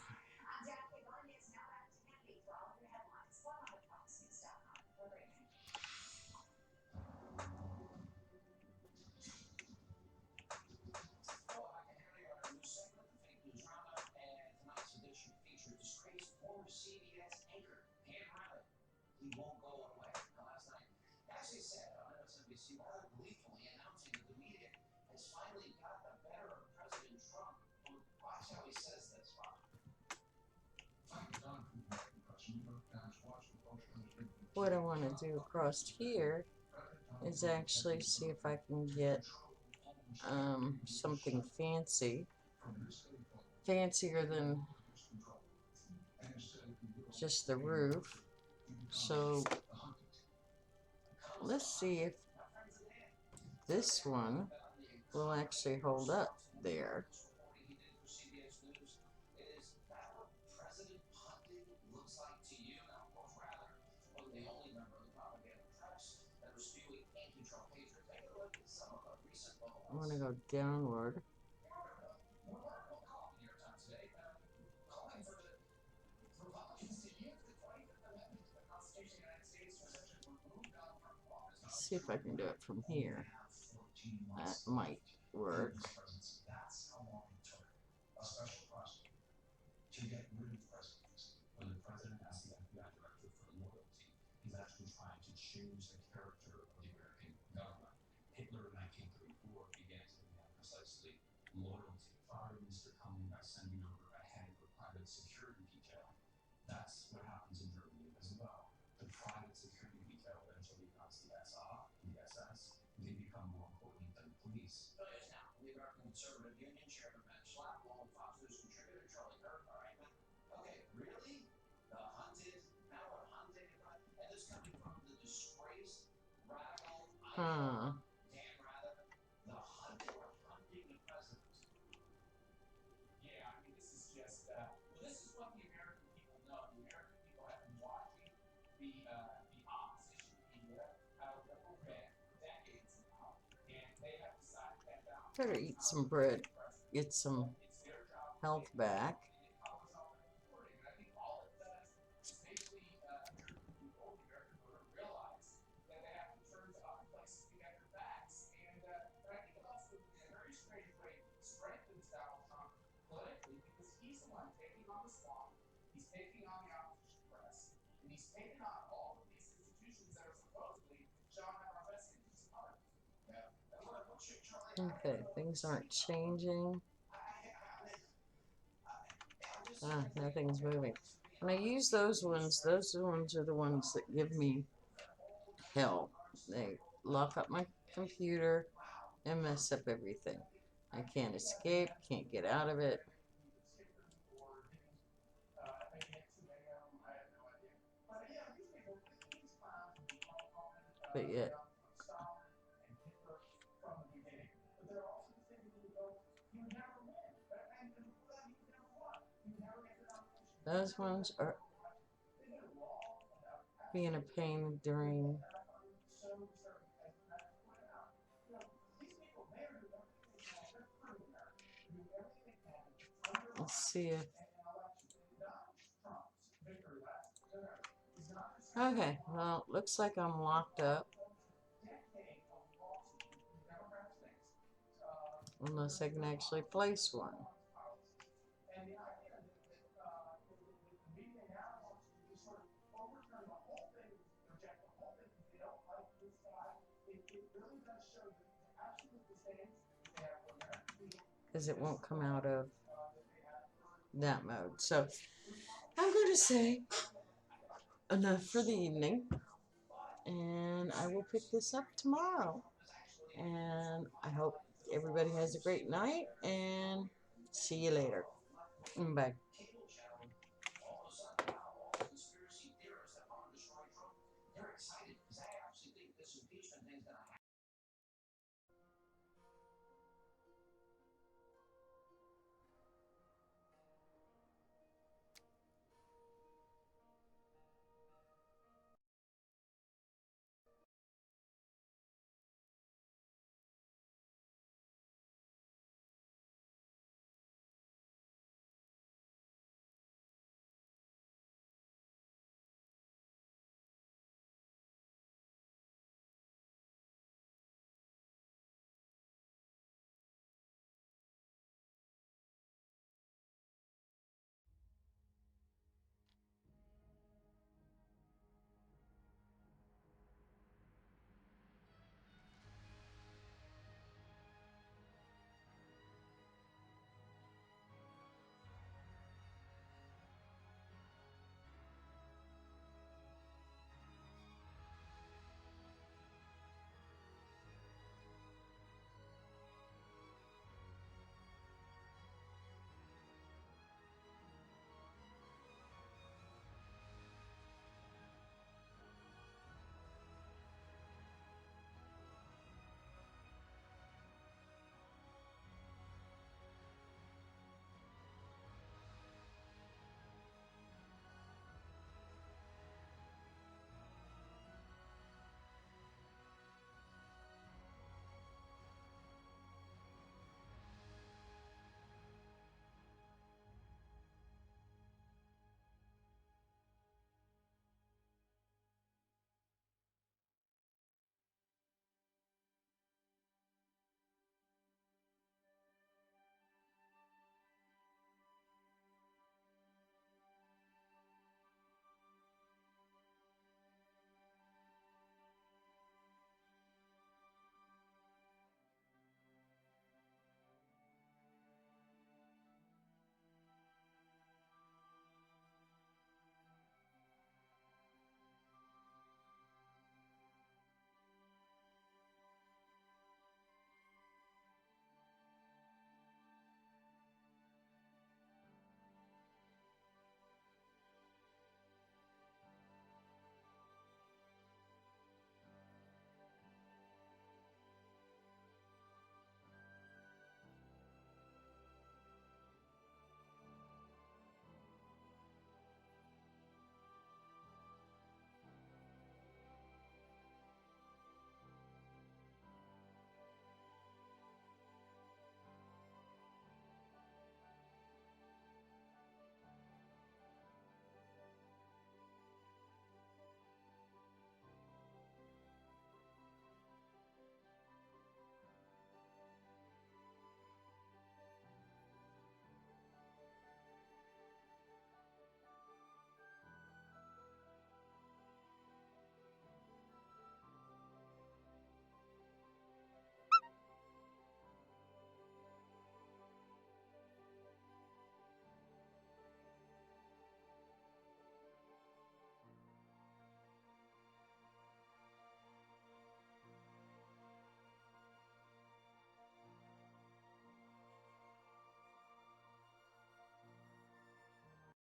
CBS anchor, Dan Rather. He won't go away. Now, last night, as he said on MSNBC, rather gleefully announcing that the media has finally got the better of President Trump. Well, watch how he says this, Bob. what I want to do across here is actually see if I can get something fancy, fancier than just the roof. So let's see if this one will actually hold up there. I want to go downward. See if I can do it from here. That might work. To get rid of presidents. When the president asked the FBI director for loyalty, he's actually trying to change the character of the American government. Hitler in 1934 began to demand precisely loyalty. Fired Mr. Cumming by sending over a head of a private security detail. That's what happens in Germany as well. The private security detail eventually becomes the SA, the SS. They become more important than police. So yes, now, the American Conservative Union Chairman Matt Schlapp, along with Fox News contributor Charlie Kirk. All right, man. Okay, really? The hunted, now we're hunting, and this coming from the disgraced radical icon, Dan Rather. The hunted, we're hunting the president. Yeah, I mean, this is just, well, this is what the American people know. The American people have been watching the opposition media out of the red for decades now, and they have decided that Better eat some bread, get some it's their job health back. and it covers all the reporting. And I think all it does is basically American people, the American voter, realize that they have to turn to other places to get their facts. And but I think it also, in a very strange way, strengthens Donald Trump politically because he's the one taking on the swamp, he's taking on the opposition press, and he's taking on all of these institutions that are supposedly showing up our best interests in others. Yeah. And what should Charlie Okay, things aren't changing. Nothing's moving. When I use those ones are the ones that give me hell. They lock up my computer and mess up everything. I can't escape, can't get out of it. But yet, those ones are being a pain during. Let's see if. Okay, well, looks like I'm locked up. Unless I can actually place one. Because it won't come out of that mode. So I'm going to say enough for the evening, and I will pick this up tomorrow. And I hope everybody has a great night, and see you later. Bye. Cable channel, all of a sudden now all the conspiracy theorists that want to destroy Trump, they're excited because they actually think this impeachment thing's gonna happen.